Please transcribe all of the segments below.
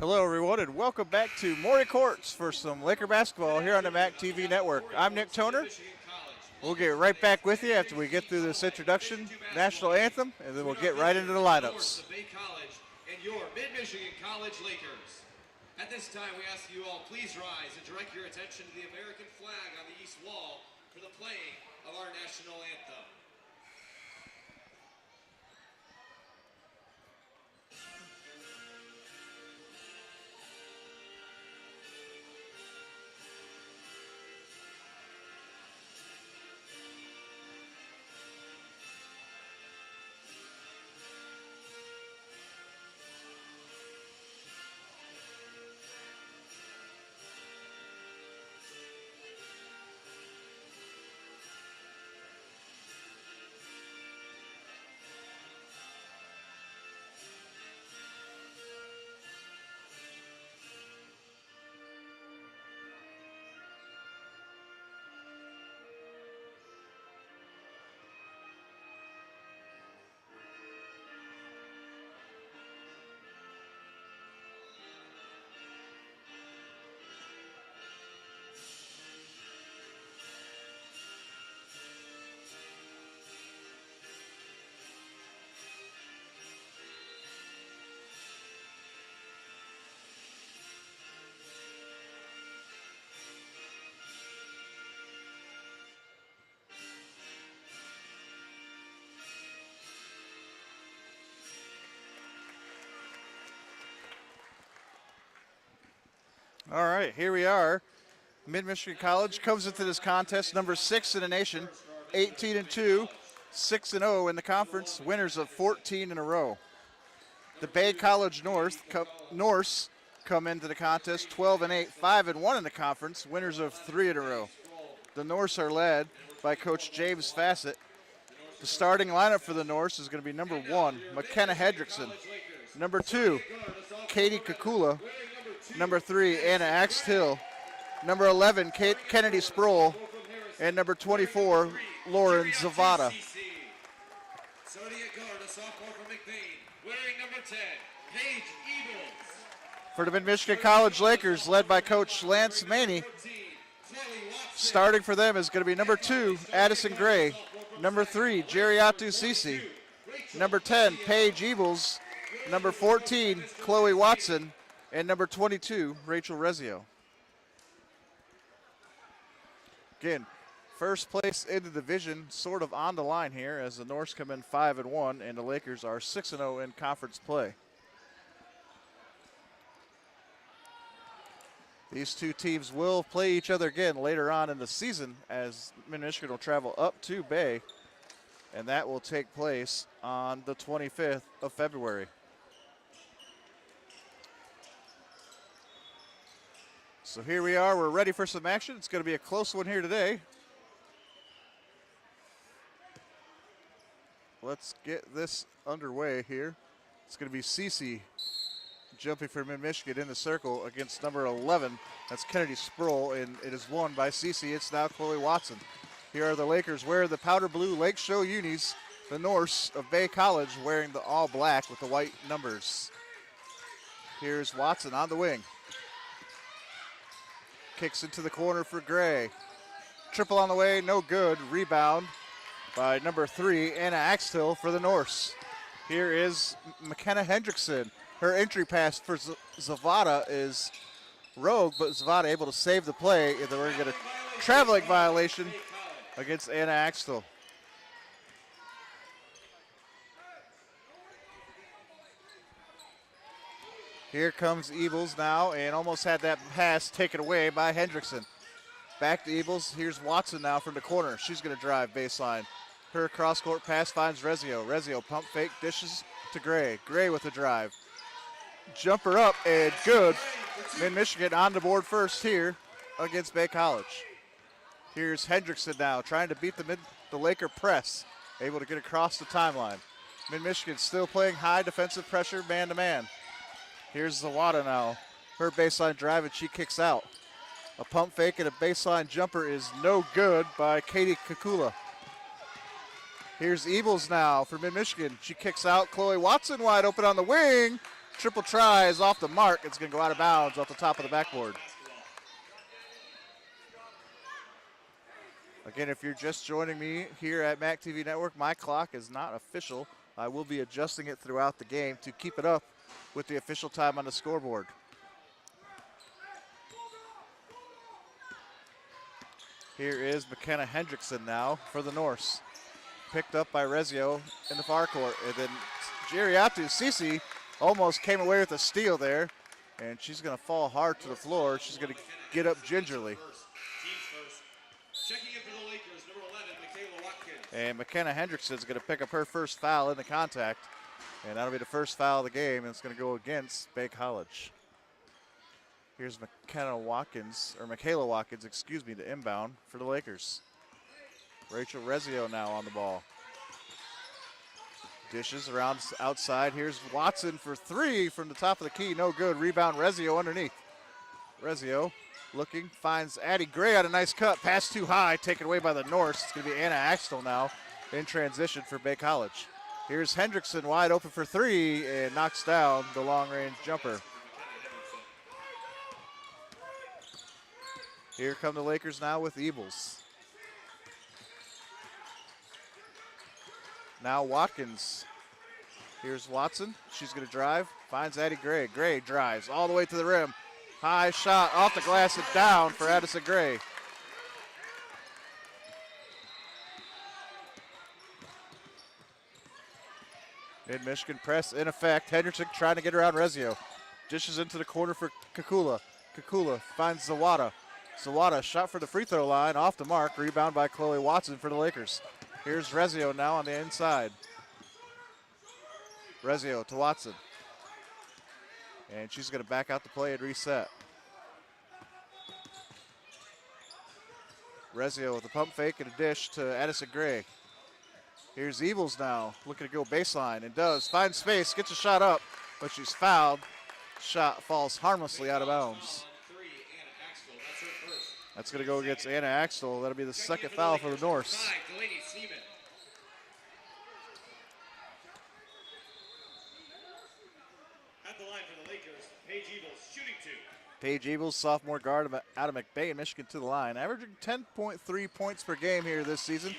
Hello, everyone, and welcome back to Maury Courts for some Laker basketball here on the MAC TV network. I'm Nick Toner. We'll get right back with you after we get through this introduction, national anthem, and then we'll get right into the lineups. Bay College and your Mid-Michigan College Lakers. At this time, we ask you all please rise and direct your attention to the American flag on the east wall for the playing of our national anthem. All right, here we are. Mid-Michigan College comes into this contest number 6 in the nation, 18-2, 6-0 in the conference, winners of 14 in a row. The Bay College Norse come into the contest 12-8, 5-1 in the conference, winners of 3 in a row. The Norse are led by Coach James Fassett. The starting lineup for the Norse is going to be number 1, McKenna Hendrickson. Number 2, Katie Kakula. Number 3, Anna Axthill. Number 11, Kennedy Sproul. And number 24, Lauren Zavada. For the Mid-Michigan College Lakers, led by Coach Lance Maney. Starting for them is going to be number 2, Addison Gray. Number 3, Jeriatu Sisi. Number 10, Paige Evils. Number 14, Chloe Watson. And number 22, Rachel Rezio. Again, first place in the division, sort of on the line here, as the Norse come in 5-1, and the Lakers are 6-0 in conference play. These two teams will play each other again later on in the season, as Mid-Michigan will travel up to Bay, and that will take place on the 25th of February. So here we are, we're ready for some action. It's going to be a close one here today. Let's get this underway here. It's going to be Cece jumping for Mid-Michigan in the circle against number 11. That's Kennedy Sproul, and it is won by Cece. It's now Chloe Watson. Here are the Lakers wearing the powder blue Lake Show unis. the Norse of Bay College wearing the all black with the white numbers. Here's Watson on the wing. Kicks into the corner for Gray. Triple on the way, no good. Rebound by number 3, Anna Axtell for the Norse. Here is McKenna Hendrickson. Her entry pass for Zavada is rogue, but Zavada able to save the play. We're going to get a traveling violation against Anna Axtell. Here comes Ebles now, and almost had that pass taken away by Hendrickson. Back to Ebles. Here's Watson now from the corner. She's going to drive baseline. Her cross-court pass finds Rezio. Rezio pump fake, dishes to Gray. Gray with the drive. Jumper up and good. Mid-Michigan on the board first here against Bay College. Here's Hendrickson now trying to beat the Laker press. Able to get across the timeline. Mid-Michigan still playing high defensive pressure man-to-man. Here's Zawada now. Her baseline drive and she kicks out. A pump fake and a baseline jumper is no good by Katie Kakula. Here's Ebles now for Mid-Michigan. She kicks out. Chloe Watson wide open on the wing. Triple try is off the mark. It's going to go out of bounds off the top of the backboard. Again, if you're just joining me here at MAC TV Network, my clock is not official. I will be adjusting it throughout the game to keep it up with the official time on the scoreboard. Here is McKenna Hendrickson now for the Norse. Picked up by Rezio in the far court. And then Giriatu Sisi almost came away with a steal there. And she's going to fall hard to the floor. She's going to get up gingerly. Checking in for the Lakers, number 11, Michaela Watkins. And McKenna Hendrickson is going to pick up her first foul in the contact. And that'll be the first foul of the game, and it's going to go against Bay College. Here's Michaela Watkins, the inbound for the Lakers. Rachel Rezio now on the ball. Dishes around outside. Here's Watson for 3 from the top of the key. No good. Rebound, Rezio underneath. Rezio looking, finds Addie Gray on a nice cut. Pass too high, taken away by the Norse. It's going to be Anna Axtell now in transition for Bay College. Here's Hendrickson wide open for 3 and knocks down the long-range jumper. Here come the Lakers now with Ebles. Now Watkins. Here's Watson. She's going to drive. Finds Addie Gray. Gray drives all the way to the rim. High shot off the glass and down for Addison Gray. Mid-Michigan press in effect. Hendrickson trying to get around Rezio. Dishes into the corner for Kakula. Kakula finds Zawada. Zawada shot for the free throw line, off the mark. Rebound by Chloe Watson for the Lakers. Here's Rezio now on the inside. Rezio to Watson. And she's going to back out the play and reset. Rezio with a pump fake and a dish to Addison Gray. Here's Ebles now, looking to go baseline, and does. Finds space, gets a shot up, but she's fouled. Shot falls harmlessly out of bounds. That's going to go against Anna Axtell. That'll be the second foul for the Norse. At the line for the Lakers, Paige Ebles shooting 2. Paige Ebles, sophomore guard out of McBay, Michigan, to the line. Averaging 10.3 points per game here this season.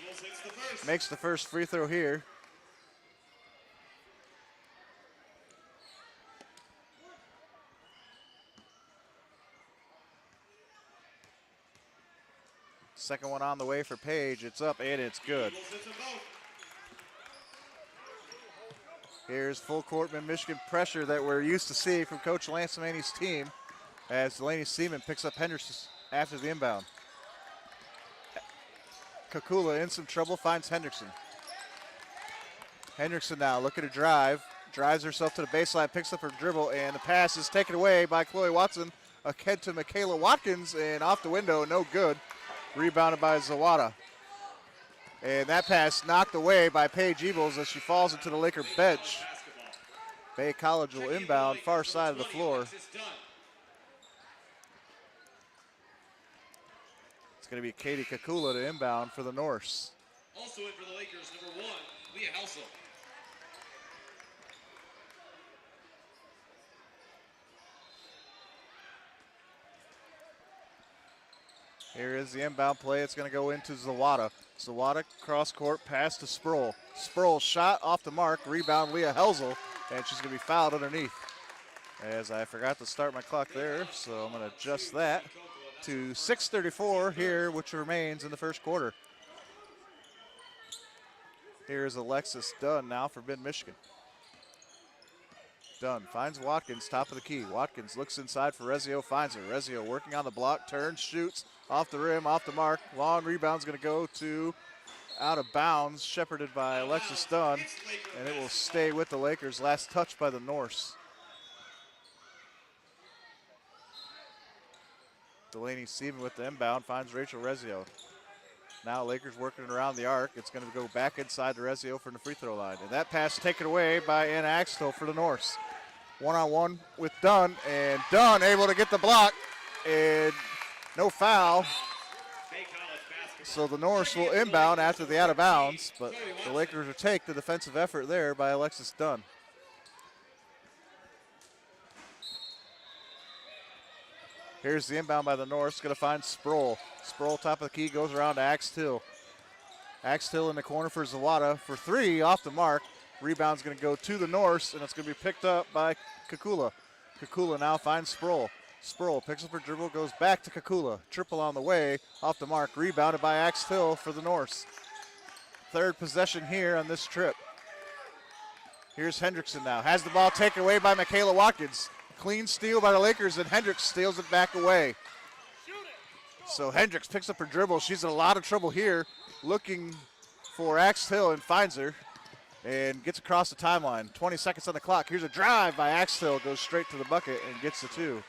Makes the first free throw here. Second one on the way for Paige. It's up and it's good. Here's full court Michigan pressure that we're used to seeing from Coach Lance Maney's team as Delaney Seaman picks up Henderson after the inbound. Kakula in some trouble, finds Hendrickson. Hendrickson now looking to drive. Drives herself to the baseline, picks up her dribble, and the pass is taken away by Chloe Watson. Ahead to Michaela Watkins, and off the window, no good. Rebounded by Zawada. And that pass knocked away by Paige Ebles as she falls into the Laker bench. Bay College will inbound far side of the floor. It's going to be Katie Kakula to inbound for the Norse. Also in for the Lakers, number 1, Leah Helsel. Here is the inbound play. It's going to go into Zawada. Zawada cross court pass to Sproul. Sproul shot off the mark. Rebound Leah Helsel, and she's going to be fouled underneath. As I forgot to start my clock there, so I'm going to adjust that to 6:34 here, which remains in the first quarter. Here's Alexis Dunn now for Mid-Michigan. Dunn finds Watkins, top of the key. Watkins looks inside for Rezio, finds her. Rezio working on the block, turns, shoots, off the rim, off the mark. Long rebound's going to go to out of bounds, shepherded by Alexis Dunn, and it will stay with the Lakers. Last touch by the Norse. Delaney Seaman with the inbound, finds Rachel Rezio. Now Lakers working around the arc. It's going to go back inside to Rezio from the free throw line. And that pass taken away by Anna Axtell for the Norse. One-on-one with Dunn, and Dunn able to get the block, and no foul. So the Norse will inbound after the out of bounds, but the Lakers will take the defensive effort there by Alexis Dunn. Here's the inbound by the Norse, going to find Sproul. Sproul, top of the key, goes around to Axtell. Axtell in the corner for Zawada for three, off the mark. Rebound's going to go to the Norse, and it's going to be picked up by Kakula. Kakula now finds Sproul. Sproul picks up her dribble, goes back to Kakula. Triple on the way, off the mark, rebounded by Axtell for the Norse. Third possession here on this trip. Here's Hendrickson now, has the ball taken away by Michaela Watkins. Clean steal by the Lakers, and Hendricks steals it back away. So Hendricks picks up her dribble. She's in a lot of trouble here, looking for Axtell and finds her and gets across the timeline. 20 seconds on the clock. Here's a drive by Axtell, goes straight to the bucket and gets the two.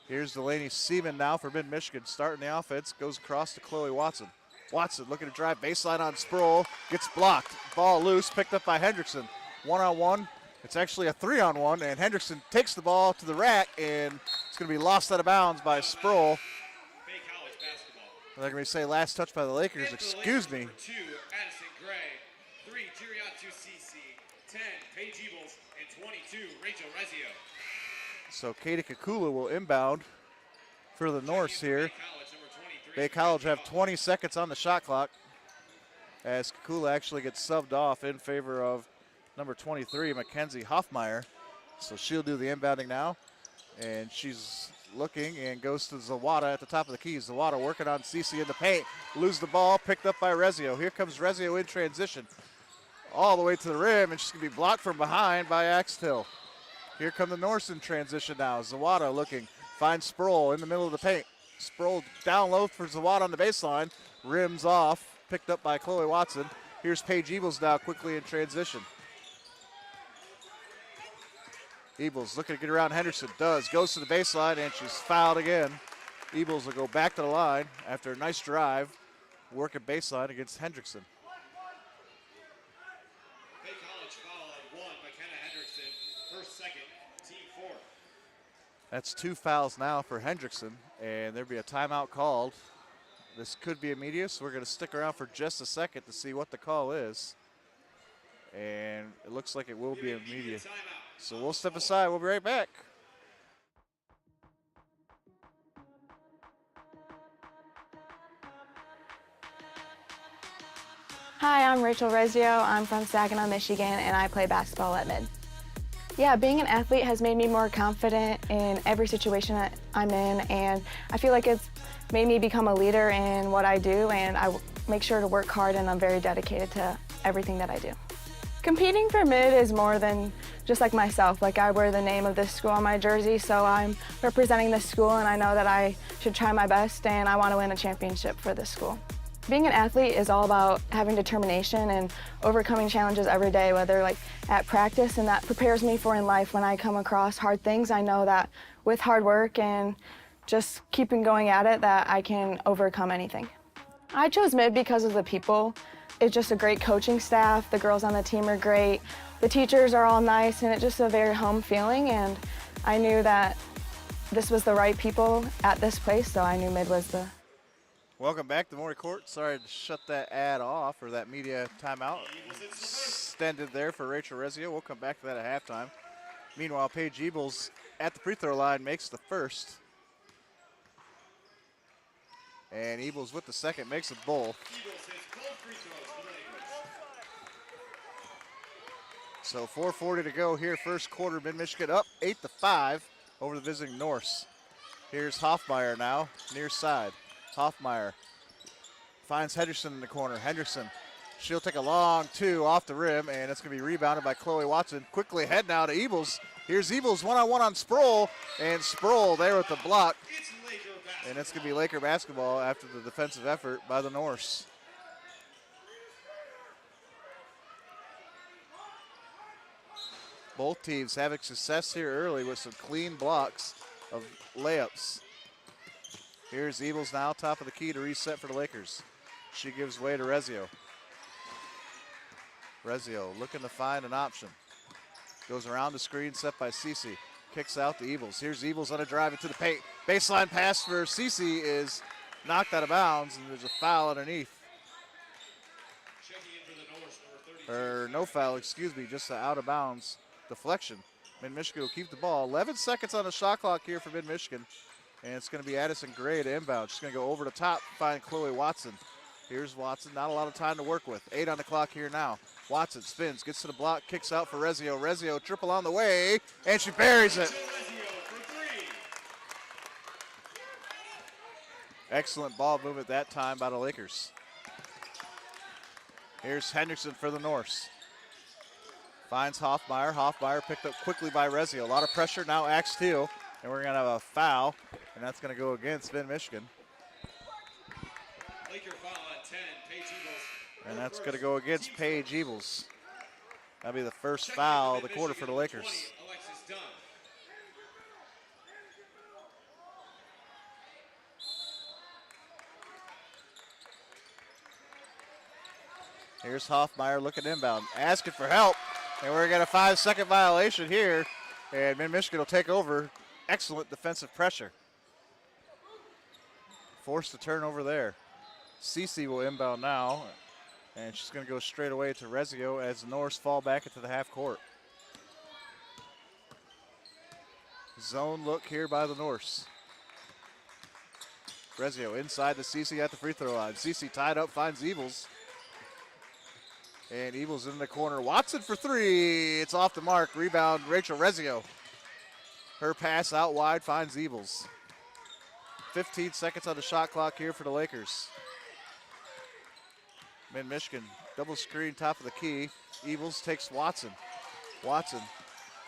Here's Delaney Seaman now for Mid-Michigan, starting the offense, goes across to Chloe Watson. Watson looking to drive baseline on Sproul, gets blocked. Ball loose, picked up by Hendrickson. One-on-one, it's actually a three-on-one, and Hendrickson takes the ball to the rack, and it's going to be lost out of bounds by Sproul. They're going to say last touch by the Lakers, excuse me. 2, Addison Gray. 3, Giriatu Cece. 10, Paige Ebles. And 22, Rachel Rezio. So Katie Kakula will inbound for the Norse here. Bay College have 20 seconds on the shot clock as Kakula actually gets subbed off in favor of number 23, Mackenzie Hoffmeyer. So she'll do the inbounding now. And she's looking and goes to Zawada at the top of the key. Zawada working on Cece in the paint. Lose the ball, picked up by Rezio. Here comes Rezio in transition. All the way to the rim, and she's going to be blocked from behind by Axtell. Here come the Norse in transition now. Zawada looking, finds Sproul in the middle of the paint. Sproul down low for Zawada on the baseline. Rims off, picked up by Chloe Watson. Here's Paige Ebles now quickly in transition. Ebles looking to get around Henderson, goes to the baseline, and she's fouled again. Ebles will go back to the line after a nice drive, working baseline against Hendrickson. Bay College foul at 1, McKenna Hendrickson, first, second, team 4. That's 2 fouls now for Hendrickson, and there'll be a timeout called. This could be immediate, so we're going to stick around for just a second to see what the call is. And it looks like it will be immediate. So we'll step aside. We'll be right back. Hi, I'm Rachel Rezio. I'm from Saginaw, Michigan, and I play basketball at Mid. Yeah, being an athlete has made me more confident in every situation that I'm in, and I feel like it's made me become a leader in what I do, and I make sure to work hard, and I'm very dedicated to everything that I do. Competing for Mid is more than just like myself. Like, I wear the name of this school on my jersey, so I'm representing this school, and I know that I should try my best, and I want to win a championship for this school. Being an athlete is all about having determination and overcoming challenges every day, whether like at practice, and that prepares me for in life. When I come across hard things, I know that with hard work and just keeping going at it, that I can overcome anything. I chose Mid because of the people. It's just a great coaching staff. The girls on the team are great. The teachers are all nice, and it's just a very home feeling, and I knew that this was the right people at this place, so I knew Mid was the Welcome back to Maury Court. Sorry to shut that ad off, or that media timeout extended there for Rachel Rezio. We'll come back to that at halftime. Meanwhile, Paige Ebles at the free throw line makes the first. And Ebles with the second makes it both. So 4:40 to go here, first quarter. Mid-Michigan up 8-5 over the visiting Norse. Here's Hoffmeyer now, near side. Hoffmeyer finds Henderson in the corner. Henderson, she'll take a long two off the rim, and it's going to be rebounded by Chloe Watson. Quickly ahead now to Ebles. Here's Ebles one-on-one on Sproul, and Sproul there with the block. And it's going to be Laker basketball after the defensive effort by the Norse. Both teams having success here early with some clean blocks of layups. Here's Ebles now, top of the key to reset for the Lakers. She gives way to Rezio. Rezio looking to find an option. Goes around the screen set by Cece. Kicks out to Ebles. Here's Ebles on a drive into the paint. Baseline pass for Cece is knocked out of bounds, and there's a foul underneath. Or no foul, excuse me, just an out of bounds deflection. Mid-Michigan will keep the ball. 11 seconds on the shot clock here for Mid-Michigan. And it's going to be Addison Gray to inbound. She's going to go over the top, find Chloe Watson. Here's Watson, not a lot of time to work with. 8 on the clock here now. Watson spins, gets to the block, kicks out for Rezio. Rezio triple on the way, and she buries it. Excellent ball movement that time by the Lakers. Here's Henderson for the Norse. Finds Hoffmeyer. Hoffmeyer picked up quickly by Rezio. A lot of pressure now, Axteel, and we're going to have a foul, and that's going to go against Mid-Michigan. Laker foul on 10, Paige Ebles. And that's going to go against Paige Ebles. That'll be the first foul of the quarter for the Lakers. 20, Alexis Dunn. Here's Hoffmeyer looking inbound, asking for help. And we're going to 5-second violation here. And Mid-Michigan will take over. Excellent defensive pressure. Forced a turnover there. Cece will inbound now. And she's going to go straight away to Rezio as the Norse fall back into the half court. Zone look here by the Norse. Rezio inside to Cece at the free throw line. Cece tied up, finds Ebles. And Ebles in the corner. Watson for three. It's off the mark. Rebound, Rachel Rezio. Her pass out wide finds Ebles. 15 seconds on the shot clock here for the Lakers. Mid-Michigan double screen, top of the key. Ebles takes Watson. Watson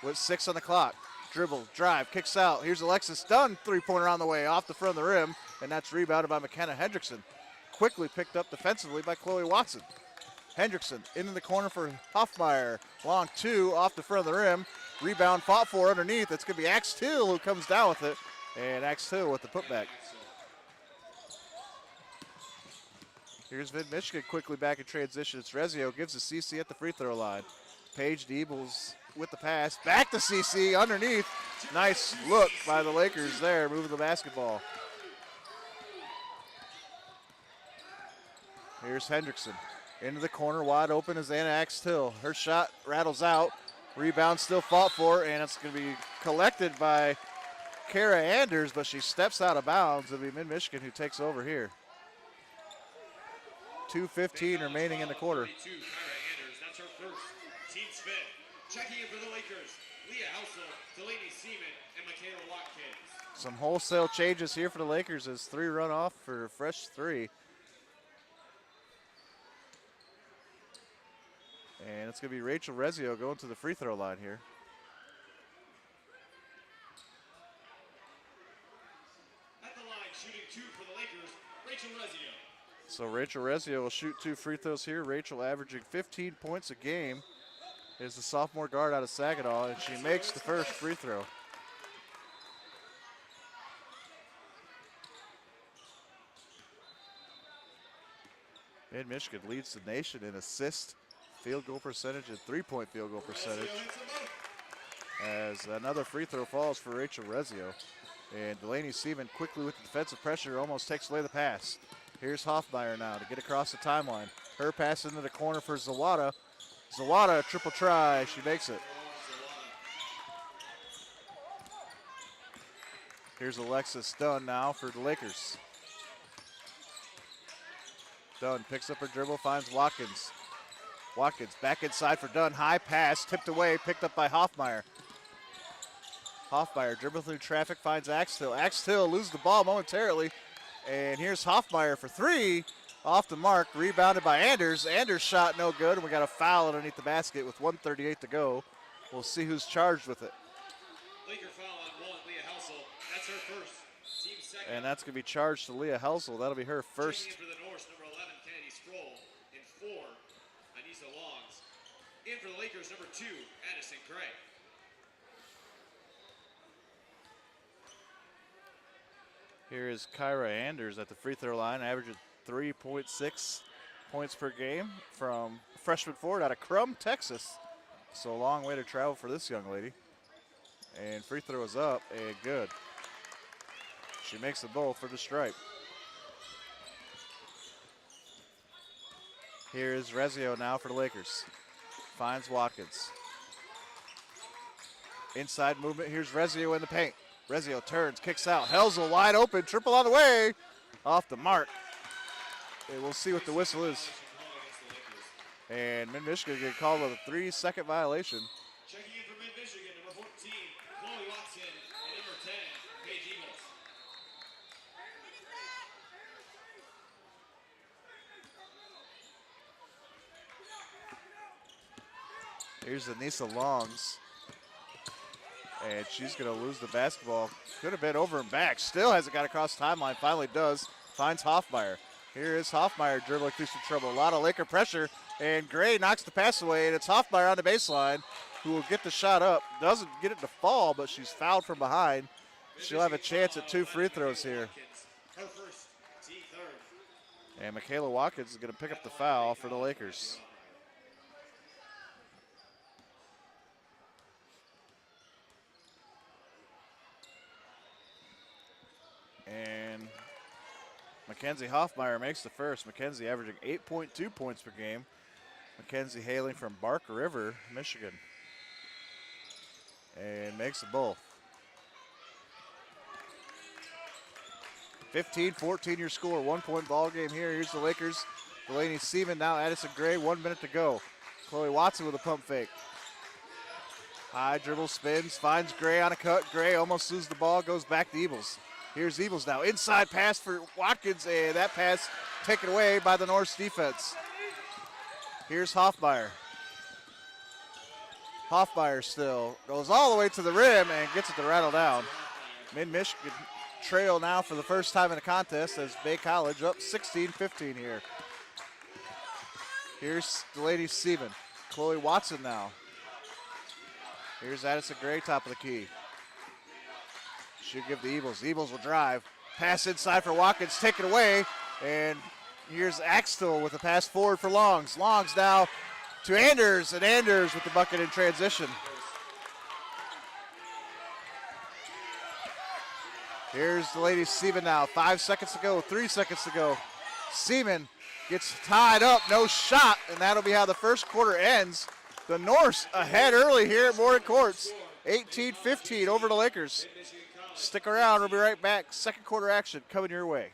with 6 on the clock. Dribble, drive, kicks out. Here's Alexis Dunn, three-pointer on the way, off the front of the rim, and that's rebounded by McKenna Hendrickson. Quickly picked up defensively by Chloe Watson. Hendrickson into the corner for Hoffmeyer. Long two off the front of the rim. Rebound fought for underneath. It's going to be Axteel who comes down with it. And Axteel with the putback. Here's Mid-Michigan quickly back in transition. It's Rezio, gives to Cece at the free throw line. Paige to Ebles with the pass. Back to Cece underneath. Nice look by the Lakers there, moving the basketball. Here's Hendrickson. Into the corner, wide open is Anna Axtell. Her shot rattles out. Rebound still fought for, and it's going to be collected by Kara Anders, but she steps out of bounds. It'll be Mid-Michigan who takes over here. 2:15 remaining in the quarter. Kara Anders, that's her first. Team spin. Checking in for the Lakers, Leah Housel, Delaney Seaman, and Michaela Watkins. Some wholesale changes here for the Lakers as 3 run off for a fresh 3. And it's going to be Rachel Rezio going to the free throw line here. At the line, shooting 2 for the Lakers, Rachel Rezio. So Rachel Rezio will shoot 2 free throws here. Rachel averaging 15 points a game is the sophomore guard out of Saginaw, and she makes the first free throw. Mid-Michigan leads the nation in assist, field goal percentage, and 3-point field goal percentage. As another free throw falls for Rachel Rezio. And Delaney Seaman quickly with the defensive pressure almost takes away the pass. Here's Hoffmeyer now to get across the timeline. Her pass into the corner for Zawada. Zawada, triple try. She makes it. Here's Alexis Dunn now for the Lakers. Dunn picks up her dribble, finds Watkins. Watkins back inside for Dunn. High pass, tipped away, picked up by Hoffmeyer. Hoffmeyer dribble through traffic, finds Axtell. Axtell loses the ball momentarily. And here's Hoffmeyer for three. Off the mark, rebounded by Anders. Anders shot no good, and we got a foul underneath the basket with 1:38 to go. We'll see who's charged with it. Laker foul on 1, Leah Helsel. That's her first. Team second. And that's going to be charged to Leah Helsel. That'll be her first. Checking in for the Norse, number 11, Kennedy Sproul. And 4, Anissa Longs. In for the Lakers, number 2, Addison Gray. Here is Kyra Anders at the free throw line, averaging 3.6 points per game from freshman forward out of Crum, Texas. So a long way to travel for this young lady. And free throw is up and good. She makes them both for the stripe. Here is Rezio now for the Lakers. Finds Watkins. Inside movement, here's Rezio in the paint. Rezio turns, kicks out. Helsel wide open, triple on the way. Off the mark. And we'll see what the whistle is. And Mid-Michigan get called with a 3-second violation. Checking in for Mid-Michigan, number 14, Chloe Watson, and number 10, Paige Eagles. Here's Anissa Longs. And she's going to lose the basketball. Could have been over and back. Still hasn't got across the timeline. Finally does. Finds Hoffmeyer. Here is Hoffmeyer dribbling through some trouble. A lot of Laker pressure. And Gray knocks the pass away. And it's Hoffmeyer on the baseline who will get the shot up. Doesn't get it to fall, but she's fouled from behind. She'll have a chance at 2 free throws here. Her first, team third. And Michaela Watkins is going to pick up the foul for the Lakers. And Mackenzie Hoffmeyer makes the first. Mackenzie averaging 8.2 points per game. Mackenzie hailing from Bark River, Michigan. And makes them both. 15-14 your score. 1-point ball game here. Here's the Lakers. Delaney Seaman now Addison Gray. 1 minute to go. Chloe Watson with a pump fake. High dribble spins. Finds Gray on a cut. Gray almost loses the ball. Goes back to Ebles. Here's Ebles now. Inside pass for Watkins, and that pass taken away by the Norse defense. Here's Hoffmeyer. Hoffmeyer still goes all the way to the rim and gets it to rattle down. Mid-Michigan trail now for the first time in the contest as Bay College up 16-15 here. Here's the lady Seaman. Chloe Watson now. Here's Addison Gray, top of the key. She'll give the Eagles. Eagles will drive. Pass inside for Watkins, taken away. And here's Axtell with a pass forward for Longs. Longs now to Anders, and Anders with the bucket in transition. Here's the lady Seaman now. 5 seconds to go, 3 seconds to go. Seaman gets tied up, no shot, and that'll be how the first quarter ends. The Norse ahead early here at Morgan Courts. 18-15 over the Lakers. Stick around, we'll be right back. Second quarter action coming your way.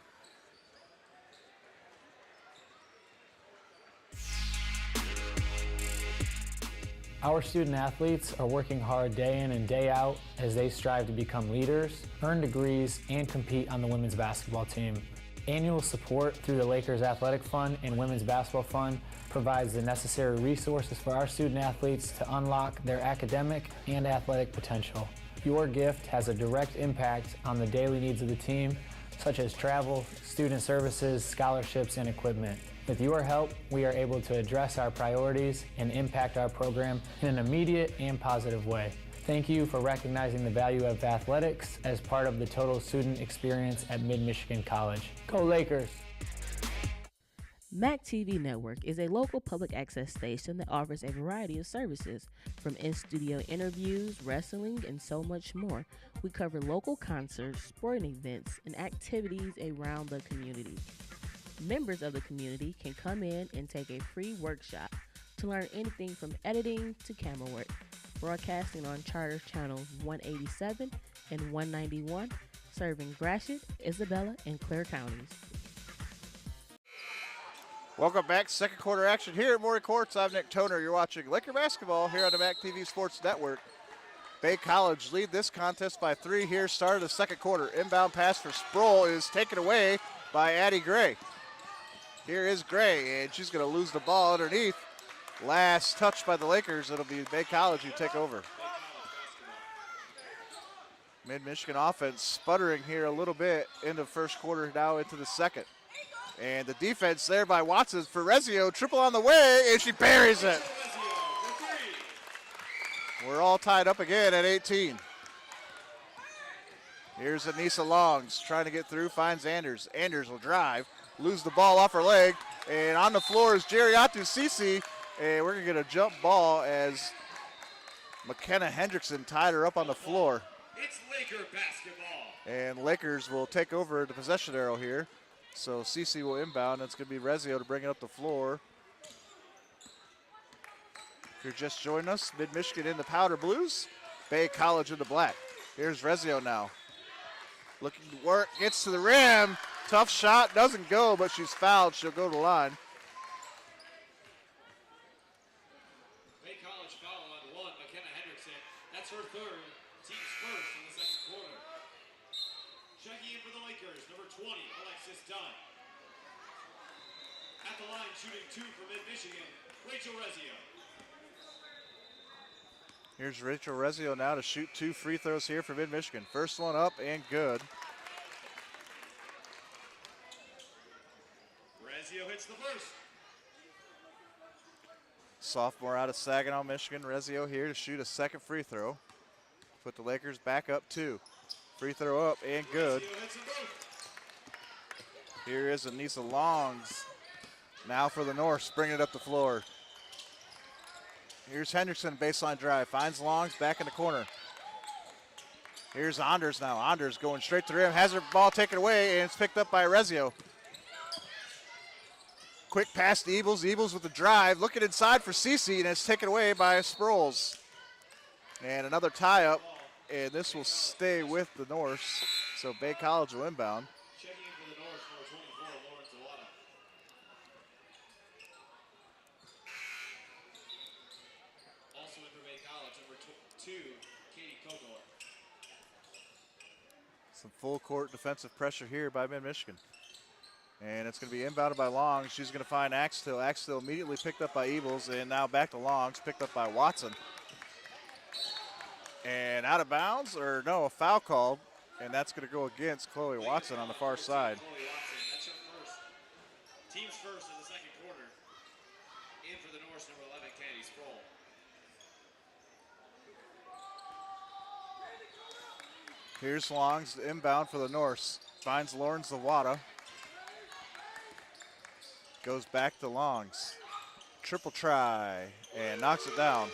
Our student athletes are working hard day in and day out as they strive to become leaders, earn degrees, and compete on the women's basketball team. Annual support through the Lakers Athletic Fund and Women's Basketball Fund provides the necessary resources for our student athletes to unlock their academic and athletic potential. Your gift has a direct impact on the daily needs of the team, such as travel, student services, scholarships, and equipment. With your help, we are able to address our priorities and impact our program in an immediate and positive way. Thank you for recognizing the value of athletics as part of the total student experience at Mid-Michigan College. Go Lakers! MAC TV Network is a local public access station that offers a variety of services, from in-studio interviews, wrestling, and so much more. We cover local concerts, sporting events, and activities around the community. Members of the community can come in and take a free workshop to learn anything from editing to camera work. Broadcasting on Charter Channel 187 and 191, serving Gratiot, Isabella, and Clare counties. Welcome back. Second quarter action here at Maury Courts. I'm Nick Toner. You're watching Laker basketball here on the MAC TV Sports Network. Bay College lead this contest by 3 here. Start of the second quarter. Inbound pass for Sproul is taken away by Addie Gray. Here is Gray, and she's going to lose the ball underneath. Last touch by the Lakers. It'll be Bay College who take over. Mid-Michigan offense sputtering here a little bit in the first quarter, now into the second. And the defense there by Watson for Rezio. Triple on the way, and she buries it. We're all tied up again at 18. Here's Anissa Longs trying to get through, finds Anders. Anders will drive, lose the ball off her leg, and on the floor is Jeriatu Sisi. And we're going to get a jump ball as McKenna Hendrickson tied her up on the floor. It's Laker basketball. And Lakers will take over the possession arrow here. So Cece will inbound. It's going to be Rezio to bring it up the floor. If you're just joining us, Mid-Michigan in the powder blues, Bay College in the black. Here's Rezio now. Looking to work, gets to the rim. Tough shot, doesn't go, but she's fouled. She'll go to the line. That's her third, team's first in the second quarter. Checking in for the Lakers, number 20, Alexis Dunn. At the line, shooting 2 for Mid-Michigan, Rachel Rezio. Here's Rachel Rezio now to shoot 2 free throws here for Mid-Michigan. First one up and good. Rezio hits the first. Sophomore out of Saginaw, Michigan. Rezio here to shoot a second free throw. Put the Lakers back up 2. Free throw up and good. Here is Anissa Longs. Now for the Norse, bringing it up the floor. Here's Hendrickson, baseline drive. Finds Longs back in the corner. Here's Anders now. Anders going straight to the rim. Has her ball taken away, and it's picked up by Rezio. Quick pass to Ebles. Ebles with the drive. Looking inside for Cece, and it's taken away by Sproles. And another tie-up, and this will stay with the Norse. So Bay College will inbound. Checking in for the Norse, number 24, Lawrence Zawada. Also in for Bay College, number 2, Katie Kogor. Some full court defensive pressure here by Mid-Michigan. And it's going to be inbounded by Long. She's going to find Axtell. Axtell immediately picked up by Ebles, and now back to Longs, picked up by Watson. And out of bounds, or no, a foul called, and that's going to go against Chloe Watson on the far side. Chloe Watson, that's her first. Team's first in the second quarter. In for the Norse, number 11, Kennedy Sproul. Here's Longs inbound for the Norse. Finds Lauren Zawada. Goes back to Longs. Triple try and knocks it down.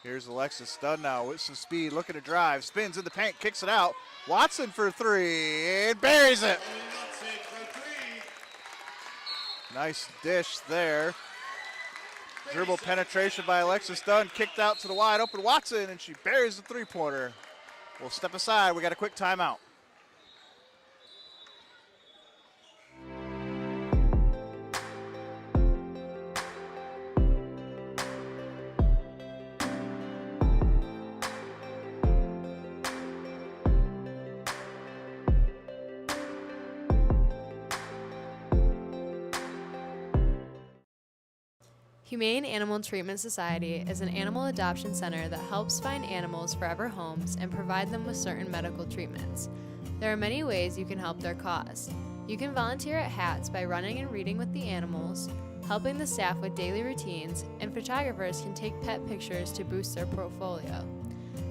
Here's Alexis Dunn now with some speed, looking to drive, spins in the paint, kicks it out. Watson for 3 and buries it. Nice dish there. Dribble penetration by Alexis Dunn, kicked out to the wide open Watson, and she buries the 3-pointer. We'll step aside, we got a quick timeout. Humane Animal Treatment Society is an animal adoption center that helps find animals forever homes and provide them with certain medical treatments. There are many ways you can help their cause. You can volunteer at HATS by running and reading with the animals, helping the staff with daily routines, and photographers can take pet pictures to boost their portfolio.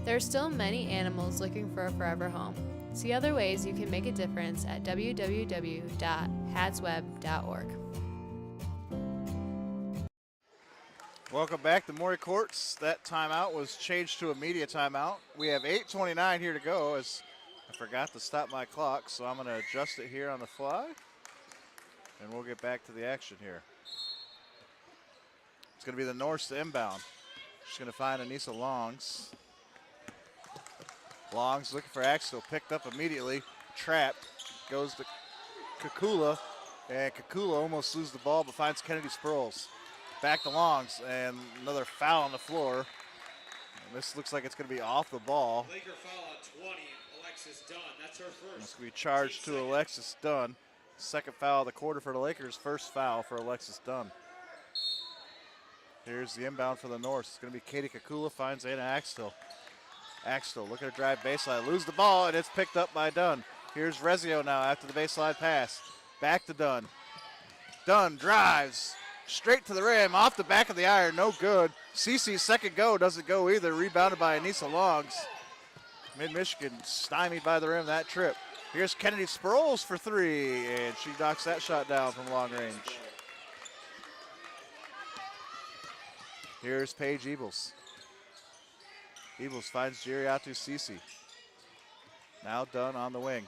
There are still many animals looking for a forever home. See other ways you can make a difference at www.hatsweb.org. Welcome back to Maury Courts. That timeout was changed to a media timeout. We have 8:29 here to go as a Forgot to stop my clock, so I'm going to adjust it here on the fly. And we'll get back to the action here. It's going to be the Norse to inbound. She's going to find Anissa Longs. Longs looking for Axel, picked up immediately. Trapped. Goes to Kakula. And Kakula almost loses the ball, but finds Kennedy Sproles. Back to Longs, and another foul on the floor. And this looks like it's going to be off the ball. Laker foul on 20, Alexis Dunn. That's her first. It's going to be charged to Alexis Dunn. Second foul of the quarter for the Lakers. First foul for Alexis Dunn. Here's the inbound for the North. It's going to be Katie Kakula, finds Anna Axtell. Axtell looking to drive baseline, lose the ball, and it's picked up by Dunn. Here's Rezio now after the baseline pass. Back to Dunn. Dunn drives straight to the rim, off the back of the iron, no good. Cece's second go doesn't go either, rebounded by Anissa Longs. Mid-Michigan stymied by the rim that trip. Here's Kennedy Sproles for three, and she knocks that shot down from long range. Here's Paige Ebles. Ebles finds Jiriatu Cece. Now Dunn on the wing.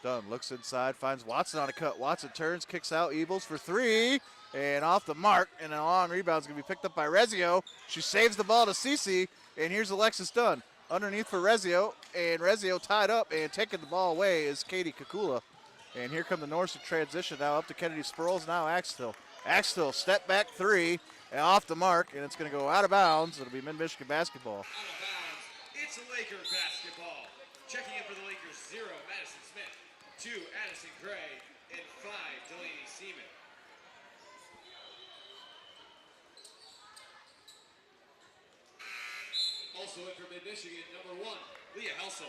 Dunn looks inside, finds Watson on a cut. Watson turns, kicks out Ebles for three, and off the mark, and a long rebound is going to be picked up by Rezio. She saves the ball to Cece, and here's Alexis Dunn. Underneath for Rezio, and Rezio tied up, and taking the ball away is Katie Kakula. And here come the Norse in transition now up to Kennedy Sproles, now Axtell. Axtell, step back three, and off the mark, and it's going to go out of bounds. It'll be Mid-Michigan basketball. Out of bounds. It's Laker basketball. Checking in for the Lakers, 0, Madison Smith, 2, Addison Gray, and 5, Delaney Seaman. Also in for Mid-Michigan, number 1, Leah Helsel.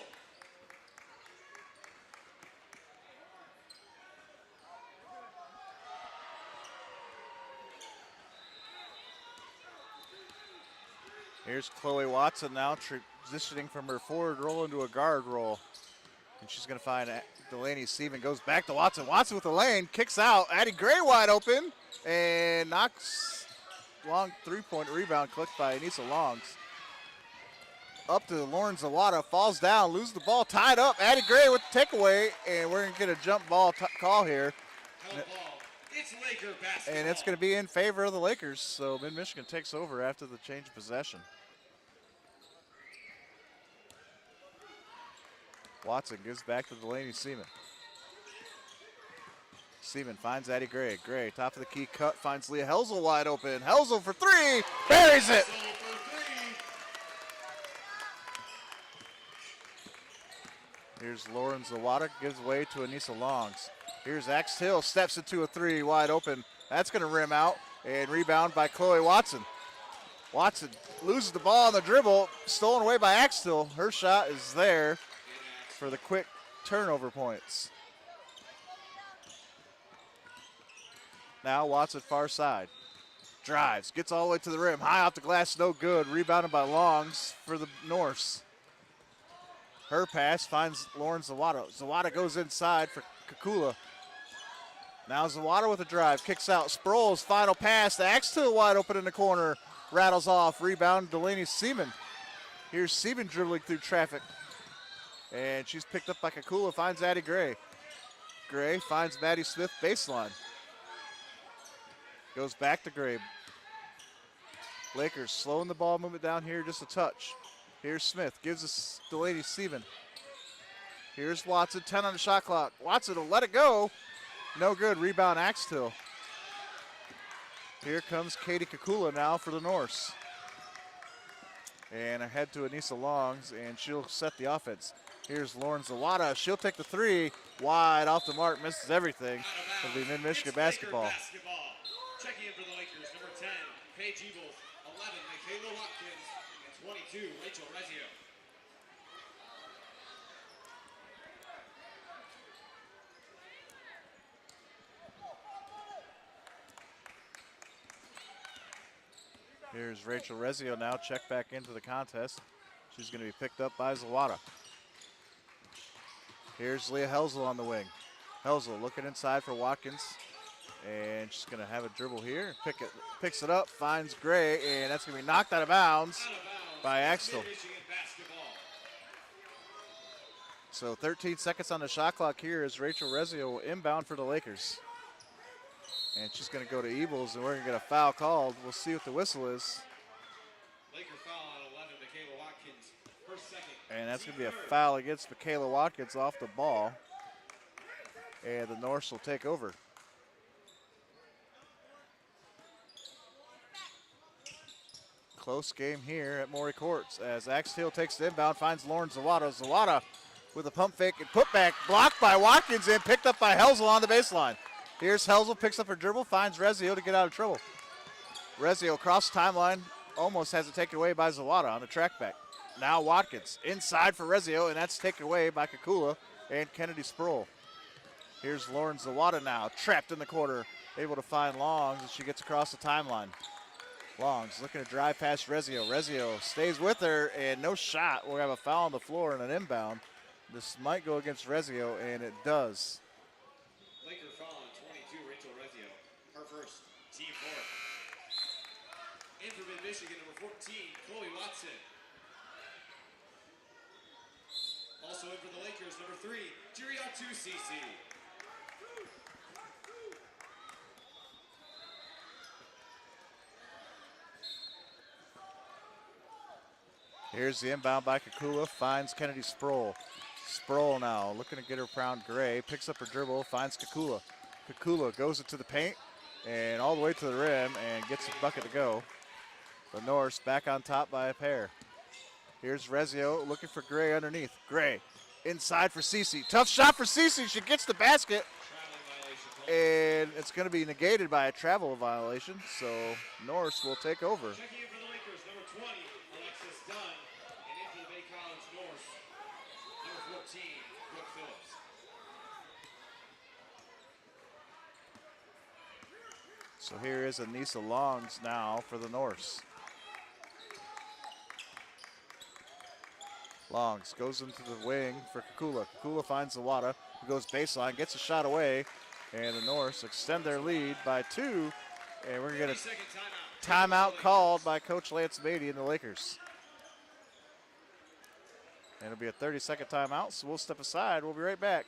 Here's Chloe Watson now transitioning from her forward role into a guard role. And she's going to find Delaney Seaman, goes back to Watson. Watson with the lane, kicks out. Addie Gray wide open and knocks long three-point rebound clipped by Anissa Longs. Up to Lauren Zawada, falls down, loses the ball, tied up. Addie Gray with the takeaway, and we're going to get a jump ball call here. Hell ball. It's Laker basketball. And it's going to be in favor of the Lakers, so Mid-Michigan takes over after the change of possession. Watson gives back to Delaney Seaman. Seaman finds Addie Gray. Gray, top of the key cut, finds Leah Helsel wide open. Helsel for three, buries it. Here's Lauren Zawada, gives way to Anissa Longs. Here's Axtell, steps into a three, wide open. That's going to rim out, and rebound by Chloe Watson. Watson loses the ball on the dribble, stolen away by Axtell. Her shot is there for the quick turnover points. Now Watson far side. Drives, gets all the way to the rim. High off the glass, no good. Rebounded by Longs for the Norse. Her pass finds Lauren Zawada. Zawada goes inside for Kakula. Now Zawada with a drive, kicks out. Sproles, final pass. The Axtell wide open in the corner. Rattles off, rebound Delaney Seaman. Here's Seaman dribbling through traffic. And she's picked up by Kakula, finds Addie Gray. Gray finds Maddie Smith baseline. Goes back to Gray. Lakers slowing the ball movement down here just a touch. Here's Smith, gives us Delaney Seaman. Here's Watson, 10 on the shot clock. Watson will let it go. No good, rebound Axtell. Here comes Katie Kakula now for the Norse. And ahead to Anissa Longs, and she'll set the offense. Here's Lauren Zawada, she'll take the three. Wide off the mark, misses everything. It'll be Mid-Michigan basketball. Checking in for the Lakers, number 10, Paige Ebles, 11, Michaela Watkins, and 22, Rachel Rezio. Here's Rachel Rezio now, check back into the contest. She's going to be picked up by Zawada. Here's Leah Helsel on the wing. Helsel looking inside for Watkins. And she's going to have a dribble here. Picks it up, finds Gray, and that's going to be knocked out of bounds by Axtell. So 13 seconds on the shot clock here as Rachel Rezio will inbound for the Lakers. And she's going to go to Ebles, and we're going to get a foul called. We'll see what the whistle is. Laker foul on 11, Michaela Watkins. First, second. And that's going to be a foul against Michaela Watkins off the ball. And the Norse will take over. Close game here at Maury Courts as Axtell takes the inbound, finds Lauren Zawada. Zawada with a pump fake and put back, blocked by Watkins and picked up by Helsel on the baseline. Here's Helsel, picks up her dribble, finds Rezio to get out of trouble. Rezio across the timeline, almost has it taken away by Zawada on the track back. Now Watkins inside for Rezio, and that's taken away by Kakula and Kennedy Sproul. Here's Lauren Zawada now, trapped in the corner, able to find Longs as she gets across the timeline. Longs looking to drive past Rezio. Rezio stays with her, and no shot. We'll have a foul on the floor and an inbound. This might go against Rezio, and it does. Laker foul on 22, Rachel Rezio. Her first, team fourth. In for Mid-Michigan, number 14, Chloe Watson. Also in for the Lakers, number 3, Jiriatu Cece. Here's the inbound by Kakula, finds Kennedy Sproul. Sproul now looking to get her around Gray, picks up her dribble, finds Kakula. Kakula goes into the paint and all the way to the rim and gets the bucket to go. The Norse back on top by a pair. Here's Rezio looking for Gray underneath. Gray inside for Cece. Tough shot for Cece. She gets the basket. And it's going to be negated by a travel violation, so Norse will take over. Checking in for the Lakers, number 20, Alexis Dunn. And in for the Bay College North, number 14, Brooke Phillips. So here is Anissa Longs now for the Norse. Longs goes into the wing for Kakula. Kakula finds Zawada, who goes baseline, gets a shot away, and the Norse extend their lead by 2, and we're going to get a timeout called by Coach Lance Beatty and the Lakers. And it'll be a 30-second timeout, so we'll step aside. We'll be right back.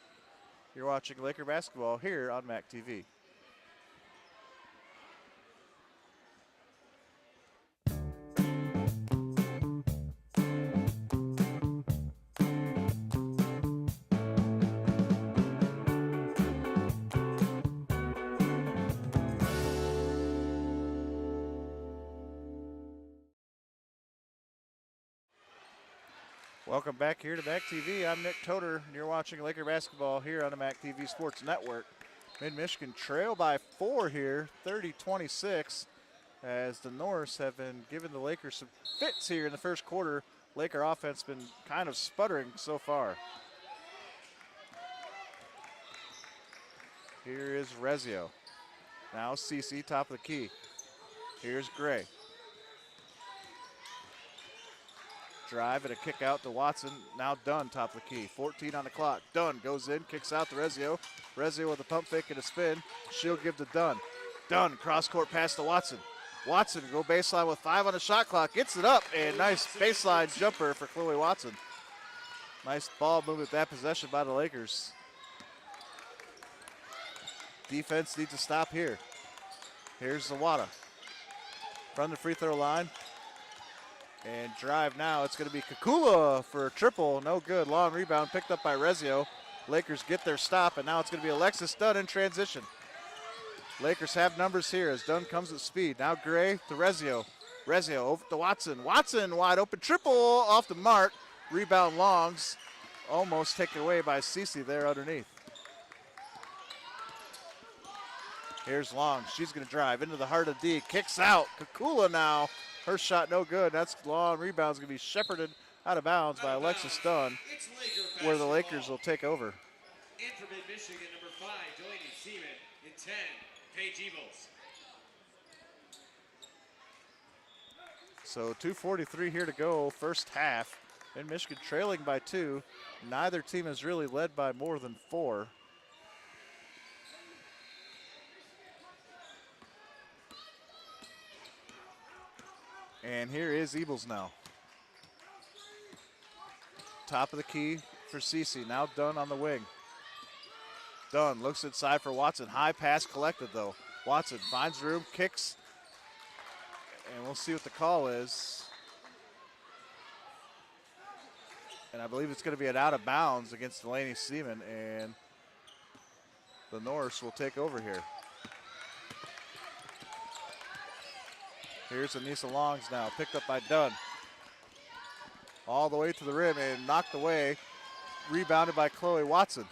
You're watching Laker basketball here on MAC TV. Welcome back here to MAC TV. I'm Nick Toter, and you're watching Laker basketball here on the MAC TV Sports Network. Mid-Michigan trail by 4 here, 30-26, as the Norse have been giving the Lakers some fits here in the first quarter. Laker offense been kind of sputtering so far. Here is Rezio. Now Cece, top of the key. Here's Gray. Drive and a kick out to Watson. Now Dunn, top of the key. 14 on the clock. Dunn goes in, kicks out to Rezio. Rezio with a pump fake and a spin. She'll give to Dunn. Dunn, cross court pass to Watson. Watson go baseline with 5 on the shot clock. Gets it up, and nice baseline jumper for Chloe Watson. Nice ball movement, that possession by the Lakers. Defense needs to stop here. Here's Zawada. From the free throw line. And drive now, it's going to be Kakula for a triple, no good. Long rebound picked up by Rezio. Lakers get their stop, and now it's going to be Alexis Dunn in transition. Lakers have numbers here as Dunn comes at speed. Now Gray to Rezio. Rezio over to Watson. Watson wide open, triple off the mark. Rebound Longs, almost taken away by Cece there underneath. Here's Long, she's going to drive into the heart of D, kicks out. Kakula now. Her shot no good. That's long rebound's going to be shepherded out of bounds by Alexis Dunn, where the Lakers will take over. In for Mid-Michigan, number 5, Delaney Seaman. In 10, Paige Evils. So 2:43 here to go, first half. Mid-Michigan trailing by 2. Neither team has really led by more than 4. And here is Ebles now. Top of the key for Cece. Now Dunn on the wing. Dunn looks inside for Watson. High pass collected though. Watson finds room, kicks, and we'll see what the call is. And I believe it's going to be an out of bounds against Delaney Seaman, and the Norse will take over here. Here's Anissa Longs now, picked up by Dunn. All the way to the rim and knocked away. Rebounded by Chloe Watson.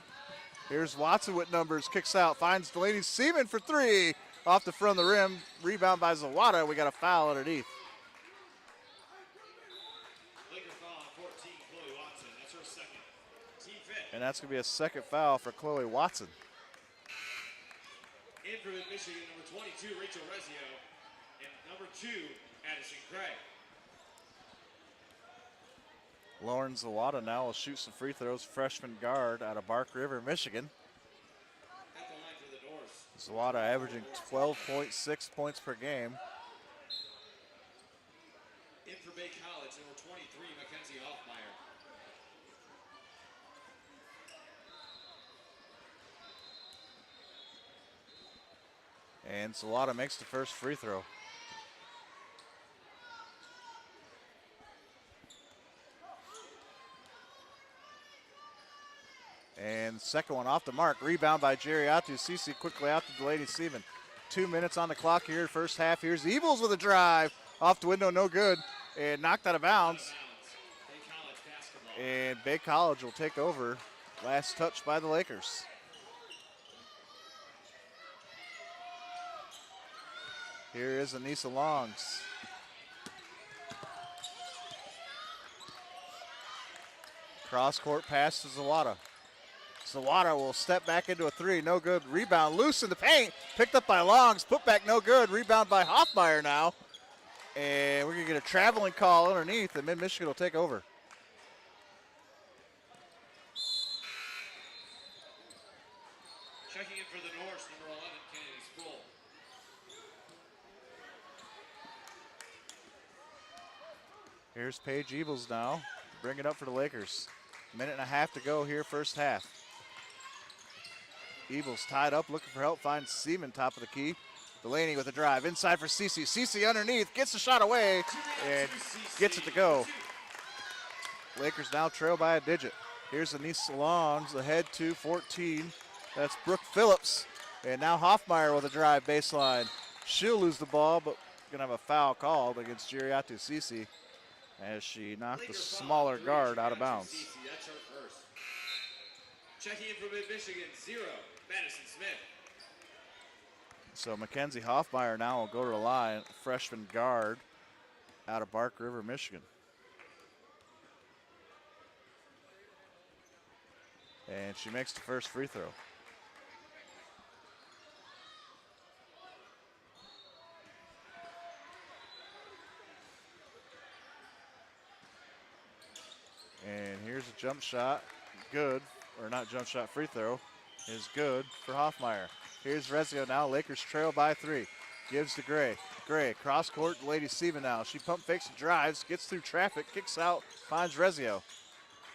Here's Watson with numbers, kicks out, finds Delaney Seaman for three. Off the front of the rim, rebound by Zawada. We got a foul underneath. Laker foul on 14, Chloe Watson. That's her second. Team fifth. And that's going to be a second foul for Chloe Watson. In for Michigan, number 22, Rachel Rezio. And number 2, Addison Gray. Lauren Zawada now will shoot some free throws. Freshman guard out of Bark River, Michigan. At the line for the Norse. Zawada averaging 12.6 points per game. In for Bay College, number 23, Mackenzie Hoffmeyer. And Zawada makes the first free throw. And second one off the mark. Rebound by Jeriatu Cece quickly out to Delaney Seaman. 2 minutes on the clock here, first half. Here's the Evils with a drive. Off the window, no good. And knocked out of bounds. Bay College basketball. And Bay College will take over. Last touch by the Lakers. Here is Anissa Longs. Cross court pass to Zawada. Zawada will step back into a three, no good. Rebound loose in the paint, picked up by Longs, put back no good. Rebound by Hoffmeyer now. And we're gonna get a traveling call underneath, and Mid-Michigan will take over. Checking in for the Norse, number 11, Kennedy Sproul. Here's Paige Evils now, bring it up for the Lakers. Minute and a half to go here, first half. Evils tied up, looking for help, finds Seaman top of the key. Delaney with a drive, inside for Cece. Cece underneath, gets the shot away, and gets it to go. Lakers now trail by a digit. Here's Anissa Longs, ahead to 14. That's Brooke Phillips. And now Hoffmeyer with a drive baseline. She'll lose the ball, but gonna have a foul called against Jiriatu Cece as she knocked the smaller guard out of bounds. That's her first. Checking in for Mid-Michigan, 0, Madison Smith. So Mackenzie Hoffmeyer now will go to the line, freshman guard out of Bark River, Michigan. And she makes the first free throw. And here's a jump shot, good, or not jump shot, free throw is good for Hoffmeyer. Here's Rezio now, Lakers trail by 3. Gives to Gray. Gray, cross court, Lady Seaman now. She pump fakes and drives, gets through traffic, kicks out, finds Rezio.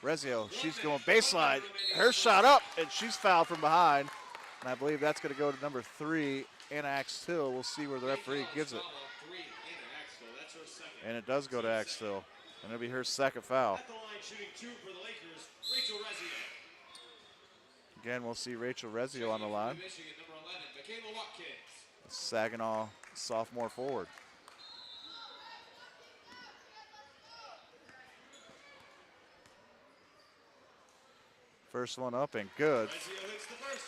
Rezio, she's going baseline. Her shot up, and she's fouled from behind. And I believe that's going to go to number 3, Anna Axtell. We'll see where the referee gives it. And it does go to Axtell. And it'll be her second foul. At the line, shooting 2 for the Lakers, Rachel Rezio. Again, we'll see Rachel Rezio on the line. Michigan, number 11, Michaela Watkins. Saginaw sophomore forward. First one up and good. Rezio hits the first.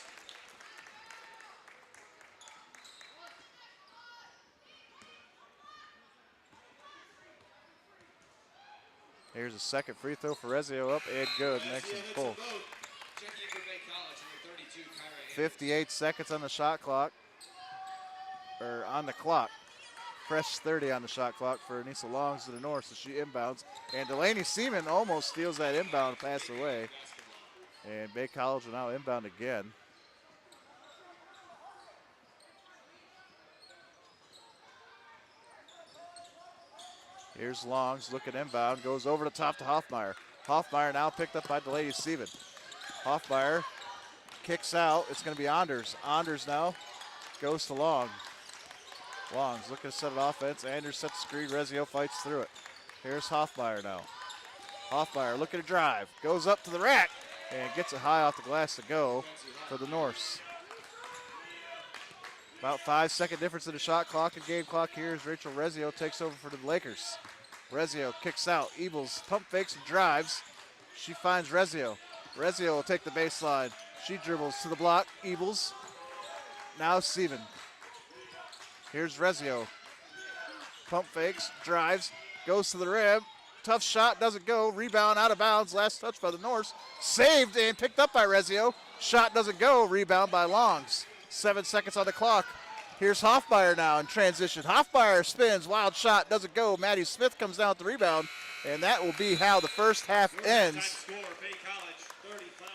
Here's a second free throw for Rezio, up and good. Next is full. Checking in for Bay College, number 32, Kyra Anderson. 58 seconds on the shot clock, or on the clock. Fresh 30 on the shot clock for Anissa Longs to the north, so she inbounds. And Delaney Seaman almost steals that inbound pass away. And Bay College will now inbound again. Here's Longs looking inbound, goes over the top to Hoffmeyer. Hoffmeyer now picked up by Delaney Steven. Hoffmeyer kicks out. It's going to be Anders. Anders now goes to Long. Long's looking to set an offense. Anders sets the screen. Rezio fights through it. Here's Hoffmeyer now. Hoffmeyer looking to drive. Goes up to the rack and gets it high off the glass to go for the Norse. About 5-second difference in the shot clock and game clock here as Rachel Rezio takes over for the Lakers. Rezio kicks out. Ebels pump fakes and drives. She finds Rezio. Rezio will take the baseline. She dribbles to the block. Ebels. Now Steven. Here's Rezio. Pump fakes, drives, goes to the rim. Tough shot, doesn't go. Rebound out of bounds. Last touch by the Norse. Saved and picked up by Rezio. Shot doesn't go. Rebound by Longs. 7 seconds on the clock. Here's Hoffmeyer now in transition. Hoffmeyer spins. Wild shot doesn't go. Maddie Smith comes down with the rebound. And that will be how the first half ends. Score, Bay College 35,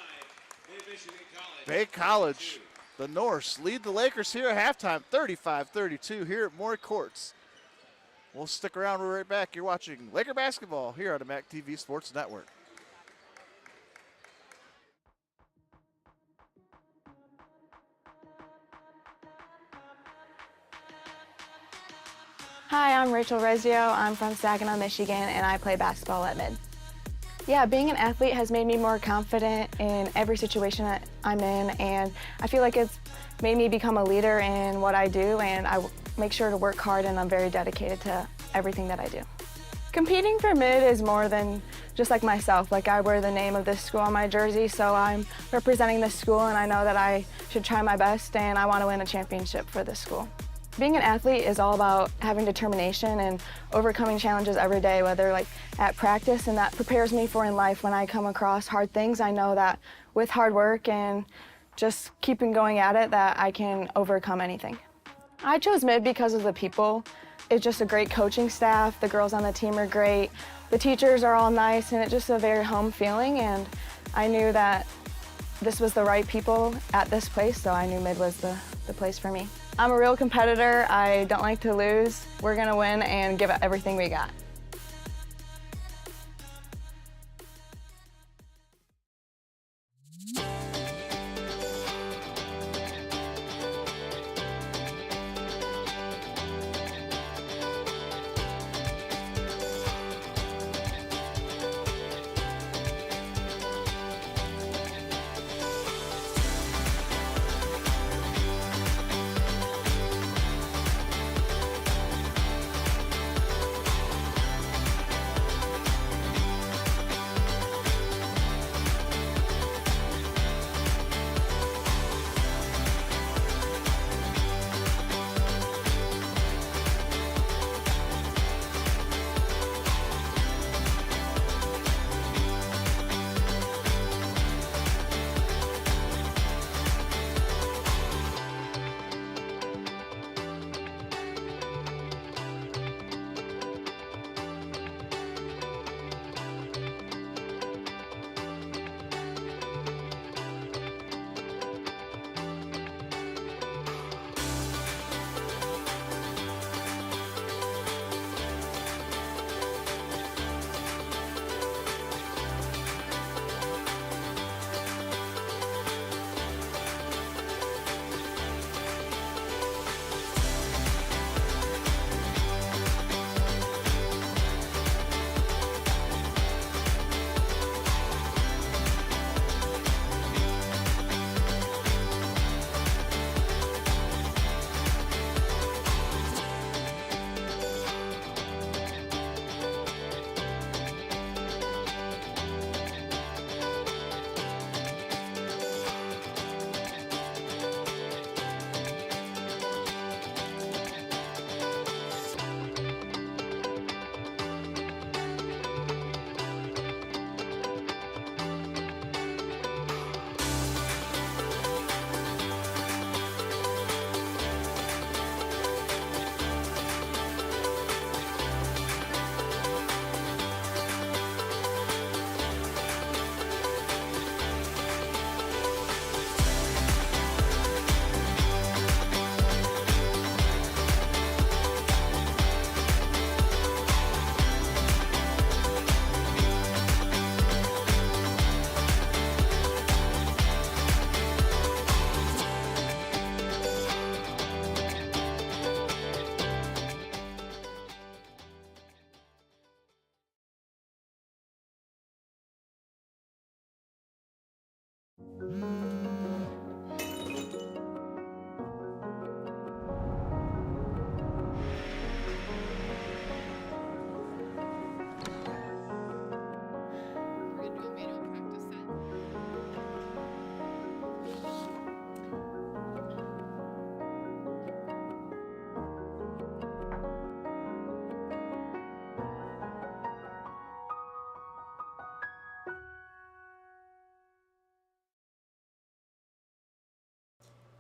Mid-Michigan College. Bay College, the Norse, lead the Lakers here at halftime, 35-32 here at Moore Courts. We'll stick around. We're right back. You're watching Laker basketball here on the MAC TV Sports Network. Hi, I'm Rachel Rezio. I'm from Saginaw, Michigan, and I play basketball at Mid. Yeah, being an athlete has made me more confident in every situation that I'm in, and I feel like it's made me become a leader in what I do, and I make sure to work hard, and I'm very dedicated to everything that I do. Competing for Mid is more than just like myself. Like, I wear the name of this school on my jersey, so I'm representing this school, and I know that I should try my best, and I want to win a championship for this school. Being an athlete is all about having determination and overcoming challenges every day, whether like at practice, and that prepares me for in life. When I come across hard things, I know that with hard work and just keeping going at it, that I can overcome anything. I chose Mid because of the people. It's just a great coaching staff. The girls on the team are great. The teachers are all nice, and it's just a very home feeling, and I knew that this was the right people at this place, so I knew Mid was the place for me. I'm a real competitor. I don't like to lose. We're gonna win and give it everything we got.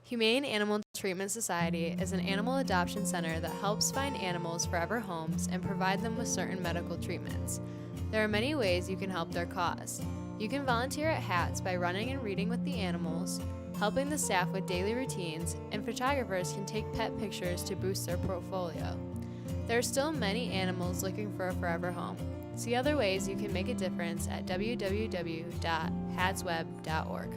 Humane Animal Treatment Society is an animal adoption center that helps find animals forever homes and provide them with certain medical treatments. There are many ways you can help their cause. You can volunteer at HATS by running and reading with the animals, helping the staff with daily routines, and photographers can take pet pictures to boost their portfolio. There are still many animals looking for a forever home. See other ways you can make a difference at www.hatsweb.org.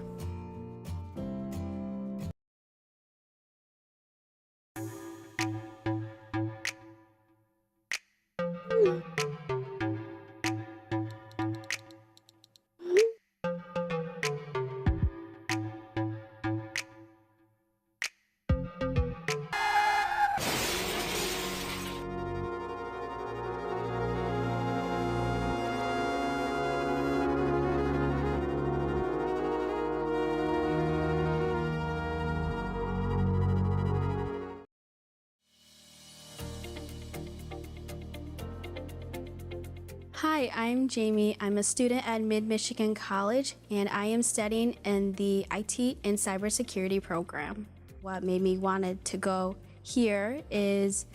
Hi, I'm Jamie. I'm a student at Mid-Michigan College, and I am studying in the IT and cybersecurity program. What made me wanted to go here is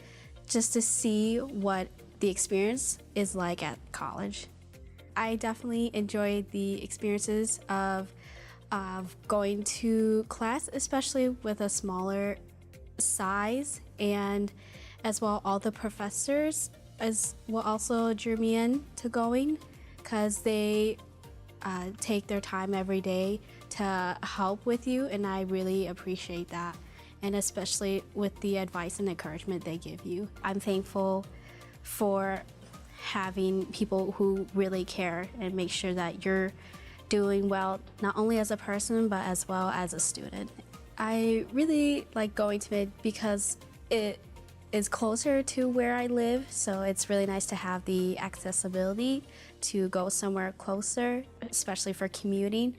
just to see what the experience is like at college. I definitely enjoyed the experiences of going to class, especially with a smaller size, and as well all the professors as what also drew me in to going, because they take their time every day to help with you, and I really appreciate that, and especially with the advice and encouragement they give you. I'm thankful for having people who really care and make sure that you're doing well, not only as a person but as well as a student. I really like going to Mid because it is closer to where I live, so it's really nice to have the accessibility to go somewhere closer, especially for commuting.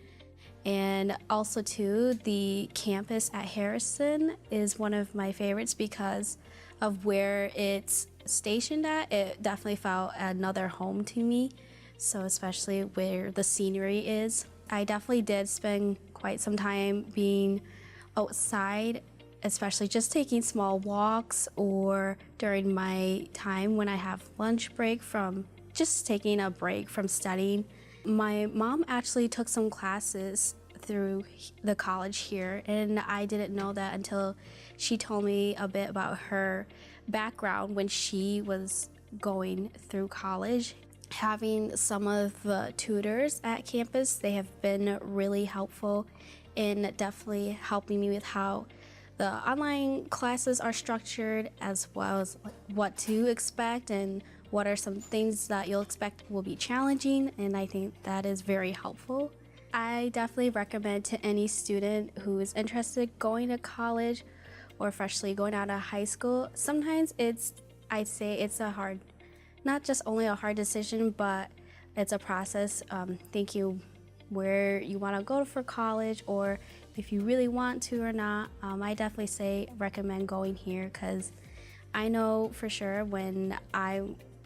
And also too, the campus at Harrison is one of my favorites because of where it's stationed at. It definitely felt another home to me, so especially where the scenery is. I definitely did spend quite some time being outside, especially just taking small walks or during my time when I have lunch break from just taking a break from studying. My mom actually took some classes through the college here, and I didn't know that until she told me a bit about her background when she was going through college. Having some of the tutors at campus, they have been really helpful in definitely helping me with how the online classes are structured, as well as what to expect and what are some things that you'll expect will be challenging, and I think that is very helpful. I definitely recommend to any student who is interested going to college or freshly going out of high school. Sometimes I'd say it's a hard, not just only a hard decision, but it's a process. Thinking where you want to go for college, or if you really want to or not. I definitely say recommend going here, because I know for sure when I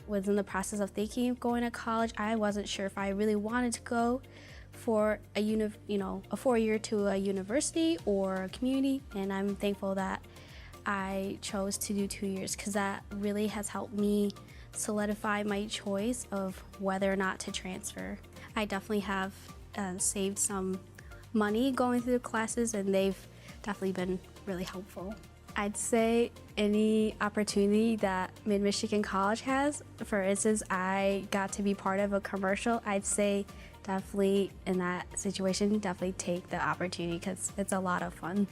was in the process of thinking of going to college, I wasn't sure if I really wanted to go for a 4-year to a university or a community, and I'm thankful that I chose to do 2 years, because that really has helped me solidify my choice of whether or not to transfer. I definitely have saved some money going through the classes, and they've definitely been really helpful. I'd say any opportunity that Mid-Michigan College has, for instance, I got to be part of a commercial, I'd say definitely in that situation, definitely take the opportunity, because it's a lot of fun.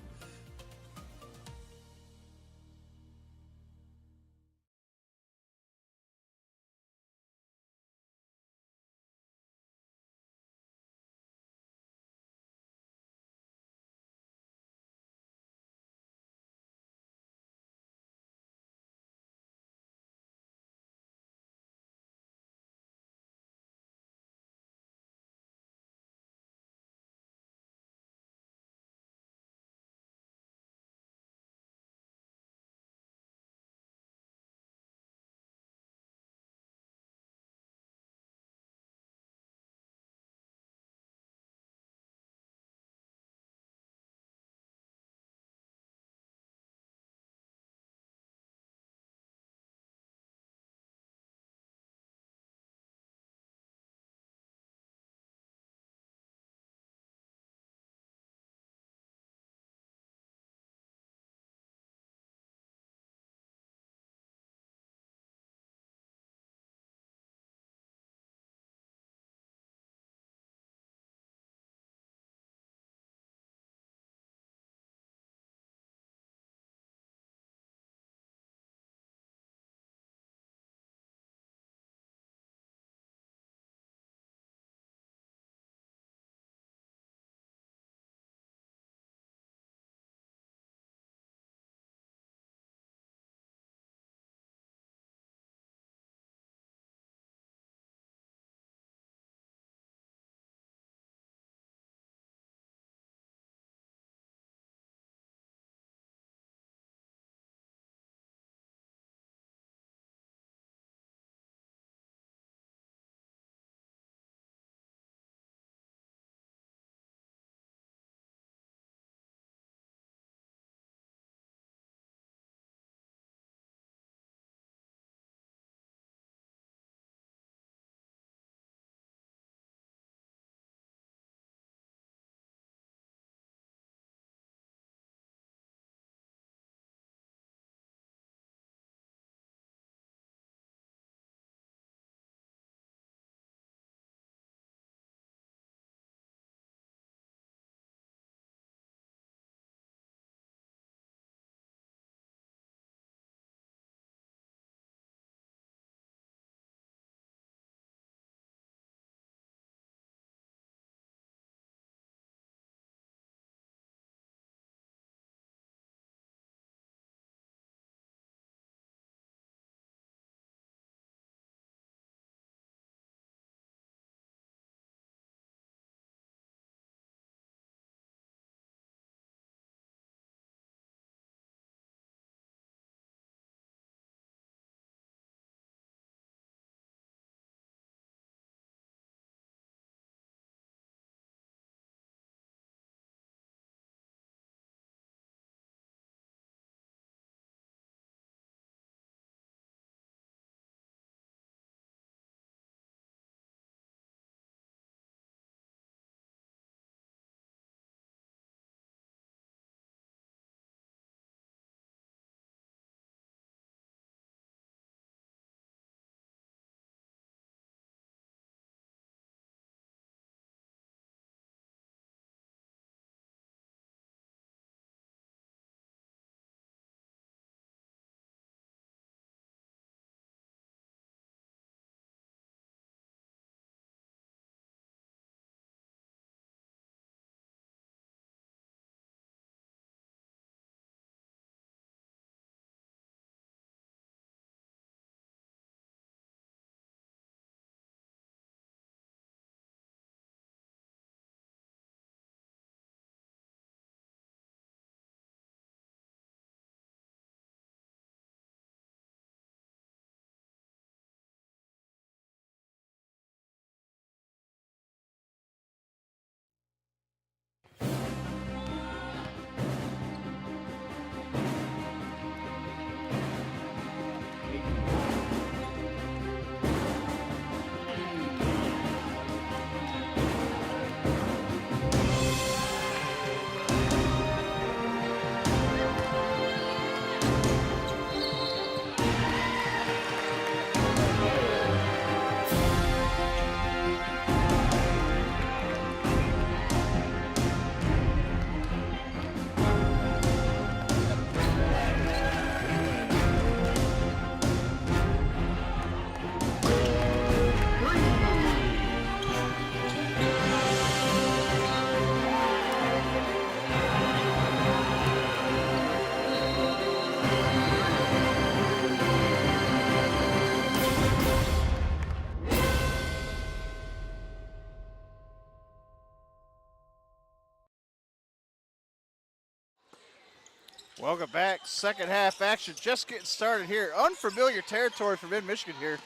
Welcome back. Second half action just getting started here. Unfamiliar territory for Mid-Michigan here.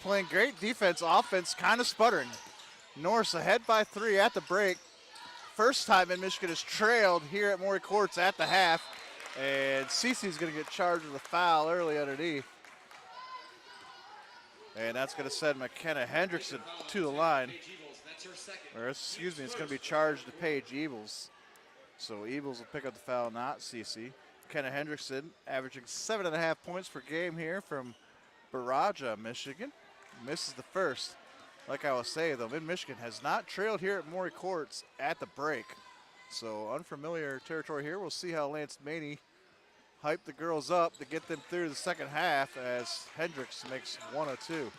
Playing great defense, offense kind of sputtering. Norris ahead by 3 at the break. First time Mid-Michigan has trailed here at Maury Courts at the half. And Cece's going to get charged with a foul early underneath. And that's going to send McKenna Hendrickson to the line. Or excuse me, it's going to be charged to Paige Ebles. So Ebles will pick up the foul, not Cece. McKenna Hendrickson averaging 7.5 points per game here from Baraja, Michigan. Misses the first. Like I was saying, though, Mid-Michigan has not trailed here at Maury Courts at the break. So unfamiliar territory here. We'll see how Lance Maney hyped the girls up to get them through the second half as Hendricks makes 1 of 2.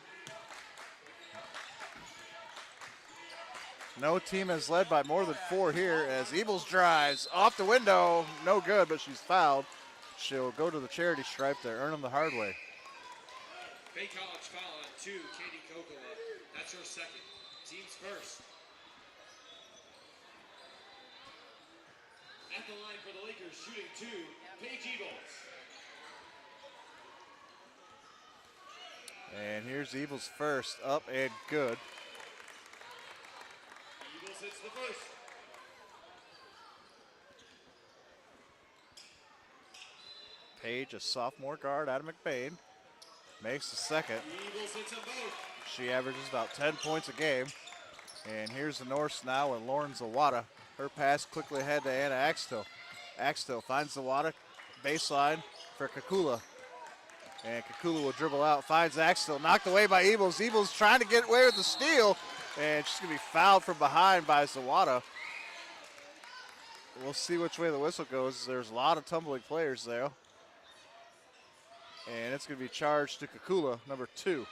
No team has led by more than 4 here as Ebles drives off the window. No good, but she's fouled. She'll go to the charity stripe to earn them the hard way. Bay College foul on 2, Katie Kokola. That's her second. Team's first. At the line for the Lakers, shooting 2, Paige Ebles. And here's Ebles first, up and good. Ebles hits the first. Paige, a sophomore guard out of McBain, makes the second. Ebles hits them both. She averages about 10 points a game. And here's the Norse now with Lauren Zawada. Her pass quickly ahead to Anna Axtell. Axtell finds Zawada, baseline for Kakula. And Kakula will dribble out, finds Axtell, knocked away by Ebles. Ebles trying to get away with the steal, and she's going to be fouled from behind by Zawada. We'll see which way the whistle goes. There's a lot of tumbling players there. And it's going to be charged to Kakula, number 2.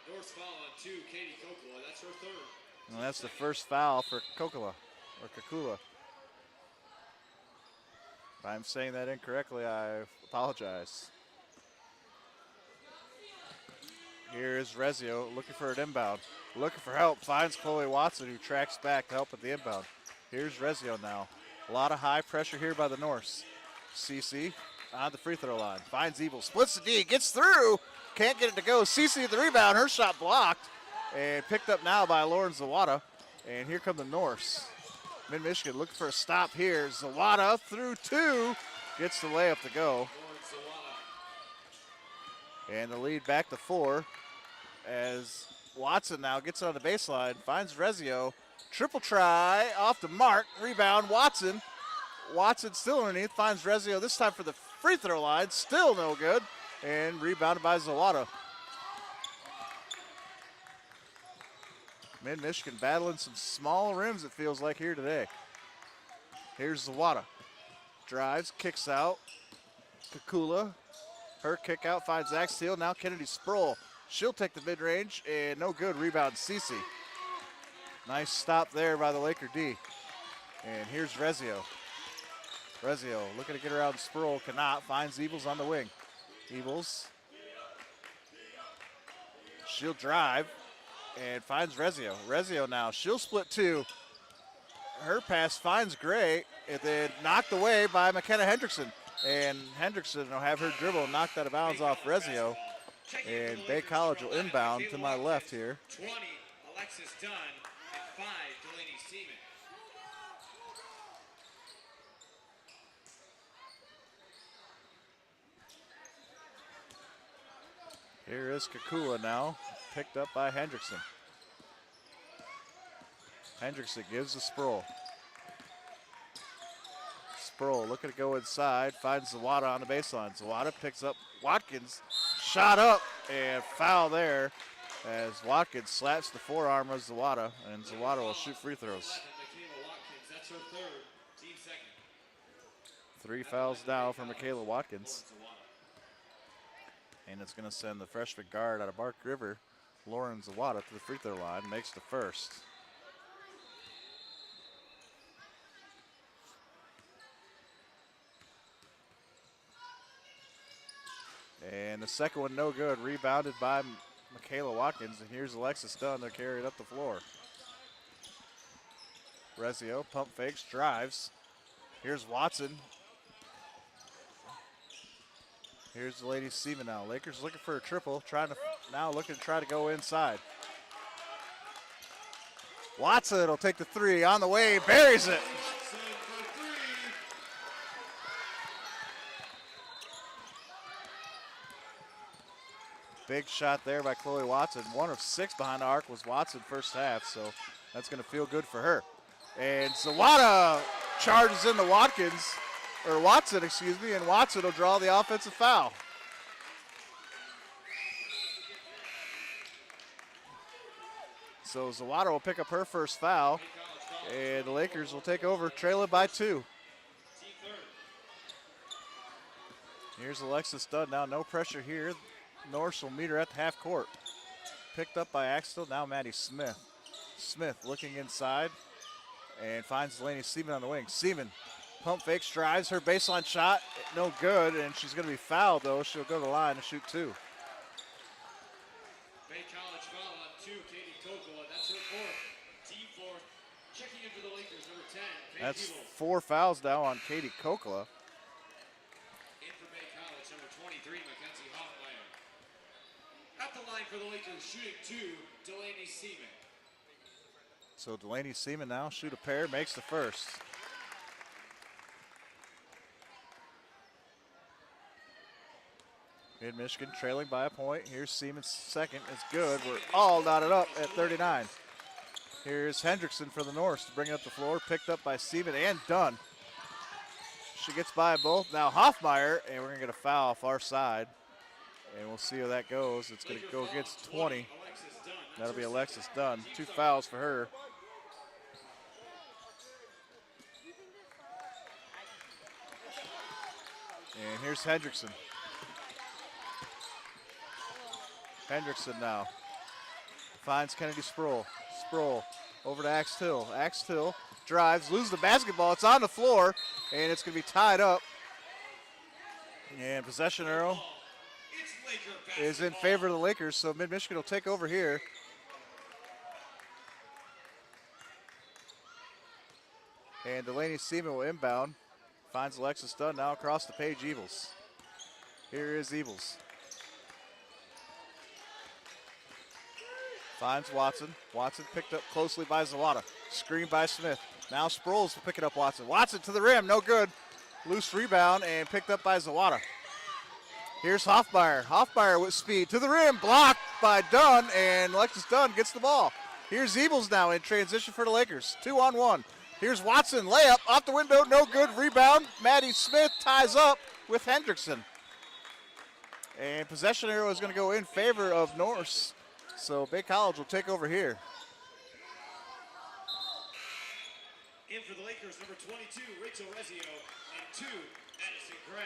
North foul on 2, Katie Kokola. That's her third. And that's the first foul for Kakula. If I'm saying that incorrectly, I apologize. Here is Rezio looking for an inbound. Looking for help, finds Chloe Watson, who tracks back to help with the inbound. Here's Rezio now. A lot of high pressure here by the Norse. Cece on the free throw line. Finds Ebles, splits the D, gets through. Can't get it to go. Cece at the rebound, her shot blocked. And picked up now by Lauren Zawada. And here come the Norse. Mid-Michigan looking for a stop here. Zawada through 2. Gets the layup to go. And the lead back to 4 as Watson now gets on the baseline, finds Rezio. Triple try off the mark. Rebound, Watson. Watson still underneath, finds Rezio this time for the free throw line. Still no good. And rebounded by Zawada. Mid-Michigan battling some small rims, it feels like, here today. Here's Zawada. Drives, kicks out. Kakula. Her kick out finds Zach Steele. Now Kennedy Sproul. She'll take the mid-range, and no good. Rebound, Cece. Nice stop there by the Laker D. And here's Rezio. Rezio looking to get around Sproul. Cannot. Finds Ebles on the wing. Ebles. She'll drive. And finds Rezio. Rezio now, she'll split 2. Her pass finds Gray, and then knocked away by McKenna Hendrickson. And Hendrickson will have her dribble knocked out of bounds off Rezio. And Bay College will inbound to my left here. 20, Alexis Dunn, and 5, Delaney Seaman. Here is Kakula now, picked up by Hendrickson. Hendrickson gives to Sproul. Sproul looking to go inside, finds Zawada on the baseline. Zawada picks up Watkins, shot up, and foul there as Watkins slaps the forearm of Zawada, and Zawada will shoot free throws. That's her third, team second. 3 fouls now for Michaela Watkins. And it's going to send the freshman guard out of Bark River, Lauren Zawada, to the free throw line, makes the first. And the second one no good, rebounded by Michaela Watkins, and here's Alexis Dunn, they're carried up the floor. Rezio, pump fakes, drives. Here's Watson. Here's the Lady Seaman now. Lakers looking for a triple, looking to try to go inside. Watson will take the three on the way, buries it. Big shot there by Chloe Watson. 1 of 6 behind the arc was Watson first half, so that's going to feel good for her. And Zawada charges into Watson, and Watson will draw the offensive foul. So Zawada will pick up her first foul, and the Lakers will take over, trailing by 2. Here's Alexis Dunn now, no pressure here. Norse will meet her at the half court. Picked up by Axtell, now Maddie Smith. Smith looking inside and finds Delaney Seaman on the wing. Seaman, pump fakes, drives her baseline shot, no good, and she's going to be fouled though. She'll go to the line and shoot 2. Bay College foul on 2, Katie Kokola. That's her 4th. Team 4th. Checking in for the Lakers, number 10. That's 4 fouls now on Katie Kokola. In for Bay College, number 23, Mackenzie Hoffmeyer. At the line for the Lakers, shooting 2, Delaney Seaman. So Delaney Seaman now shoot a pair, makes the first. Mid-Michigan trailing by a point. Here's Seaman's second. It's good. We're all knotted up at 39. Here's Hendrickson for the Norse to bring it up the floor. Picked up by Seaman and Dunn. She gets by both. Now Hoffmeyer, and we're going to get a foul far side. And we'll see how that goes. It's going to go against 20. That'll be Alexis Dunn. 2 fouls for her. And here's Hendrickson. Hendrickson now finds Kennedy Sproul. Sproul over to Axtell. Axtell drives, loses the basketball. It's on the floor, and it's going to be tied up. And possession arrow is in favor of the Lakers, so Mid-Michigan will take over here. And Delaney Seaman will inbound. Finds Alexis Dunn now across the page, Evils. Here is Evils. Finds Watson. Watson picked up closely by Zawada. Screen by Smith. Now Sproles will pick it up Watson. Watson to the rim, no good. Loose rebound and picked up by Zawada. Here's Hoffmeyer. Hoffmeyer with speed to the rim, blocked by Dunn, and Alexis Dunn gets the ball. Here's Evils now in transition for the Lakers. 2-on-1. Here's Watson, layup, off the window, no good, rebound. Maddie Smith ties up with Hendrickson. And possession arrow is going to go in favor of Norse. So Bay College will take over here. In for the Lakers, number 22, Rachel Rezio, and 2, Addison Gray.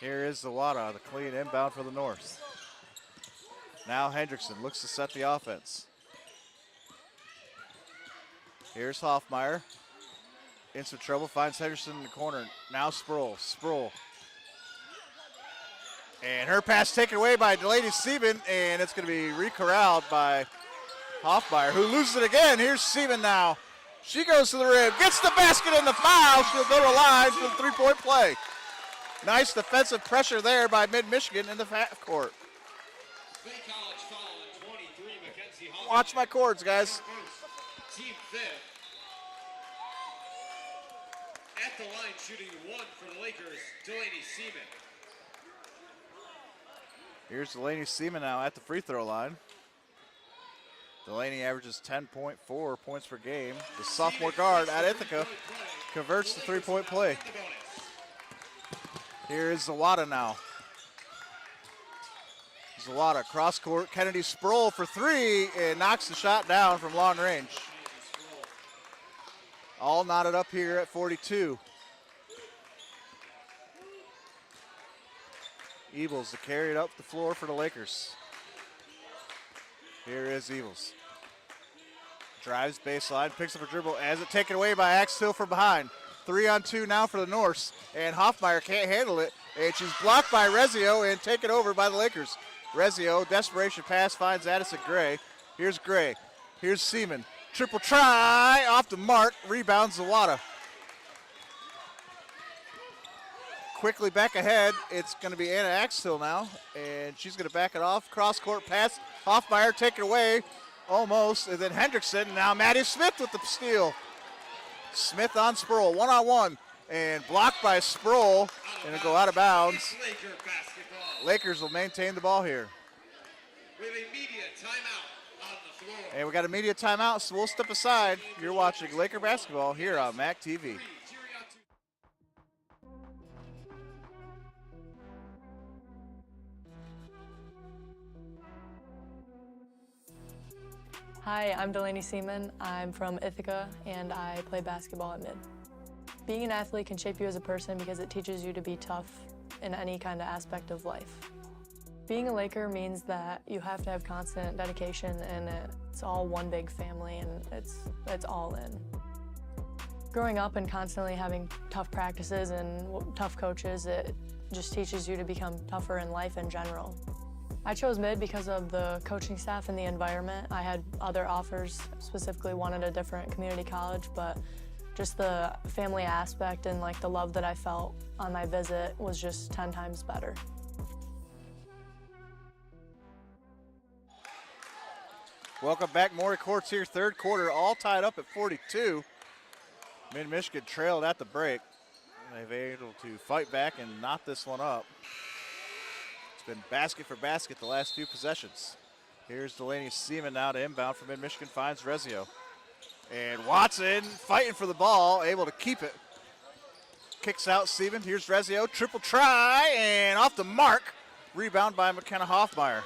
Here is Zawada, the clean inbound for the North. Now Hendrickson looks to set the offense. Here's Hoffmeyer. In some trouble, finds Hendrickson in the corner. Now Sproul. Sproul. And her pass taken away by Delaney Seaman, and it's going to be re-corralled by Hoffmeyer, who loses it again. Here's Seaman now. She goes to the rim, gets the basket and the foul. She'll go to line for the three-point play. Nice defensive pressure there by Mid-Michigan in the half court. Bay College foul on 23, Mackenzie Hoffmeyer. Watch my cords, guys. Team 5th. At the line, shooting 1 for the Lakers, Delaney Seaman. Here's Delaney Seaman now at the free throw line. Delaney averages 10.4 points per game. The sophomore guard at Ithaca converts the three-point play. Here is Zawada now. Zawada cross court. Kennedy Sproul for 3 and knocks the shot down from long range. All knotted up here at 42. Evils to carry it up the floor for the Lakers. Here is Evils. Drives baseline, picks up a dribble as it taken away by Axtell from behind. 3-on-2 now for the Norse, and Hoffmeyer can't handle it, and she's blocked by Rezio and taken over by the Lakers. Rezio, desperation pass finds Addison Gray. Here's Gray. Here's Seaman. Triple try, off the mark, rebounds Zawada. Quickly back ahead, it's going to be Anna Axtell now, and she's going to back it off. Cross-court pass, Hoffmeyer take it away, almost, and then Hendrickson. Now Maddie Smith with the steal. Smith on Sproul, one-on-one, and blocked by Sproul, and it'll go out of bounds. Laker basketball. Lakers will maintain the ball here. We have a media timeout on the floor. And we got a media timeout, so we'll step aside. You're watching Laker basketball here on MAC TV. Hi, I'm Delaney Seaman. I'm from Ithaca and I play basketball at Mid. Being an athlete can shape you as a person because it teaches you to be tough in any kind of aspect of life. Being a Laker means that you have to have constant dedication and it's all one big family and it's all in. Growing up and constantly having tough practices and tough coaches, it just teaches you to become tougher in life in general. I chose Mid because of the coaching staff and the environment. I had other offers, specifically one at a different community college, but just the family aspect and like the love that I felt on my visit was just 10 times better. Welcome back, Maury Courts here, third quarter, all tied up at 42. Mid-Michigan trailed at the break. They've been able to fight back and knot this one up. It's been basket for basket the last few possessions. Here's Delaney Seaman now to inbound for Mid-Michigan, finds Rezio. And Watson fighting for the ball, able to keep it. Kicks out Seaman, here's Rezio, triple try, and off the mark. Rebound by McKenna Hoffmeyer,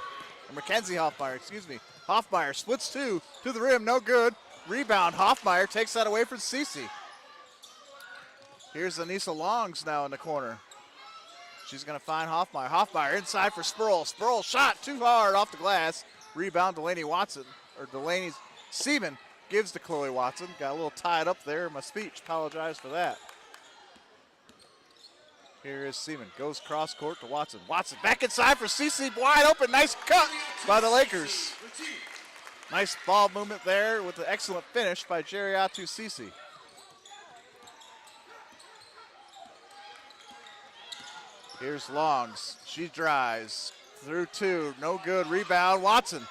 or Mackenzie Hoffmeyer, excuse me. Hoffmeyer splits two, to the rim, no good. Rebound, Hoffmeyer takes that away from Cece. Here's Anissa Longs now in the corner. She's going to find Hoffmeyer. Hoffmeyer inside for Sproul. Sproul shot too hard off the glass. Rebound Delaney Watson, or Delaney Seaman gives to Chloe Watson. Got a little tied up there in my speech. Apologize for that. Here is Seaman. Goes cross court to Watson. Watson back inside for Cece. Wide open. Nice cut by the Lakers. Nice ball movement there with an excellent finish by Jeriatu Cece. Here's Longs. She drives through two. No good. Rebound. Watson.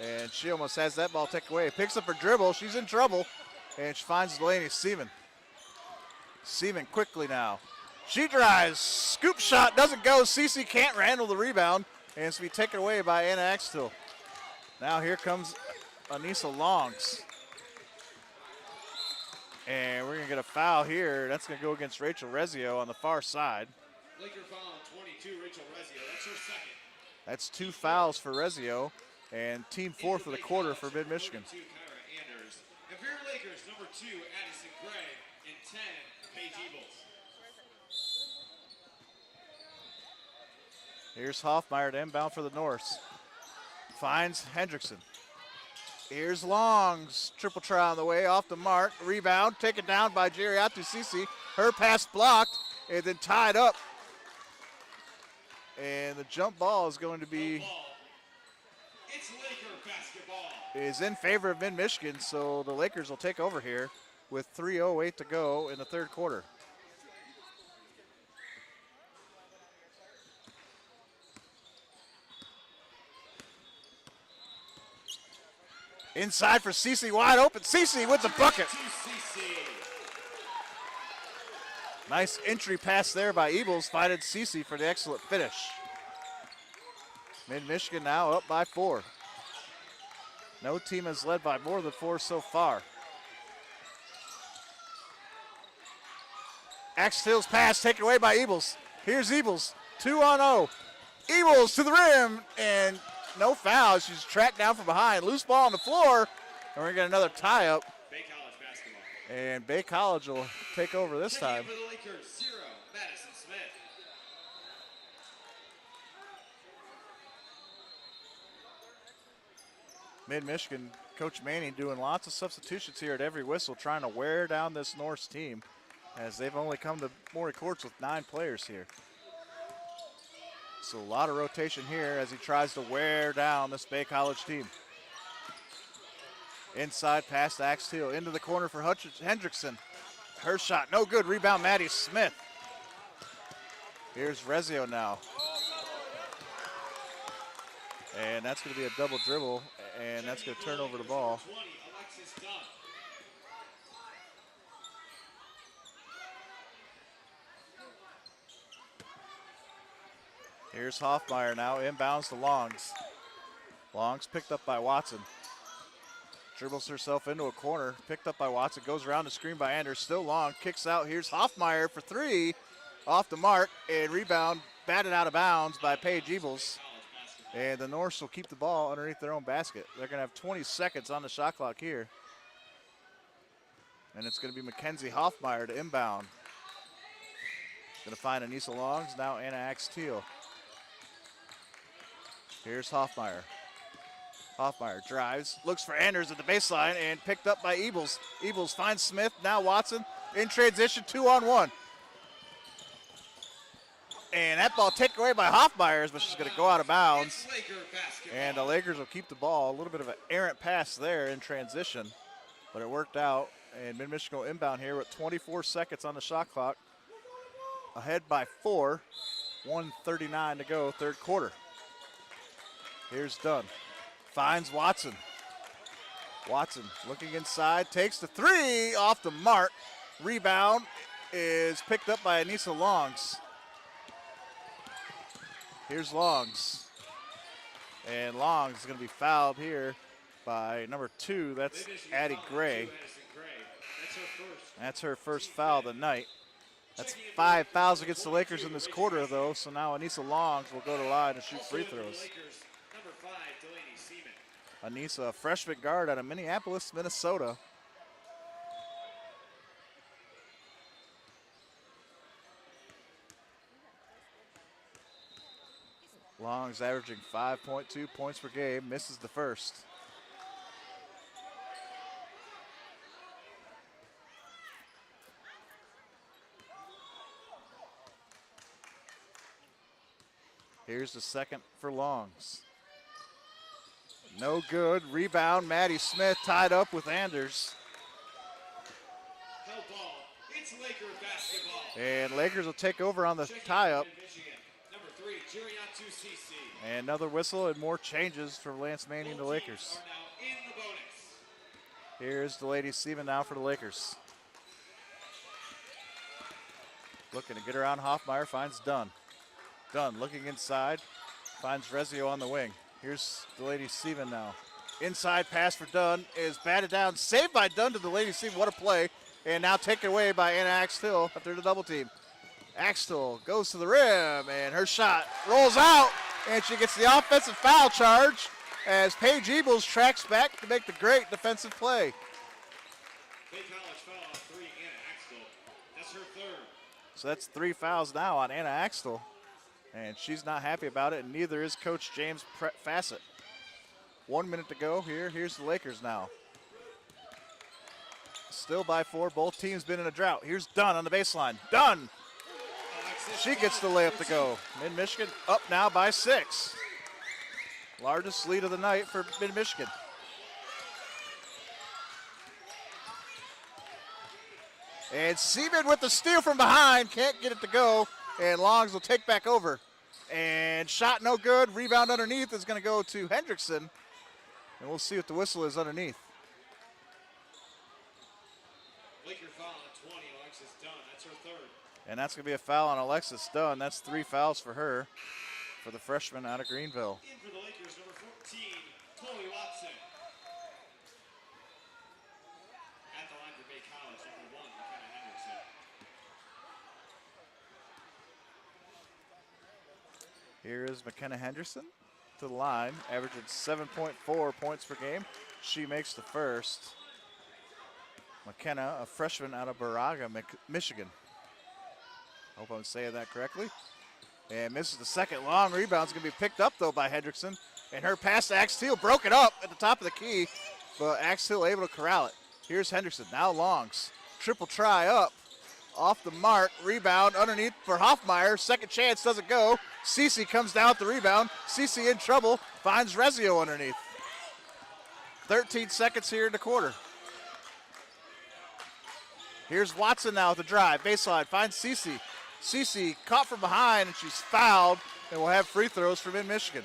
And she almost has that ball taken away. Picks up her dribble. She's in trouble. And she finds Delaney Seaman. Seaman quickly now. She drives. Scoop shot. Doesn't go. Cece can't handle the rebound. And it's going to be taken away by Anna Axtell. Now here comes Anissa Longs. And we're going to get a foul here. That's going to go against Rachel Rezio on the far side. Laker foul on 22, Rachel Rezio. That's her second. That's two fouls for Rezio and team four for the quarter for Mid-Michigan. And for your Lakers, number 2, Addison Gray, and 10, Paige Eagles. Here's Hoffmeyer to inbound for the Norse. Finds Hendrickson. Here's Longs. Triple try on the way, off the mark. Rebound, taken down by Jeriatu Cece. Her pass blocked and then tied up. And the jump ball is going to be It's Laker basketball. is in favor of Mid-Michigan, so the Lakers will take over here with 3:08 to go in the third quarter. Inside for Cece, wide open. Cece with the bucket. Nice entry pass there by Eagles, finding Cece for the excellent finish. Mid-Michigan now up by 4. No team has led by more than 4 so far. Axtell's pass taken away by Eagles. Here's Eagles, 2-on-0. Eagles to the rim, and no foul. She's tracked down from behind. Loose ball on the floor, and we're going to get another tie-up. Bay College basketball. And Bay College will take over this time. For the Lakers, 0, Madison Smith. Mid-Michigan, Coach Manning doing lots of substitutions here at every whistle, trying to wear down this Norse team, as they've only come to Maury Courts with 9 players here. So a lot of rotation here as he tries to wear down this Bay College team. Inside pass to Axteel, into the corner for Hendrickson. Her shot, no good. Rebound, Maddie Smith. Here's Rezio now. And that's going to be a double dribble, and that's going to turn over the ball. Here's Hoffmeyer now, inbounds to Longs. Longs picked up by Watson. Dribbles herself into a corner, picked up by Watson, goes around the screen by Anders, still Long, kicks out. Here's Hoffmeyer for three, off the mark, and rebound, batted out of bounds by Paige Evils. And the Norse will keep the ball underneath their own basket. They're going to have 20 seconds on the shot clock here. And it's going to be Mackenzie Hoffmeyer to inbound. Going to find Anissa Longs, now Anna Axteel. Here's Hoffmeyer. Hoffmeyer drives, looks for Anders at the baseline, and picked up by Ebels. Ebels finds Smith, now Watson in transition, 2-on-1. And that ball taken away by Hoffmeyers, but she's going to go out of bounds. And the Lakers will keep the ball. A little bit of an errant pass there in transition, but it worked out. And Mid-Michigan will inbound here with 24 seconds on the shot clock. Ahead by 4, 1:39 to go, third quarter. Here's Dunn. Finds Watson. Watson looking inside, takes the three, off the mark. Rebound is picked up by Anissa Longs. Here's Longs. And Longs is going to be fouled here by number 2. That's Addie Gray. That's her first foul of the night. That's 5 fouls against the Lakers in this quarter, though. So now Anissa Longs will go to line and shoot free throws. Anissa, a freshman guard out of Minneapolis, Minnesota. Longs averaging 5.2 points per game, misses the first. Here's the second for Longs. No good. Rebound, Maddie Smith tied up with Anders. Held ball. It's Laker basketball. And Lakers will take over on the tie-up. Number 3, Jiriatu Cece. And another whistle and more changes for Lance Manning to Lakers. Are now in the bonus. Here's the Lady Seaman now for the Lakers. Looking to get around Hoffmeyer, finds Dunn. Dunn looking inside, finds Rezio on the wing. Here's the Lady Seaman now. Inside pass for Dunn is batted down, saved by Dunn to the Lady Seaman. What a play. And now taken away by Anna Axtell after the double team. Axtell goes to the rim, and her shot rolls out, and she gets the offensive foul charge as Paige Ebels tracks back to make the great defensive play. Bay College foul on 3, Anna Axtell. That's her third. So that's 3 fouls now on Anna Axtell, and she's not happy about it, and neither is Coach James Fassett. 1 minute to go here. Here's the Lakers now. Still by 4. Both teams been in a drought. Here's Dunn on the baseline. Dunn! She gets the layup to go. Mid-Michigan up now by 6. Largest lead of the night for Mid-Michigan. And Seaman with the steal from behind. Can't get it to go. And Longs will take back over. And shot no good. Rebound underneath is going to go to Hendrickson. And we'll see what the whistle is underneath. Laker foul on 20, Alexis Dunn. That's her third. And that's going to be a foul on Alexis Dunn. That's 3 fouls for her, for the freshman out of Greenville. In for the Lakers, number 14, Chloe Watson. At the line for Bay College, number 1, McKenna Henderson. Here is McKenna Henderson to the line, averaging 7.4 points per game. She makes the first. McKenna, a freshman out of Baraga, Michigan. Hope I'm saying that correctly. And misses the second. Long rebound's going to be picked up, though, by Hendrickson. And her pass to Axtell, broken up at the top of the key, but Axtell able to corral it. Here's Hendrickson, now Longs. Triple try up, Off the mark, rebound underneath for Hoffmeyer. Second chance, doesn't go. Cece comes down with the rebound. Cece in trouble, finds Rezio underneath. 13 seconds here in the quarter. Here's Watson now with the drive. Baseline, finds Cece. Cece caught from behind, and she's fouled, and will have free throws from Mid-Michigan.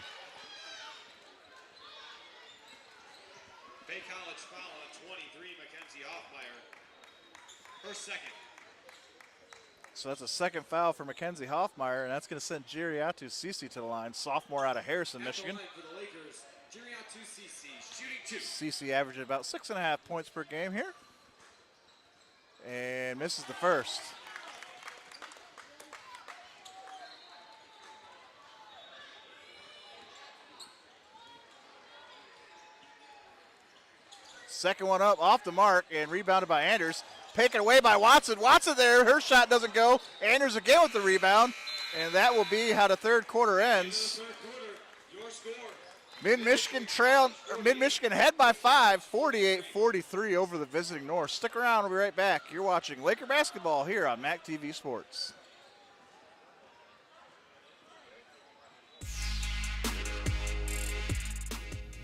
Bay College foul on 23, Mackenzie Hoffmeyer. Her second. So that's a second foul for Mackenzie Hoffmeyer, and that's going to send Giriatu Cece to the line, sophomore out of Harrison, Michigan. For the Lakers, Giriatu Cece, shooting 2. Cece averaging about 6.5 points per game here. And misses the first. Second one up, off the mark, and rebounded by Anders. Taken away by Watson. Watson there, her shot doesn't go. Anders again with the rebound, and that will be how the third quarter ends. Mid-Michigan head by 5, 48-43 over the visiting North. Stick around, we'll be right back. You're watching Laker basketball here on MAC TV Sports.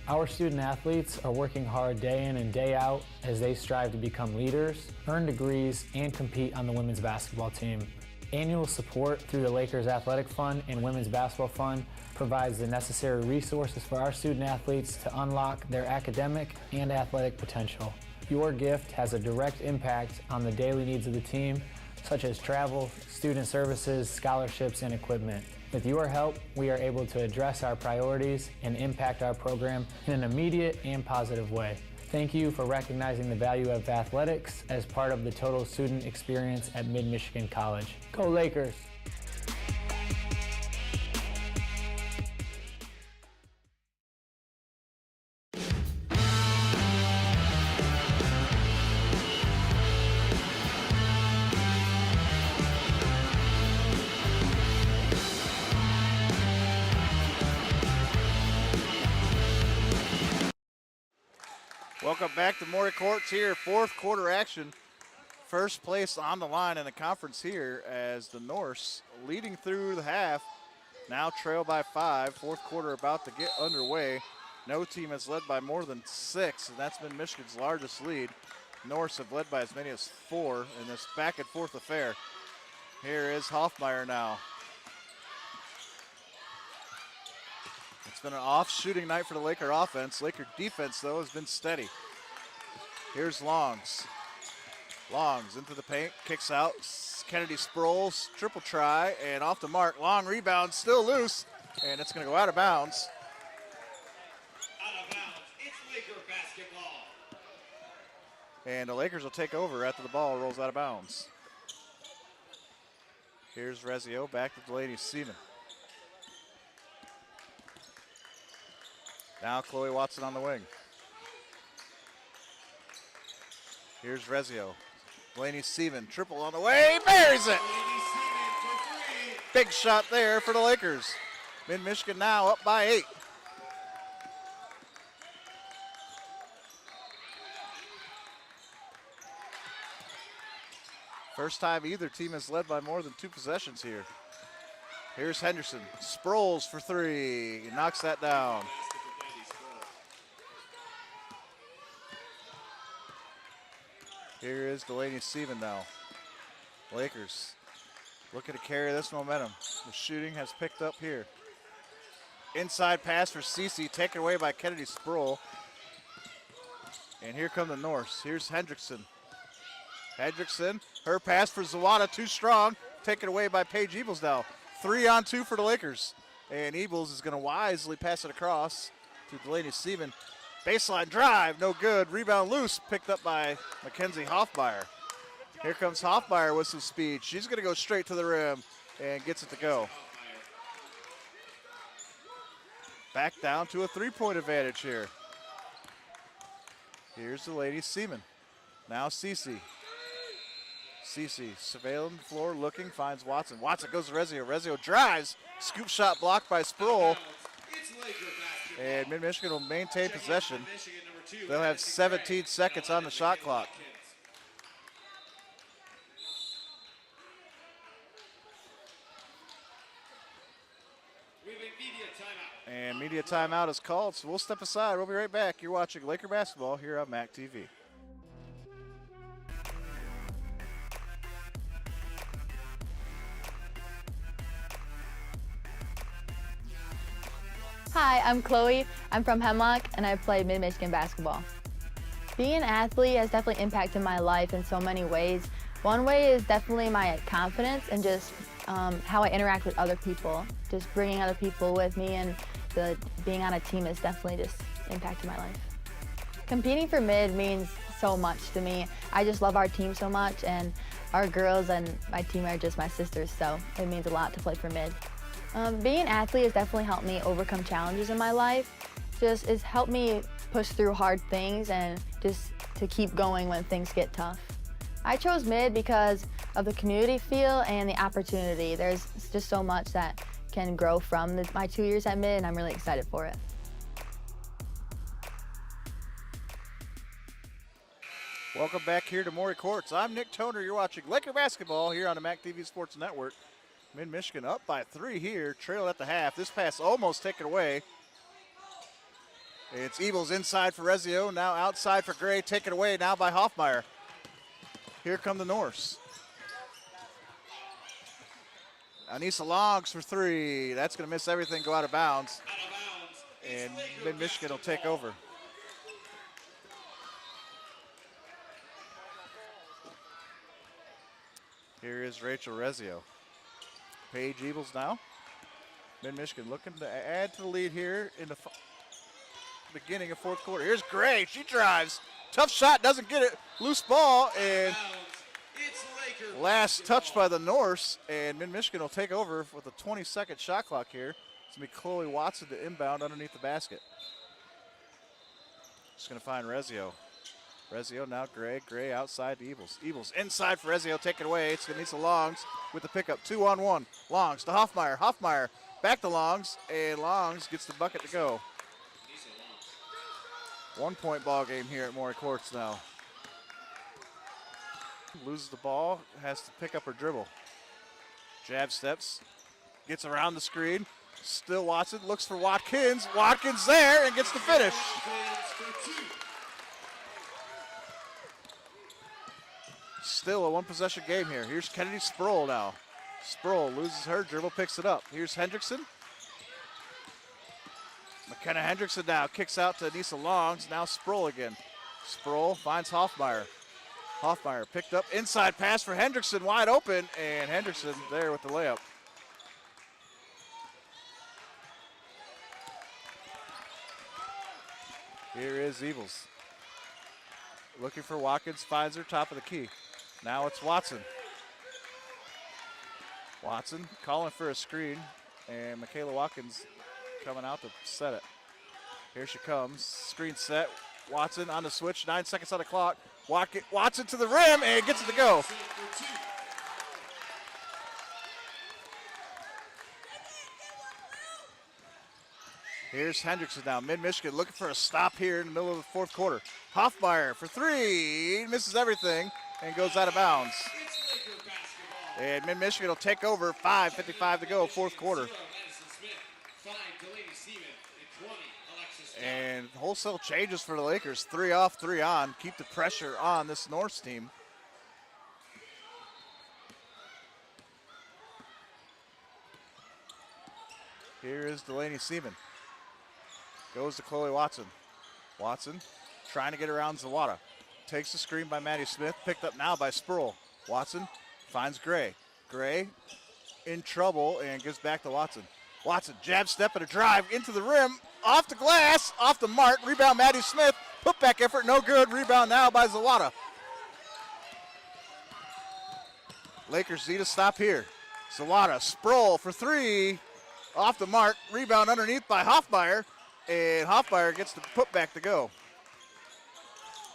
Our student athletes are working hard day in and day out as they strive to become leaders, earn degrees, and compete on the women's basketball team. Annual support through the Lakers Athletic Fund and Women's Basketball Fund provides the necessary resources for our student athletes to unlock their academic and athletic potential. Your gift has a direct impact on the daily needs of the team, such as travel, student services, scholarships, and equipment. With your help, we are able to address our priorities and impact our program in an immediate and positive way. Thank you for recognizing the value of athletics as part of the total student experience at Mid-Michigan College. Go Lakers! Welcome back to Maury Courts here, fourth quarter action. First place on the line in the conference here as the Norse leading through the half, now trail by 5. Fourth quarter about to get underway. No team has led by more than 6, and that's been Michigan's largest lead. Norse have led by as many as 4 in this back and forth affair. Here is Hoffmeyer now. It's been an off shooting night for the Laker offense. Laker defense, though, has been steady. Here's Longs. Longs into the paint, kicks out. Kennedy Sproles, triple try, and off the mark. Long rebound, still loose, and it's going to go out of bounds. Out of bounds. It's Laker basketball. And the Lakers will take over after the ball rolls out of bounds. Here's Rezio, back to Delaney Seaman. Now Chloe Watson on the wing. Here's Rezio. Delaney Seaman, triple on the way, buries it! Big shot there for the Lakers. Mid-Michigan now up by 8. First time either team has led by more than 2 possessions here. Here's Henderson. Sproles for 3. He knocks that down. Here is Delaney Seaman now. Lakers looking to carry this momentum. The shooting has picked up here. Inside pass for Cece, taken away by Kennedy Sproul. And here come the Norse. Here's Hendrickson. Hendrickson, her pass for Zawada, too strong. Taken away by Paige Ebles now. 3-on-2 for the Lakers. And Ebles is going to wisely pass it across to Delaney Seaman. Baseline drive, no good. Rebound loose, picked up by Mackenzie Hoffmeyer. Here comes Hoffmeyer with some speed. She's going to go straight to the rim and gets it to go. Back down to a 3-point advantage here. Here's the lady Seaman. Now Cece. Cece surveilling the floor, looking, finds Watson. Watson goes to Rezio. Rezio drives. Scoop shot blocked by Sproul. And Mid-Michigan will maintain possession. They'll have 17 seconds on the shot clock. And media timeout is called, so we'll step aside. We'll be right back. You're watching Laker basketball here on MAC TV. Hi, I'm Chloe. I'm from Hemlock, and I play Mid-Michigan basketball. Being an athlete has definitely impacted my life in so many ways. One way is definitely my confidence and just how I interact with other people. Just bringing other people with me and being on a team has definitely just impacted my life. Competing for mid means so much to me. I just love our team so much, and our girls and my team are just my sisters, so it means a lot to play for mid. Being an athlete has definitely helped me overcome challenges in my life. It's helped me push through hard things and just to keep going when things get tough. I chose mid because of the community feel and the opportunity. There's just so much that can grow from my 2 years at mid, and I'm really excited for it. Welcome back here to Maury Courts. I'm Nick Toner. You're watching Laker basketball here on the MAC TV Sports Network. Mid-Michigan up by 3 here, trail at the half. This pass almost taken away. It's Evils inside for Rezio, now outside for Gray, taken away now by Hoffmeyer. Here come the Norse. Anissa Longs for 3. That's going to miss everything, go out of bounds. And Mid-Michigan will take over. Here is Rachel Rezio. Paige Evils now. Mid-Michigan looking to add to the lead here in the beginning of fourth quarter. Here's Gray, she drives. Tough shot, doesn't get it. Loose ball, and last touch by the Norse, and Mid-Michigan will take over with a 20-second shot clock here. It's going to be Chloe Watson to inbound underneath the basket. Just going to find Rezio. Rezio now Gray outside to Evils. Evils inside for Rezio, taken away. It's Anissa Longs with the pickup, 2-on-1. Longs to Hoffmeyer. Hoffmeyer back to Longs, and Longs gets the bucket to go. 1 point ball game here at Maury Courts now. Loses the ball, has to pick up her dribble. Jab steps, gets around the screen. Still Watson, looks for Watkins. Watkins there and gets the finish. Still a one-possession game here. Here's Kennedy Sproul now. Sproul loses her dribble, picks it up. Here's Hendrickson. McKenna Hendrickson now kicks out to Anissa Longs. Now Sproul again. Sproul finds Hoffmeyer. Hoffmeyer picked up, inside pass for Hendrickson, wide open, and Hendrickson there with the layup. Here is Evils. Looking for Watkins, finds her top of the key. Now it's Watson. Watson calling for a screen, and Michaela Watkins coming out to set it. Here she comes, screen set. Watson on the switch, 9 seconds on the clock. Watson to the rim and gets it to go. Here's Hendrickson now, Mid-Michigan looking for a stop here in the middle of the fourth quarter. Hoffmeyer for 3, misses everything and goes out of bounds. And Mid-Michigan will take over, 5:55 to go, fourth quarter. And wholesale changes for the Lakers, 3 off, 3 on. Keep the pressure on this Norse team. Here is Delaney Seaman. Goes to Chloe Watson. Watson trying to get around Zawada. Takes the screen by Maddie Smith, picked up now by Sproul. Watson finds Gray. Gray in trouble and gives back to Watson. Watson, jab step and a drive into the rim, off the glass, off the mark, rebound Maddie Smith, putback effort, no good, rebound now by Zawada. Lakers need a stop here. Zawada, Sproul for 3, off the mark, rebound underneath by Hoffmeyer, and Hoffmeyer gets the putback to go.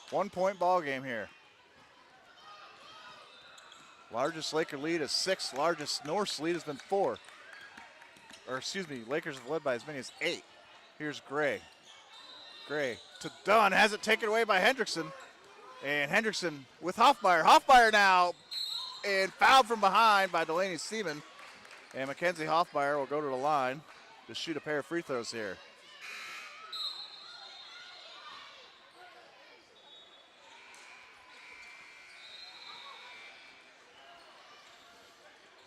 1 point ball game here. Largest Laker lead is 6, largest Norse lead has been 4. Or excuse me, Lakers have led by as many as 8. Here's Gray. Gray to Dunn, has it taken away by Hendrickson. And Hendrickson with Hoffmeyer. Hoffmeyer now, and fouled from behind by Delaney Seaman. And Mackenzie Hoffmeyer will go to the line. to shoot a pair of free throws here.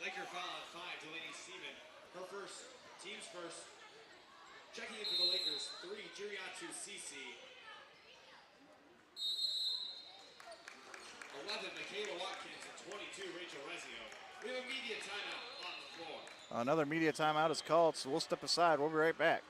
Laker foul on 5, Delaney Seaman. Her first, team's first. Checking in for the Lakers, 3, Jiriatu Cece. 11, Michaela Watkins, and 22, Rachel Rezio. We have a media timeout on the floor. Another media timeout is called, so we'll step aside. We'll be right back.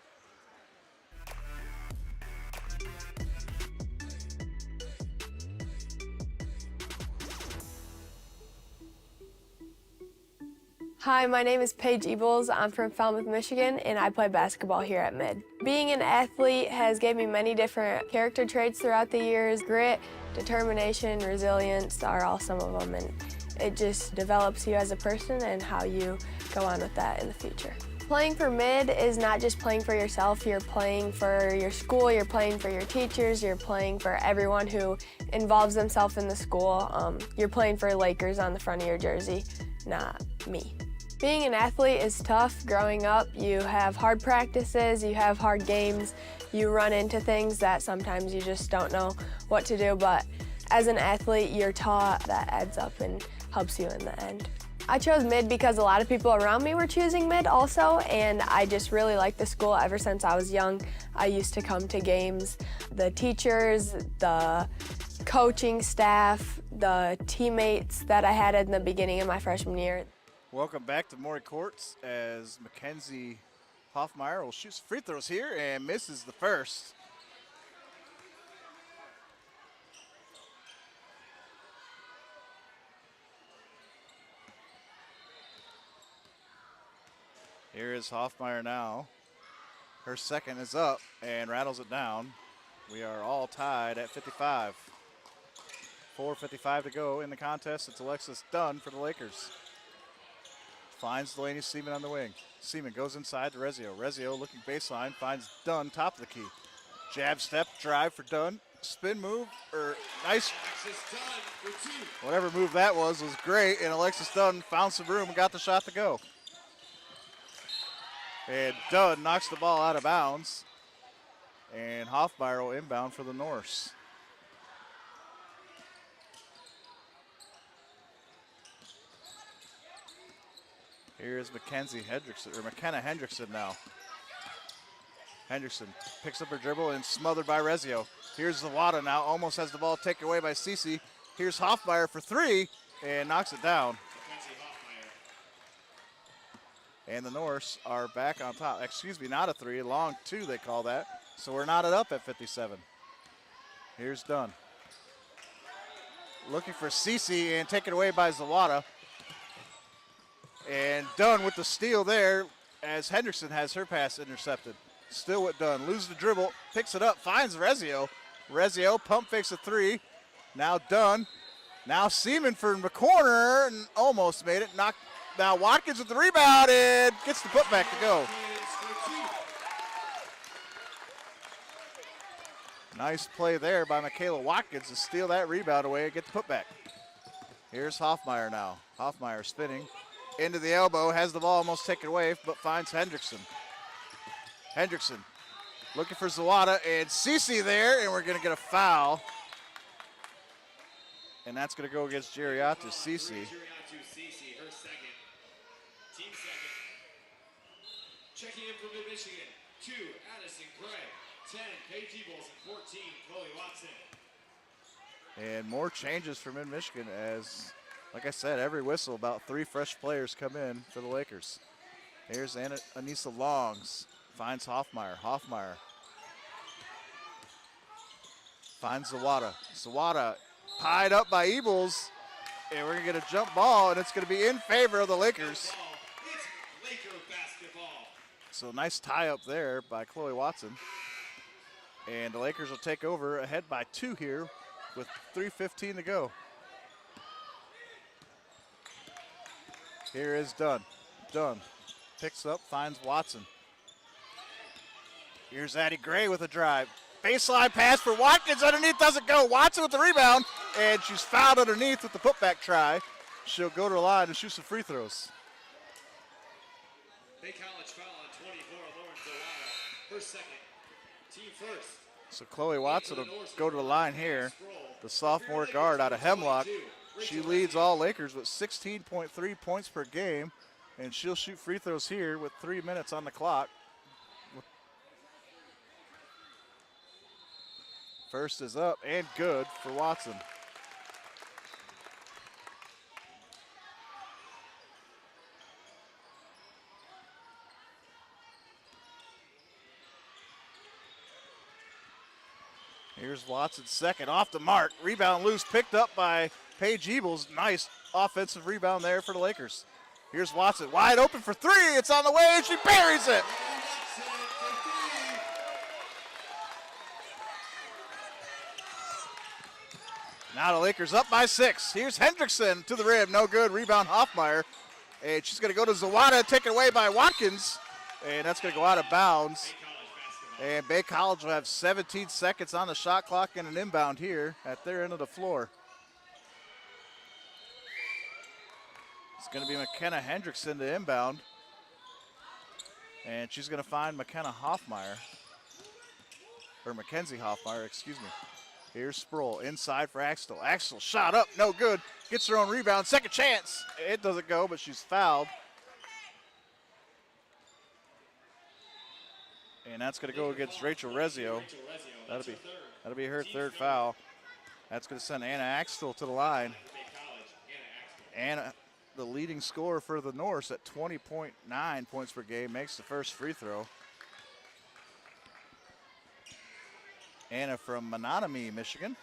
Hi, my name is Paige Ebles. I'm from Falmouth, Michigan, and I play basketball here at Mid. Being an athlete has gave me many different character traits throughout the years. Grit, determination, resilience are all some of them, and it just develops you as a person and how you go on with that in the future. Playing for Mid is not just playing for yourself, you're playing for your school, you're playing for your teachers, you're playing for everyone who involves themselves in the school. You're playing for Lakers on the front of your jersey, not me. Being an athlete is tough growing up. You have hard practices, you have hard games, you run into things that sometimes you just don't know what to do, but as an athlete, you're taught that adds up and helps you in the end. I chose Mid because a lot of people around me were choosing Mid also, and I just really liked the school ever since I was young. I used to come to games. The teachers, the coaching staff, the teammates that I had in the beginning of my freshman year. Welcome back to Maury Courts as Mackenzie Hoffmeyer will shoot some free throws here and misses the first. Here is Hoffmeyer now. Her second is up and rattles it down. We are all tied at 55. 4:55 to go in the contest. It's Alexis Dunn for the Lakers. Finds Delaney Seaman on the wing. Seaman goes inside to Rezio. Rezio looking baseline, finds Dunn top of the key. Jab step, drive for Dunn. Spin move, or nice. Alexis Dunn for 2. Whatever move that was great, and Alexis Dunn found some room and got the shot to go. And Dunn knocks the ball out of bounds. And Hoffmeyer will inbound for the Norse. Here's McKenna Hendrickson now. Hendrickson picks up her dribble and smothered by Rezio. Here's Zawada now, almost has the ball taken away by Cece. Here's Hoffmeyer for 3 and knocks it down. And the Norse are back on top. Excuse me, not a 3, long 2 they call that. So we're knotted up at 57. Here's Dunn. Looking for Cece and taken away by Zawada. And Dunn with the steal there as Hendrickson has her pass intercepted. Still with Dunn, loses the dribble, picks it up, finds Rezio. Rezio pump fakes a 3. Now Dunn, now Seaman from the corner and almost made it. Now Watkins with the rebound and gets the putback to go. Nice play there by Michaela Watkins to steal that rebound away and get the putback. Here's Hoffmeyer now. Hoffmeyer spinning. Into the elbow, has the ball almost taken away, but finds Hendrickson. Hendrickson looking for Zawada and Cece there, and we're going to get a foul. And that's going to go against Jiriatu Cece. Jiriatu Cece, her second. Team second. Checking in from Mid-Michigan, 2, Addison Gray. 10, Paige Ebles, and 14, Chloe Watson. And more changes for Mid-Michigan as, like I said, every whistle, about 3 fresh players come in for the Lakers. Here's Anissa Longs, finds Hoffmeyer. Hoffmeyer finds Zawada. Zawada tied up by Ebles, and we're gonna get a jump ball, and it's gonna be in favor of the Lakers. It's Laker basketball. So nice tie up there by Chloe Watson. And the Lakers will take over ahead by 2 here with 3:15 to go. Here is Dunn. Dunn picks up, finds Watson. Here's Addie Gray with a drive. Baseline pass for Watkins, underneath doesn't go. Watson with the rebound, and she's fouled underneath with the putback try. She'll go to the line and shoot some free throws. Bay College foul on 24, Laura her second. Team first. So Chloe Watson will go to the line here. The sophomore guard out of Hemlock. She leads all Lakers with 16.3 points per game, and she'll shoot free throws here with 3 minutes on the clock. First is up and good for Watson. Here's Watson's second off the mark. Rebound loose, picked up by Paige Ebles. Nice offensive rebound there for the Lakers. Here's Watson, wide open for three. It's on the way, and she buries it. Now the Lakers up by 6. Here's Hendrickson to the rim, no good. Rebound Hoffmeyer, and she's going to go to Zawada, taken away by Watkins, and that's going to go out of bounds. And Bay College will have 17 seconds on the shot clock and an inbound here at their end of the floor. It's going to be McKenna Hendrickson to inbound. And she's going to find McKenna Hoffmeyer. Or Mackenzie Hoffmeyer, excuse me. Here's Sproul inside for Axtell. Axtell shot up, no good. Gets her own rebound, second chance. It doesn't go, but she's fouled. And that's going to go against Rachel Rezio. That'll be her third foul. That's going to send Anna Axtell to the line. Anna, the leading scorer for the Norse at 20.9 points per game, makes the first free throw. Anna from Menominee, Michigan.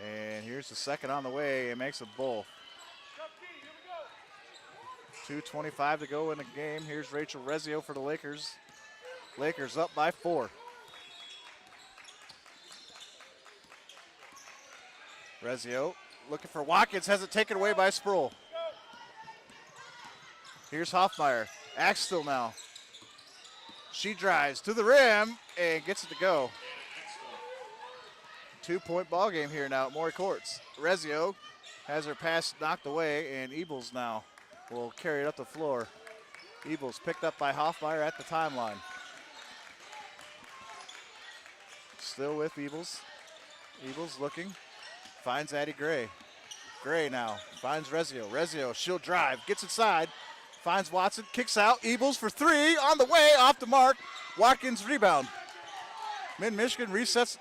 And here's the second on the way, and makes a both. 2:25 to go in the game. Here's Rachel Rezio for the Lakers. Lakers up by 4. Rezio looking for Watkins, has it taken away by Sproul. Here's Hoffmeyer. Axtell now. She drives to the rim and gets it to go. 2-point ball game here now at Maury Courts. Rezio has her pass knocked away, and Ebles now will carry it up the floor. Ebles picked up by Hoffmeyer at the timeline. Still with Ebles. Ebles looking, finds Addie Gray. Gray now finds Rezio. Rezio, she'll drive, gets inside, finds Watson, kicks out. Ebles for three, on the way, off the mark. Watkins rebound. Mid-Michigan resets.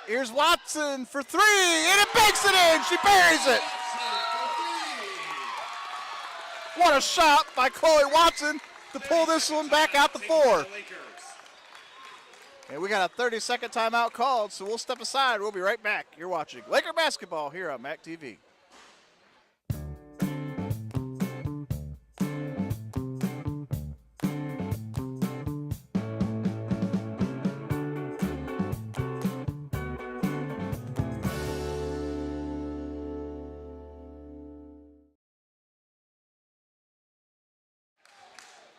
Here's Watson for three, and it banks it in. She buries it. What a shot by Chloe Watson to pull this one back out the 4. And we got a 30-second timeout called, so we'll step aside. We'll be right back. You're watching Laker basketball here on MAC TV.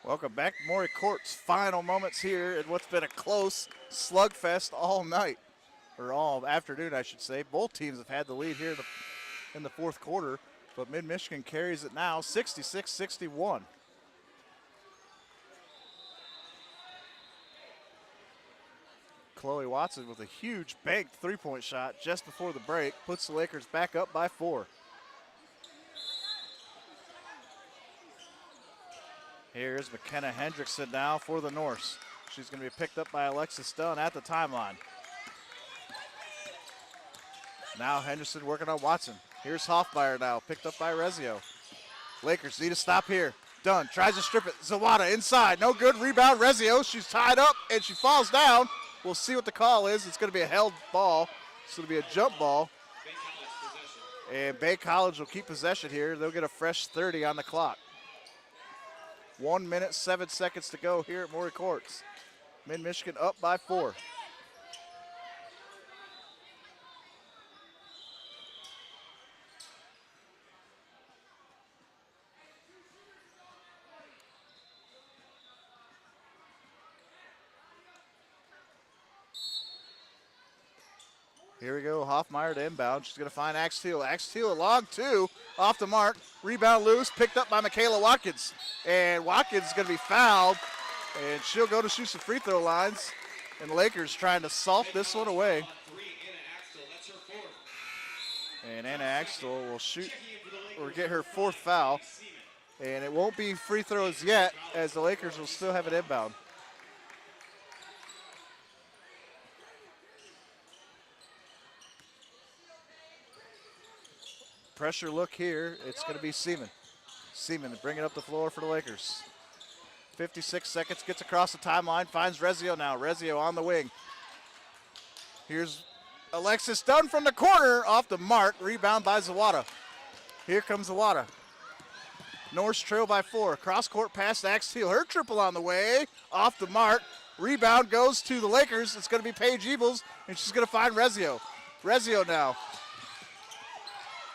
Welcome back to Maury Court's final moments here in what's been a close slugfest all night, or all afternoon, I should say. Both teams have had the lead here in the fourth quarter, but Mid-Michigan carries it now 66-61. Chloe Watson with a huge banked three-point shot just before the break puts the Lakers back up by 4. Here's McKenna Hendrickson now for the Norse. She's going to be picked up by Alexis Dunn at the timeline. Now Henderson working on Watson. Here's Hoffmeyer now, picked up by Rezio. Lakers need to stop here. Dunn tries to strip it. Zawada inside, no good. Rebound, Rezio. She's tied up and she falls down. We'll see what the call is. It's going to be a held ball. It's going to be a jump ball. And Bay College will keep possession here. They'll get a fresh 30 on the clock. 1 minute, 7 seconds to go here at Maury Courts. Mid-Michigan up by 4. Here we go, Hoffmeyer to inbound. She's going to find Axteel. Axteel a long two, off the mark. Rebound loose, picked up by Michaela Watkins. And Watkins is going to be fouled, and she'll go to shoot some free throw lines. And the Lakers trying to salt this one away. And Anna Axtell will shoot or get her 4th foul. And it won't be free throws yet, as the Lakers will still have it inbound. Pressure look here. It's going to be Seaman. Seaman bringing up the floor for the Lakers. 56 seconds, gets across the timeline, finds Rezio now. Rezio on the wing. Here's Alexis Dunn from the corner, off the mark. Rebound by Zawada. Here comes Zawada. Norse trail by 4. Cross-court pass to Axteel. Her triple on the way, off the mark. Rebound goes to the Lakers. It's going to be Paige Ebles, and she's going to find Rezio. Rezio now.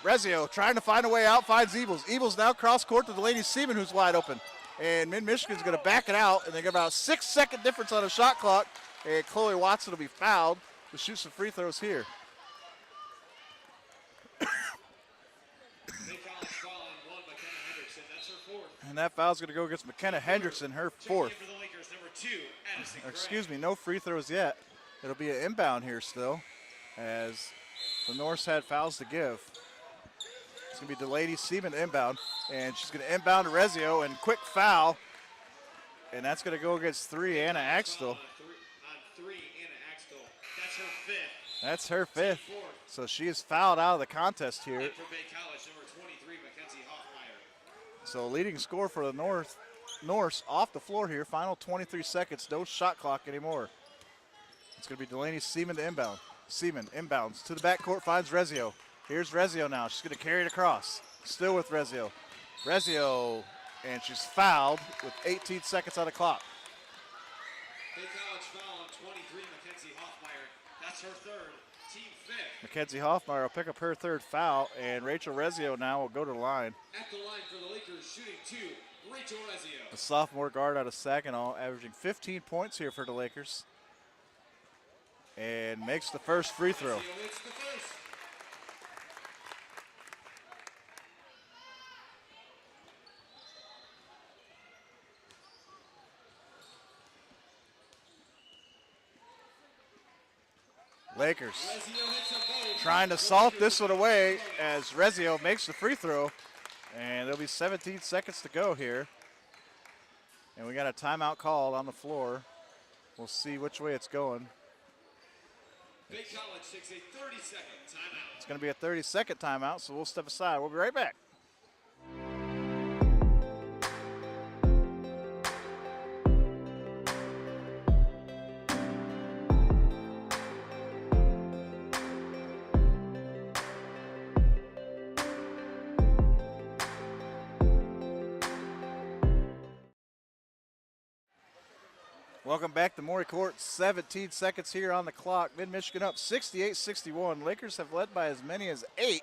Rezio trying to find a way out, finds Ebles. Ebles now cross-court to Delaney Seaman, who's wide open. And Mid-Michigan's going to back it out, and they get about a 6-second difference on the shot clock. And Chloe Watson will be fouled to shoot some free throws here. And that foul's going to go against McKenna Hendrickson, her 4th. Excuse me, no free throws yet. It'll be an inbound here still, as the Norse had fouls to give. It's going to be Delaney Seaman inbound, and she's going to inbound to Rezio, and quick foul. And that's going to go against 3, Anna Axtell. That's her 5th. So she is fouled out of the contest here. So leading score for the Norse off the floor here. Final 23 seconds, no shot clock anymore. It's going to be Delaney Seaman to inbound. Seaman inbounds to the backcourt, finds Rezio. Here's Rezio now. She's going to carry it across. Still with Rezio. Rezio, and she's fouled with 18 seconds on the clock. Big College foul on 23, Mackenzie Hoffmeyer. That's her 3rd, team 5th. Mackenzie Hoffmeyer will pick up her 3rd foul, and Rachel Rezio now will go to the line. At the line for the Lakers, shooting 2, Rachel Rezio. The sophomore guard out of Saginaw, averaging 15 points here for the Lakers. And makes the first free throw. Lakers trying to salt this one away as Rezio makes the free throw. And there'll be 17 seconds to go here. And we got a timeout called on the floor. We'll see which way it's going. Big College takes a 30-second timeout. It's going to be a 30-second timeout, so we'll step aside. We'll be right back. Welcome back to Maury Court. 17 seconds here on the clock. Mid-Michigan up 68-61. Lakers have led by as many as 8,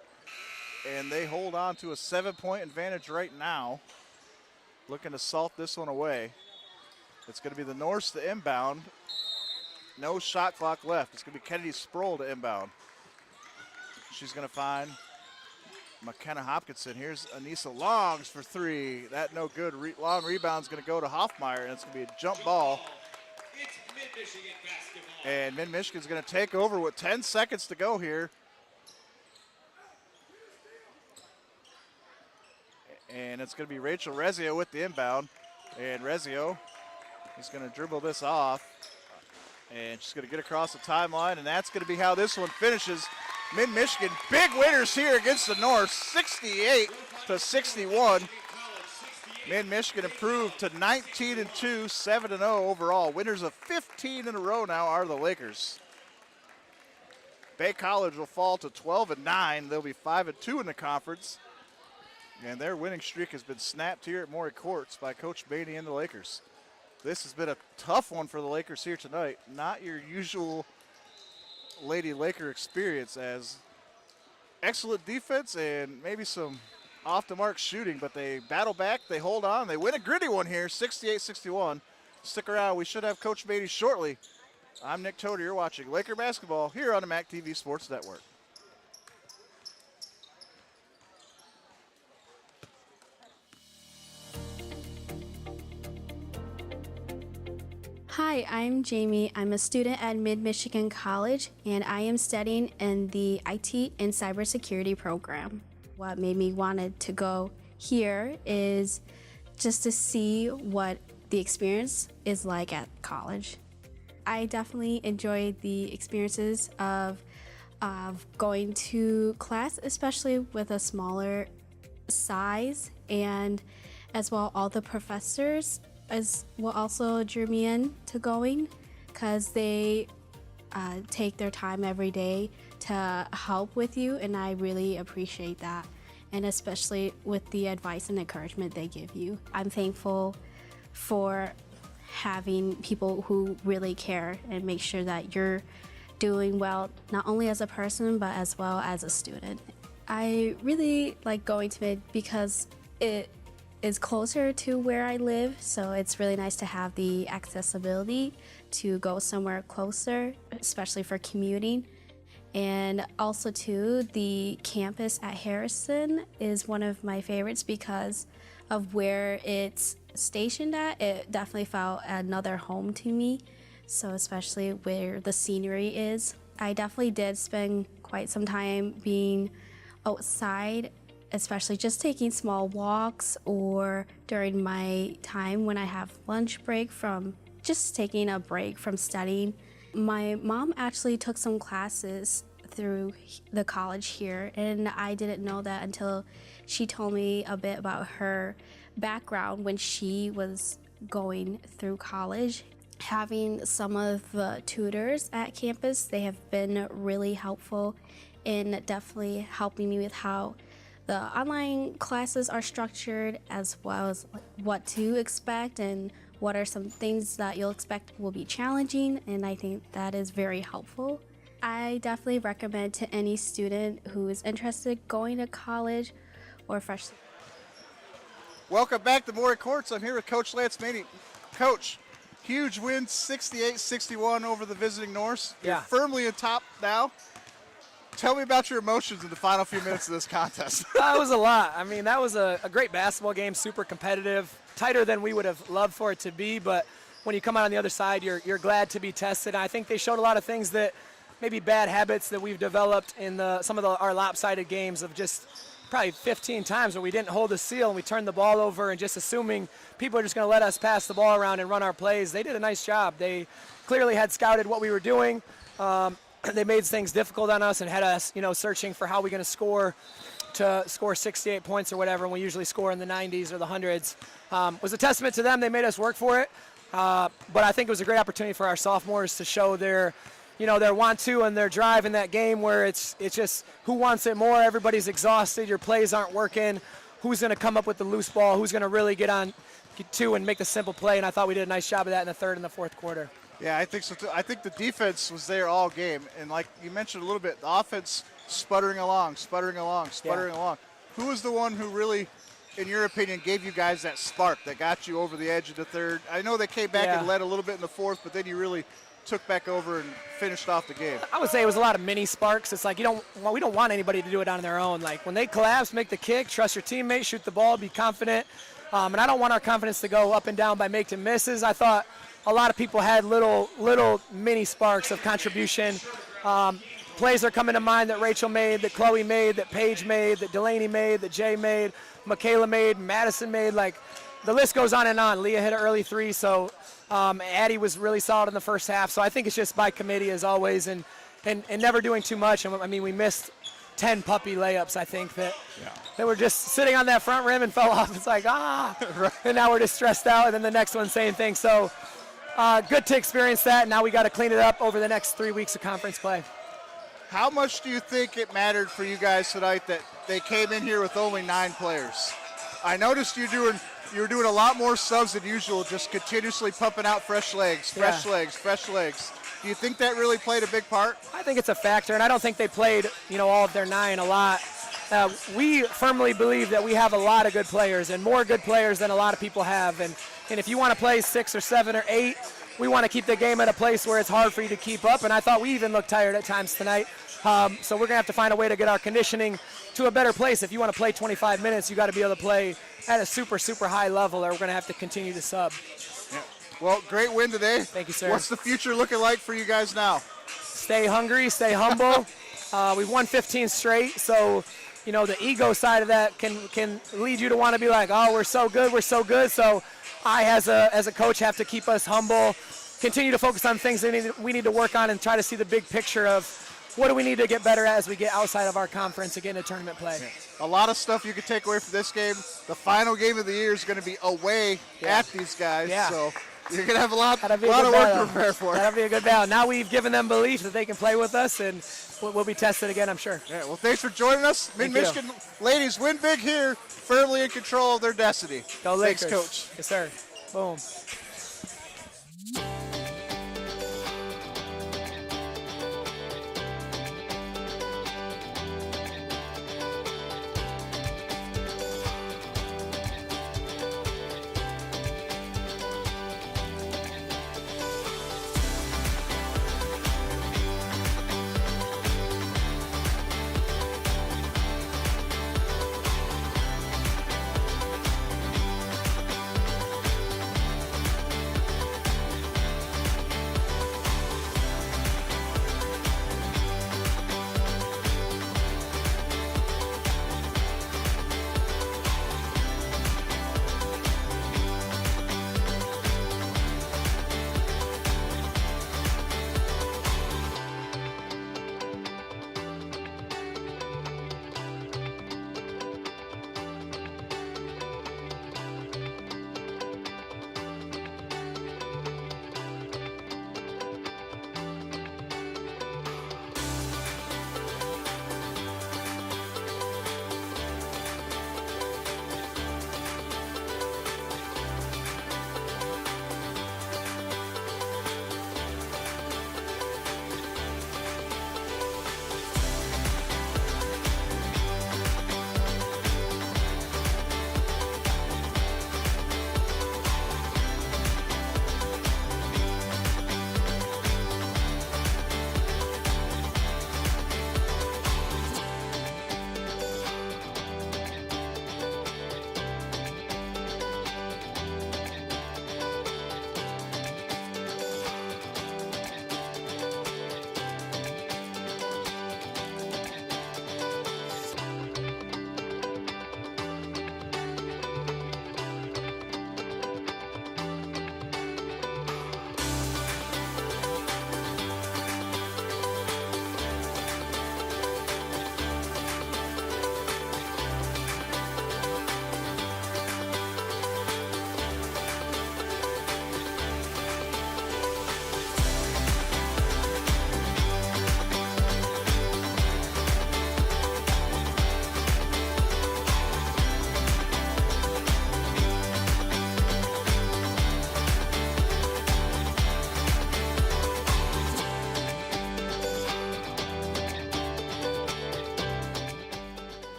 and they hold on to a 7-point advantage right now. Looking to salt this one away. It's going to be the Norse to inbound. No shot clock left. It's going to be Kennedy Sproul to inbound. She's going to find McKenna Hopkinson. Here's Anissa Longs for 3. That no good. Long rebound's going to go to Hoffmeyer, and it's going to be a jump ball. It's Mid-Michigan basketball. And Mid-Michigan's going to take over with 10 seconds to go here. And it's going to be Rachel Rezio with the inbound. And Rezio is going to dribble this off. And she's going to get across the timeline, and that's going to be how this one finishes. Mid-Michigan, big winners here against the North, 68-61. Mid-Michigan improved to 19-2, 7-0 overall. Winners of 15 in a row now are the Lakers. Bay College will fall to 12-9. They'll be 5-2 in the conference. And their winning streak has been snapped here at Maury Courts by Coach Beatty and the Lakers. This has been a tough one for the Lakers here tonight. Not your usual Lady Laker experience, as excellent defense and maybe some off-the-mark shooting, but they battle back, they hold on, they win a gritty one here, 68-61. Stick around, we should have Coach Beatty shortly I'm Nick Toder. You're watching Laker basketball here on the MAC TV Sports Network. Hi, I'm Jamie. I'm a student at Mid-Michigan College, and I am studying in the IT and cybersecurity program. What made me wanted to go here is just to see what the experience is like at college. I definitely enjoyed the experiences of going to class, especially with a smaller size, and as well all the professors as well also drew me in to going because they take their time every day to help with you, and I really appreciate that, and especially with the advice and encouragement they give you. I'm thankful for having people who really care and make sure that you're doing well, not only as a person, but as well as a student. I really like going to Mid because it is closer to where I live, so it's really nice to have the accessibility to go somewhere closer, especially for commuting. And also too, the campus at Harrison is one of my favorites because of where it's stationed at. It definitely felt another home to me, so especially where the scenery is. I definitely did spend quite some time being outside, especially just taking small walks or during my time when I have lunch break from just taking a break from studying. My mom actually took some classes through the college here, and I didn't know that until she told me a bit about her background when she was going through college. Having some of the tutors at campus, they have been really helpful in definitely helping me with how the online classes are structured, as well as what to expect and what are some things that you'll expect will be challenging, and I think that is very helpful. I definitely recommend to any student who is interested going to college or fresh. Welcome back to Maury Courts. I'm here with Coach Lance Maney. Coach, huge win, 68-61 over the visiting Norse. Yeah. You're firmly in top now. Tell me about your emotions in the final few minutes of this contest. That was a lot. I mean, that was a great basketball game, super competitive, tighter than we would have loved for it to be, but when you come out on the other side, you're glad to be tested. I think they showed a lot of things that maybe bad habits that we've developed in some of our lopsided games of just probably 15 times where we didn't hold the seal and we turned the ball over and just assuming people are just going to let us pass the ball around and run our plays. They did a nice job. They clearly had scouted what we were doing. They made things difficult on us and had us, searching for how we're going to score 68 points or whatever, and we usually score in the 90s or the hundreds. Was a testament to them. They made us work for it. But I think it was a great opportunity for our sophomores to show their want to and their drive in that game where it's just who wants it more. Everybody's exhausted. Your plays aren't working. Who's going to come up with the loose ball? Who's going to really get to and make the simple play? And I thought we did a nice job of that in the third and the fourth quarter. Yeah, I think so too. I think the defense was there all game. And like you mentioned a little bit, the offense sputtering along. Who was the one who really, in your opinion, gave you guys that spark that got you over the edge of the third? I know they came back and led a little bit in the fourth, but then you really took back over and finished off the game. I would say it was a lot of mini sparks. It's like we don't want anybody to do it on their own. Like when they collapse, make the kick, trust your teammate, shoot the ball, be confident. And I don't want our confidence to go up and down by making misses. I thought a lot of people had little mini sparks of contribution. Plays are coming to mind that Rachel made, that Chloe made, that Paige made, that Delaney made, that Jay made, Michaela made, Madison made. Like the list goes on and on. Leah hit an early three, so Addie was really solid in the first half. So I think it's just by committee as always, and never doing too much. I mean, we missed 10 puppy layups, I think, that were just sitting on that front rim and fell off. It's like, right. And now we're just stressed out, and then the next one, same thing. So good to experience that. Now we got to clean it up over the next 3 weeks of conference play. How much do you think it mattered for you guys tonight that they came in here with only 9 players? I noticed you were doing a lot more subs than usual, just continuously pumping out fresh legs. Do you think that really played a big part? I think it's a factor, and I don't think they played, all of their 9 a lot. We firmly believe that we have a lot of good players and more good players than a lot of people have. And if you want to play 6 or 7 or 8, we want to keep the game at a place where it's hard for you to keep up. And I thought we even looked tired at times tonight. So we're going to have to find a way to get our conditioning to a better place. If you want to play 25 minutes, you got to be able to play at a super, super high level, or we're going to have to continue to sub. Yeah. Well, great win today. Thank you, sir. What's the future looking like for you guys now? Stay hungry, stay humble. We've won 15 straight, so you know the ego side of that can lead you to want to be like, oh, we're so good, we're so good. So I, as a coach, have to keep us humble, continue to focus on things that we need to work on, and try to see the big picture of what do we need to get better at as we get outside of our conference and get into tournament play. Yeah. A lot of stuff you can take away from this game. The final game of the year is going to be away at these guys, so you're going to have a lot of work to prepare for. That'll be a good battle. Now we've given them belief that they can play with us, and we'll be tested again, I'm sure. Yeah, well, thanks for joining us. Mid-Michigan ladies win big here, firmly in control of their destiny. Go Lakers. Thanks, Coach. Yes, sir. Boom.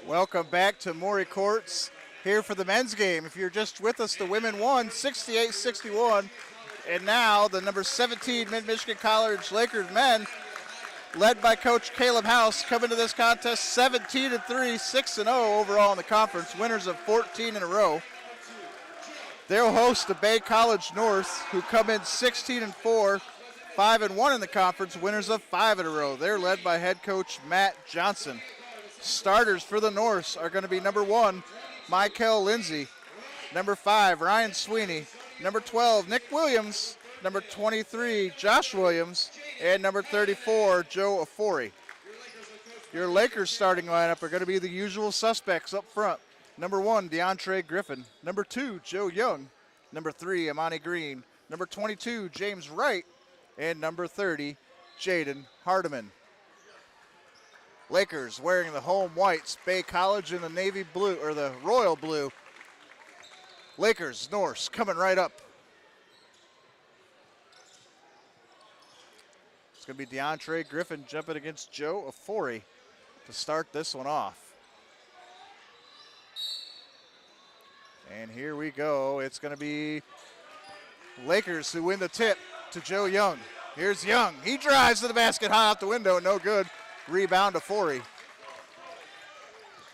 Welcome back to Maury Courts here for the men's game. If you're just with us, the women won 68-61. And now the number 17 Mid-Michigan College Lakers men, led by Coach Caleb House, come into this contest 17-3, 6-0 overall in the conference, winners of 14 in a row. They'll host the Bay College North, who come in 16-4, 5-1 in the conference, winners of 5 in a row. They're led by head coach Matt Johnson. Starters for the Norse are going to be number 1, Michael Lindsay, number 5, Ryan Sweeney, number 12, Nick Williams, number 23, Josh Williams, and number 34, Joe Afori. Your Lakers starting lineup are going to be the usual suspects up front. Number 1, DeAndre Griffin, number 2, Joe Young, number 3, Amani Green, number 22, James Wright, and number 30, Jaden Hardiman. Lakers wearing the home whites, Bay College in the navy blue, or the royal blue. Lakers, Norse, coming right up. It's going to be DeAndre Griffin jumping against Joe Afori to start this one off. And here we go. It's going to be Lakers who win the tip to Joe Young. Here's Young. He drives to the basket high out the window. No good. Rebound to Forey.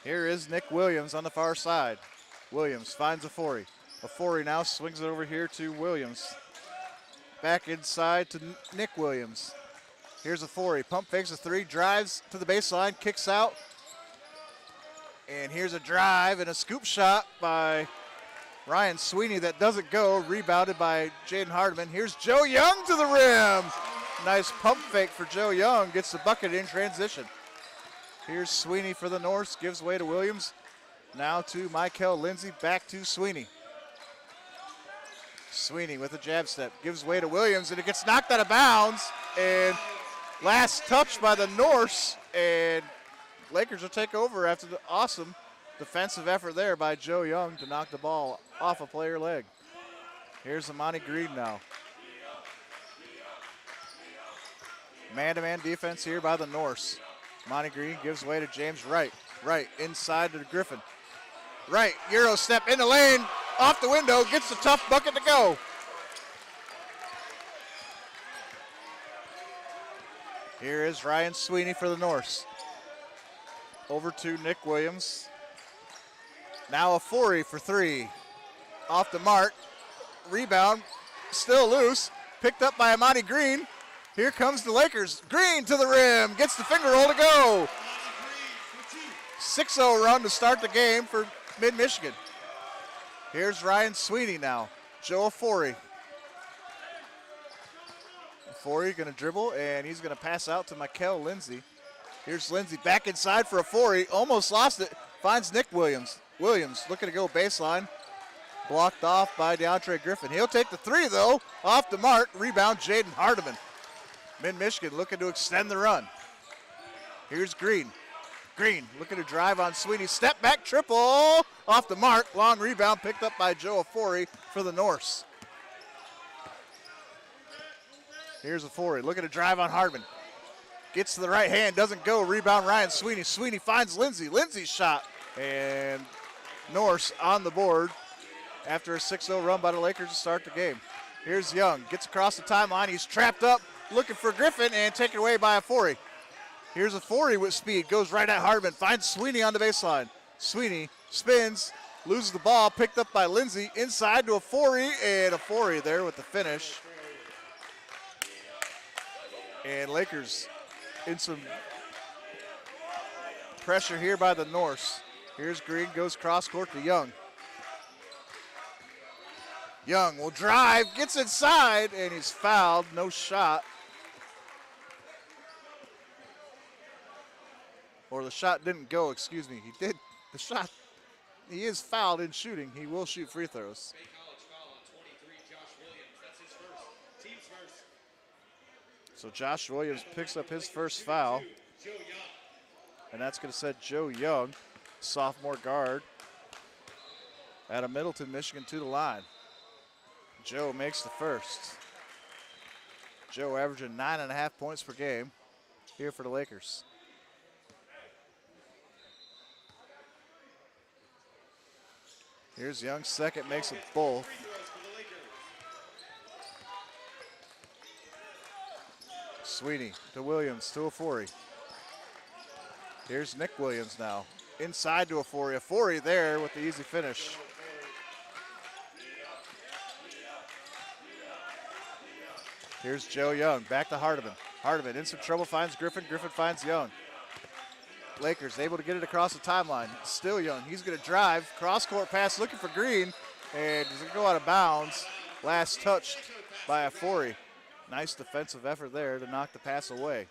Here is Nick Williams on the far side. Williams finds Afori. Afori now swings it over here to Williams. Back inside to Nick Williams. Here's Afori. Pump fakes a 3, drives to the baseline, kicks out. And here's a drive and a scoop shot by Ryan Sweeney that doesn't go. Rebounded by Jaden Hardiman. Here's Joe Young to the rim. Nice pump fake for Joe Young. Gets the bucket in transition. Here's Sweeney for the Norse. Gives way to Williams. Now to Michael Lindsay. Back to Sweeney. Sweeney with a jab step. Gives way to Williams, and it gets knocked out of bounds. And last touch by the Norse. And Lakers will take over after the awesome defensive effort there by Joe Young to knock the ball off a player leg. Here's Amani Green now. Man-to-man defense here by the Norse. Monty Green gives way to James Wright. Wright inside to Griffin. Wright, Euro step in the lane, off the window, gets the tough bucket to go. Here is Ryan Sweeney for the Norse. Over to Nick Williams. Now Afori for 3. Off the mark. Rebound, still loose. Picked up by Amani Green. Here comes the Lakers. Green to the rim. Gets the finger roll to go. 6-0 run to start the game for Mid-Michigan. Here's Ryan Sweeney now. Joe Afori. Afori going to dribble, and he's going to pass out to Michael Lindsay. Here's Lindsay back inside for Afori. Almost lost it. Finds Nick Williams. Williams looking to go baseline. Blocked off by DeAndre Griffin. He'll take the 3, though. Off the mark. Rebound, Jaden Hardiman. Mid-Michigan looking to extend the run. Here's Green. Green looking to drive on Sweeney. Step back triple. Off the mark. Long rebound picked up by Joe Afori for the Norse. Here's Afori looking to drive on Hardman. Gets to the right hand. Doesn't go. Rebound Ryan Sweeney. Sweeney finds Lindsay. Lindsay's shot. And Norse on the board after a 6-0 run by the Lakers to start the game. Here's Young. Gets across the timeline. He's trapped up. Looking for Griffin and taken away by Afori. Here's Afori with speed. Goes right at Hardman. Finds Sweeney on the baseline. Sweeney spins. Loses the ball. Picked up by Lindsay. Inside to Afori. And Afori there with the finish. And Lakers in some pressure here by the Norse. Here's Green. Goes cross court to Young. Young will drive. Gets inside. And he's fouled. No shot. Or the shot didn't go, excuse me. He did the shot. He is fouled in shooting. He will shoot free throws. Bay College foul on 23, Josh Williams. That's his first. Team's first. So Josh Williams picks up his first foul. And that's going to set Joe Young, sophomore guard, out of Middleton, Michigan, to the line. Joe makes the first. Joe averaging 9.5 points per game here for the Lakers. Here's Young, second, makes it both. Sweeney to Williams to Afori. Here's Nick Williams now. Inside to Afori. Afori there with the easy finish. Here's Joe Young, back to Hardiman. Hardiman in some trouble, finds Griffin. Griffin finds Young. Lakers able to get it across the timeline. Still Young, he's gonna drive. Cross-court pass looking for Green, and he's gonna go out of bounds. Last touched by Afori. Nice defensive effort there to knock the pass away.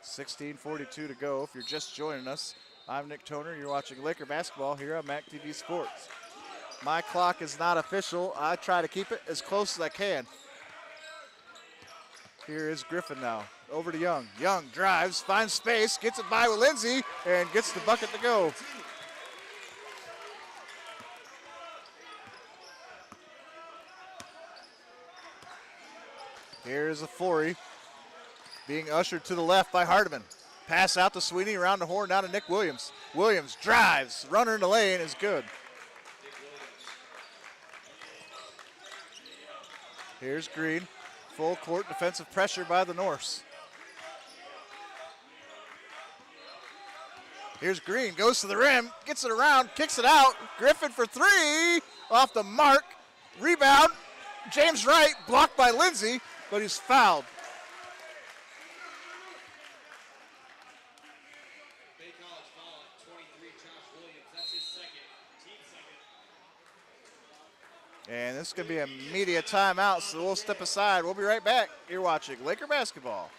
16:42 to go. If you're just joining us, I'm Nick Toner. You're watching Laker basketball here on MAC TV Sports. My clock is not official. I try to keep it as close as I can. Here is Griffin now. Over to Young. Young drives, finds space, gets it by with Lindsay, and gets the bucket to go. Here's Afori being ushered to the left by Hardiman. Pass out to Sweeney, around the horn, down to Nick Williams. Williams drives, runner in the lane is good. Here's Green, full court defensive pressure by the Norse. Here's Green, goes to the rim, gets it around, kicks it out. Griffin for three, off the mark. Rebound, James Wright, blocked by Lindsay, but he's fouled. Bay College foul at 23, Josh Williams. That's his second, team second. And this is going to be a media timeout, so we'll step aside. We'll be right back. You're watching Laker basketball.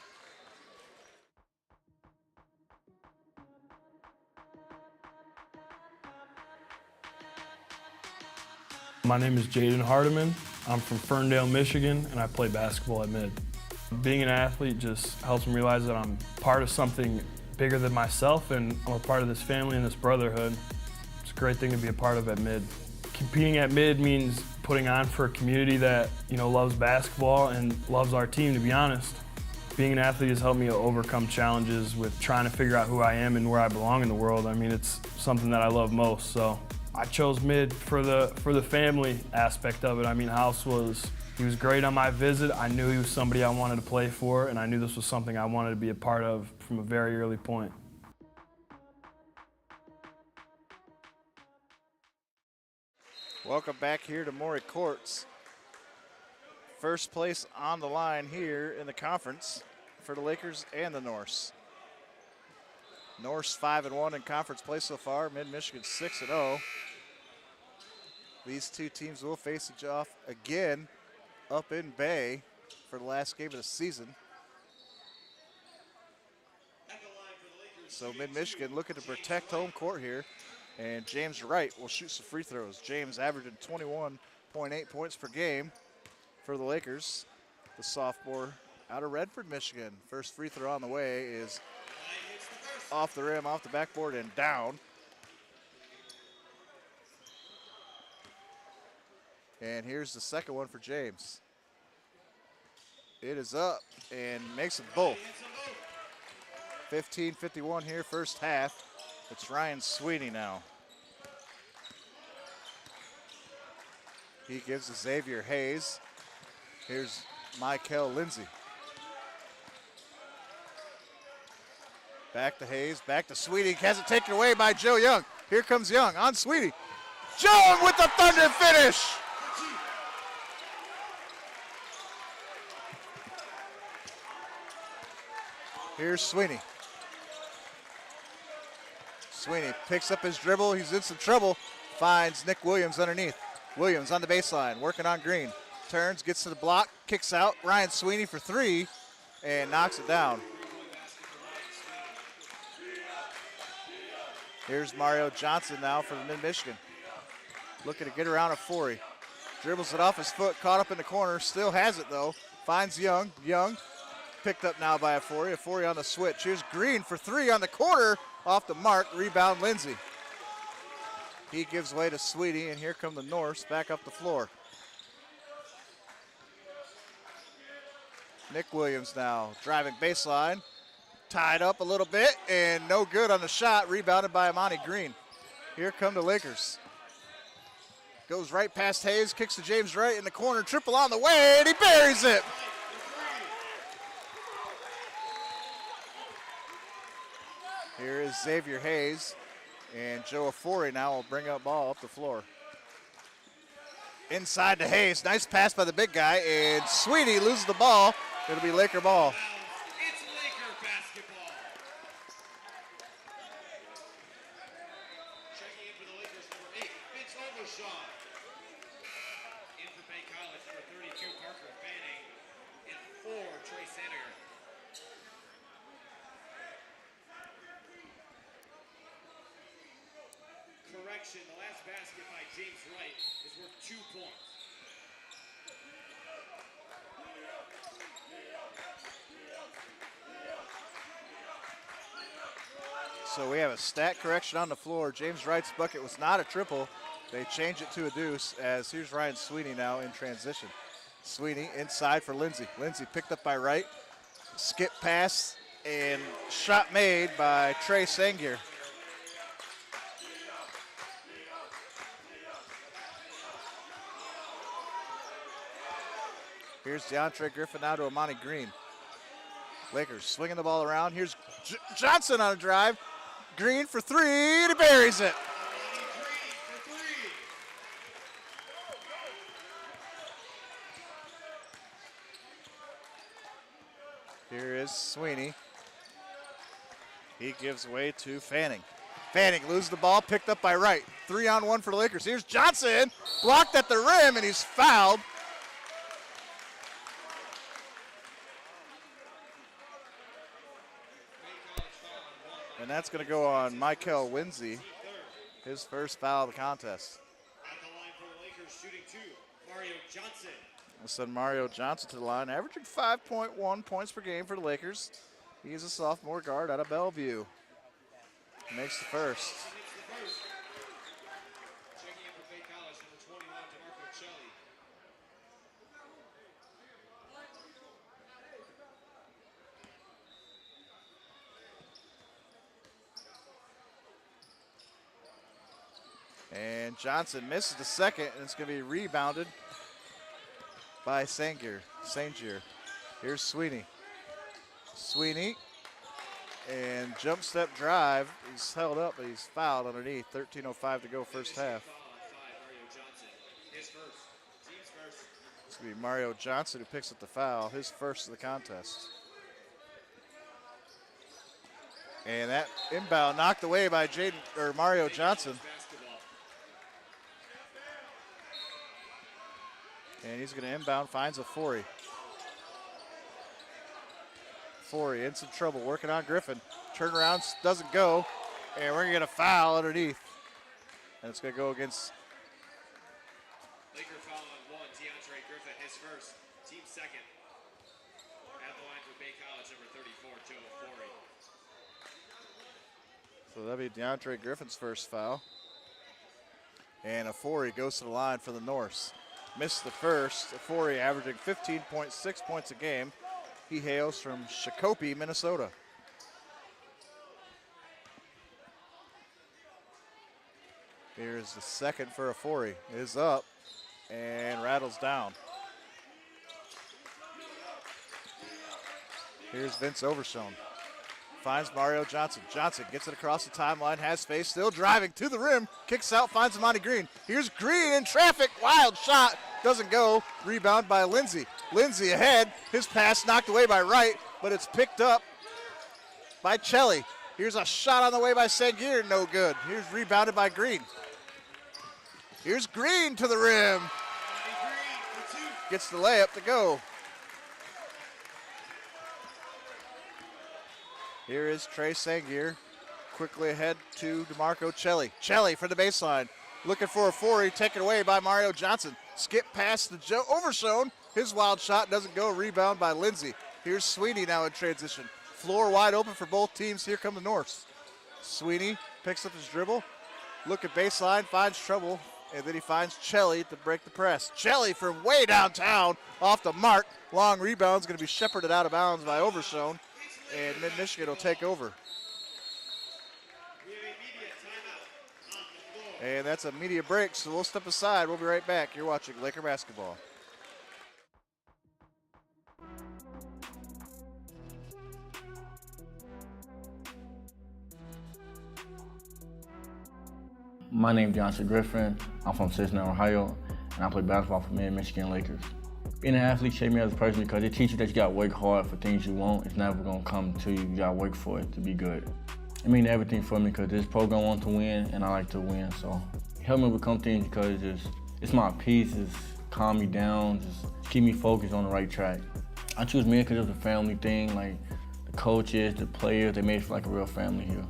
My name is Jaden Hardiman. I'm from Ferndale, Michigan, and I play basketball at Mid. Being an athlete just helps me realize that I'm part of something bigger than myself, and I'm a part of this family and this brotherhood. It's a great thing to be a part of at Mid. Competing at Mid means putting on for a community that, loves basketball and loves our team, to be honest. Being an athlete has helped me overcome challenges with trying to figure out who I am and where I belong in the world. I mean, it's something that I love most, so I chose Mid for the family aspect of it. I mean, he was great on my visit. I knew he was somebody I wanted to play for, and I knew this was something I wanted to be a part of from a very early point. Welcome back here to Maury Courts. First place on the line here in the conference for the Lakers and the Norse. Norse 5-1 in conference play so far. Mid-Michigan 6-0. These two teams will face each other again up in Bay for the last game of the season. So Mid-Michigan looking to protect home court here. And James Wright will shoot some free throws. James averaging 21.8 points per game for the Lakers. The sophomore out of Redford, Michigan. First free throw on the way is off the rim, off the backboard, and down. And here's the second one for James. It is up and makes them both. 15:51 here, first half. It's Ryan Sweeney now. He gives to Xavier Hayes. Here's Michael Lindsay. Back to Hayes, back to Sweeney. Has it taken away by Joe Young. Here comes Young on Sweeney. Young with the thunder finish. Here's Sweeney. Sweeney picks up his dribble. He's in some trouble. Finds Nick Williams underneath. Williams on the baseline, working on Green. Turns, gets to the block, kicks out. Ryan Sweeney for three, and knocks it down. Here's Mario Johnson now for the Mid-Michigan. Looking to get around Afori. Dribbles it off his foot, caught up in the corner. Still has it, though. Finds Young. Young picked up now by Afori. Afori on the switch. Here's Green for three on the corner. Off the mark, rebound Lindsay. He gives way to Sweeney, and here come the Norse back up the floor. Nick Williams now driving baseline. Tied up a little bit, and no good on the shot. Rebounded by Amani Green. Here come the Lakers. Goes right past Hayes, kicks to James Wright in the corner, triple on the way, and he buries it. Here is Xavier Hayes, and Joe Afori now will bring up ball up the floor. Inside to Hayes, nice pass by the big guy, and Sweetie loses the ball. It'll be Laker ball. It's Laker basketball. Checking in for the Lakers, number 8, Vince Overshaw. In for Bay College, number 32, Parker Fanning. And 4, Trey Saniger. Correction, the last basket by James Wright is worth 2 points. So we have a stat correction on the floor. James Wright's bucket was not a triple. They changed it to a deuce, as here's Ryan Sweeney now in transition. Sweeney inside for Lindsey. Lindsey picked up by Wright. Skip pass and shot made by Trey Sangier. Here's DeAndre Griffin now to Amani Green. Lakers swinging the ball around. Here's Johnson on a drive. Green for 3, and he buries it. Here is Sweeney. He gives way to Fanning. Fanning loses the ball, picked up by Wright. 3-on-1 for the Lakers. Here's Johnson, blocked at the rim, and he's fouled. And that's going to go on Michael Winsey, his first foul of the contest. At the line for the Lakers, shooting 2, Mario Johnson. We'll send Mario Johnson to the line, averaging 5.1 points per game for the Lakers. He's a sophomore guard out of Bellevue. Makes the first. Checking in for Bay College, number 21, DeMarco Celli. And Johnson misses the second, and it's going to be rebounded by Sangier. Here's Sweeney. Sweeney, and jump step drive. He's held up, but he's fouled underneath. 13:05 to go first half. It's going to be Mario Johnson who picks up the foul, his first of the contest. And that inbound knocked away by Mario Johnson. And he's going to inbound, finds Afori. Afori in some trouble, working on Griffin. Turnaround doesn't go, and we're going to get a foul underneath. And it's going to go against. Laker foul on 1, DeAndre Griffin, his first, team second. At the line for Bay College, number 34, Joe Afori. So that'll be DeAndre Griffin's first foul. And Afori goes to the line for the Norse. Missed the first. Afori averaging 15.6 points a game. He hails from Shakopee, Minnesota. Here's the second for Afori. Is up and rattles down. Here's Vince Overshone. Finds Mario Johnson. Johnson gets it across the timeline, has space, still driving to the rim, kicks out, finds Amani Green. Here's Green in traffic, wild shot, doesn't go. Rebound by Lindsey. Lindsey ahead, his pass knocked away by Wright, but it's picked up by Celli. Here's a shot on the way by Sangier, no good. Here's rebounded by Green. Here's Green to the rim. Gets the layup to go. Here is Trey Sangier, quickly ahead to DeMarco Celli. Celli for the baseline, looking for Afori, taken away by Mario Johnson. Skip past the Overshone, his wild shot doesn't go, rebound by Lindsey. Here's Sweeney now in transition. Floor wide open for both teams, here come the Norse. Sweeney picks up his dribble, look at baseline, finds trouble, and then he finds Celli to break the press. Celli from way downtown, off the mark. Long rebound's gonna be shepherded out of bounds by Overshone. And Mid-Michigan will take over. And that's a media break, so we'll step aside. We'll be right back. You're watching Laker basketball. My name is Johnson Griffin. I'm from Cincinnati, Ohio, and I play basketball for Mid-Michigan Lakers. Being an athlete shaped me as a person because it teaches you that you gotta work hard for things you want. It's never gonna come to you. You gotta work for it to be good. It means everything for me because this program wants to win, and I like to win. So it helped me become things because it's my peace. It's calm me down, just keep me focused on the right track. I choose Mid because it's a family thing. Like the coaches, the players, they made it feel like a real family here.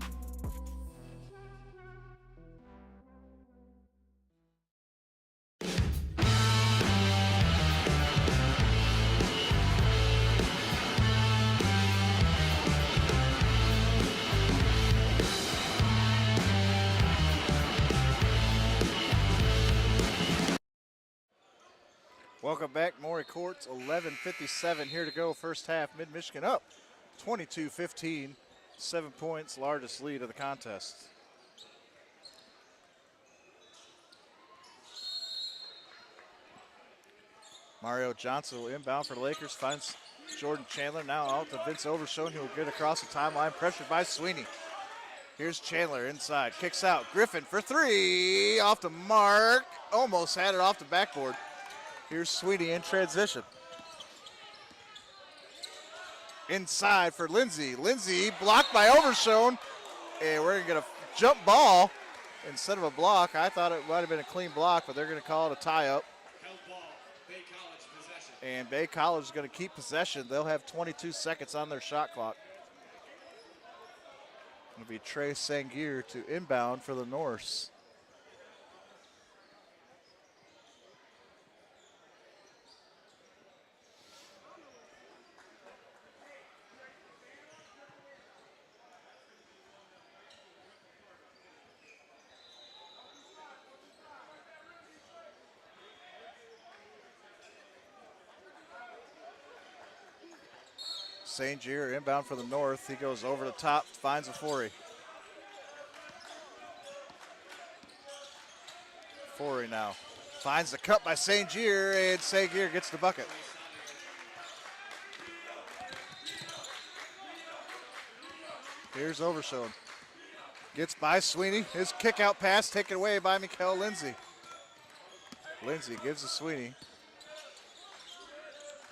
Welcome back, Maury Courts, 11:57 here to go. First half, Mid-Michigan up 22-15, 7 points, largest lead of the contest. Mario Johnson will inbound for the Lakers, finds Jordan Chandler, now out to Vince Overshone, who will get across the timeline, pressured by Sweeney. Here's Chandler inside, kicks out, Griffin for three, off the mark, almost had it off the backboard. Here's Sweeney in transition. Inside for Lindsey. Lindsey blocked by Overshone. And we're going to get a jump ball instead of a block. I thought it might have been a clean block, but they're going to call it a tie-up. Bay College possession. And Bay College is going to keep possession. They'll have 22 seconds on their shot clock. It'll be Trey Sangier to inbound for the Norse. St. Gier inbound for the North. He goes over the top, finds a Forey. Forey now finds the cut by St. Gier, and St. Gier gets the bucket. Here's Overshone. Gets by Sweeney. His kick out pass taken away by Mikael Lindsey. Lindsey gives to Sweeney.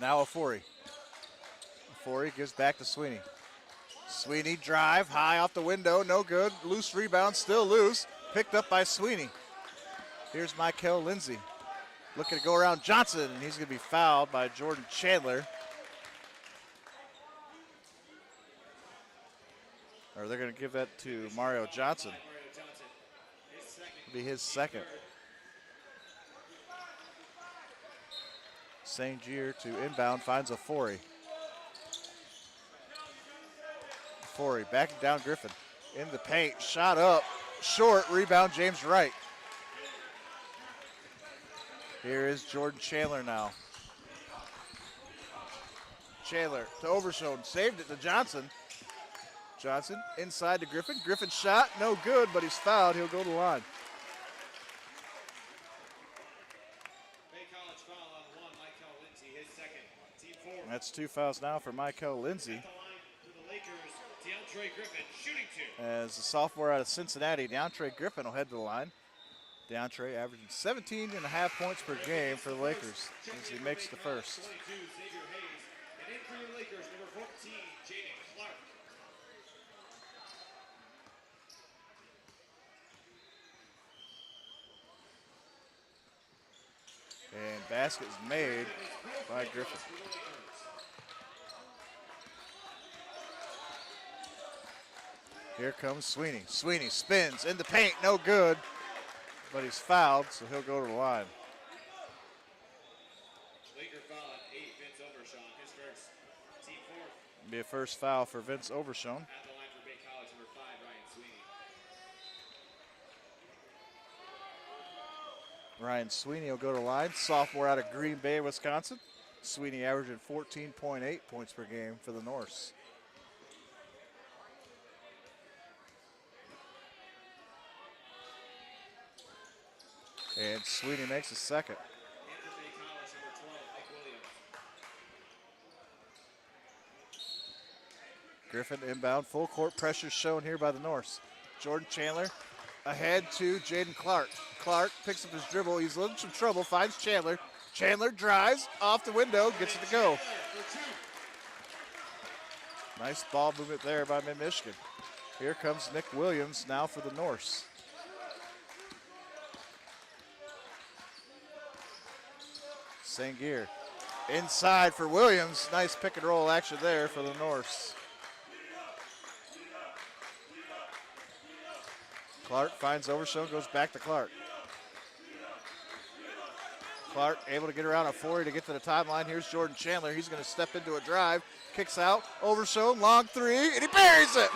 Now a Forey. Forey gives back to Sweeney. Sweeney drive, high off the window, no good. Loose rebound, still loose. Picked up by Sweeney. Here's Mikael Lindsey. Looking to go around Johnson, and he's going to be fouled by Jordan Chandler. Or they're going to give that to Mario Johnson. It'll be his second. St. Gier to inbound, finds a Forey. Forey backing down Griffin. In the paint, shot up, short, rebound James Wright. Here is Jordan Chandler now. Chandler to Overshone, saved it to Johnson. Johnson inside to Griffin. Griffin shot, no good, but he's fouled. He'll go to the line. Bay College foul on one, Mikael Lindsey, his second. Team 4. That's 2 fouls now for Mikael Lindsey. At the line for the Lakers, DeAndre Griffin shooting 2. As the sophomore out of Cincinnati, DeAndre Griffin will head to the line. DeAndre averaging 17.5 points per game for the Lakers as he makes the first. 22, Xavier Hayes. And in for your Lakers, number 14, Jaden Clark. And basket is made by Griffin. Here comes Sweeney. Sweeney spins in the paint, no good. But he's fouled, so he'll go to the line. Laker foul on 8, Vince Overshone, his first. Team 4. Be a first foul for Vince Overshone. At the line for Bay College, number 5, Ryan Sweeney. Ryan Sweeney will go to the line. Sophomore out of Green Bay, Wisconsin. Sweeney averaging 14.8 points per game for the Norse. And Sweeney makes a second. Griffin inbound, full court pressure shown here by the Norse. Jordan Chandler ahead to Jaden Clark. Clark picks up his dribble, he's in some trouble, finds Chandler. Chandler drives off the window, gets it to go. Nice ball movement there by Mid-Michigan. Here comes Nick Williams now for the Norse. Sangier inside for Williams. Nice pick and roll action there for the Norse. Clark finds Overshone, goes back to Clark. Clark able to get around a 40 to get to the timeline. Here's Jordan Chandler. He's going to step into a drive. Kicks out. Overshone, long three, and he buries it.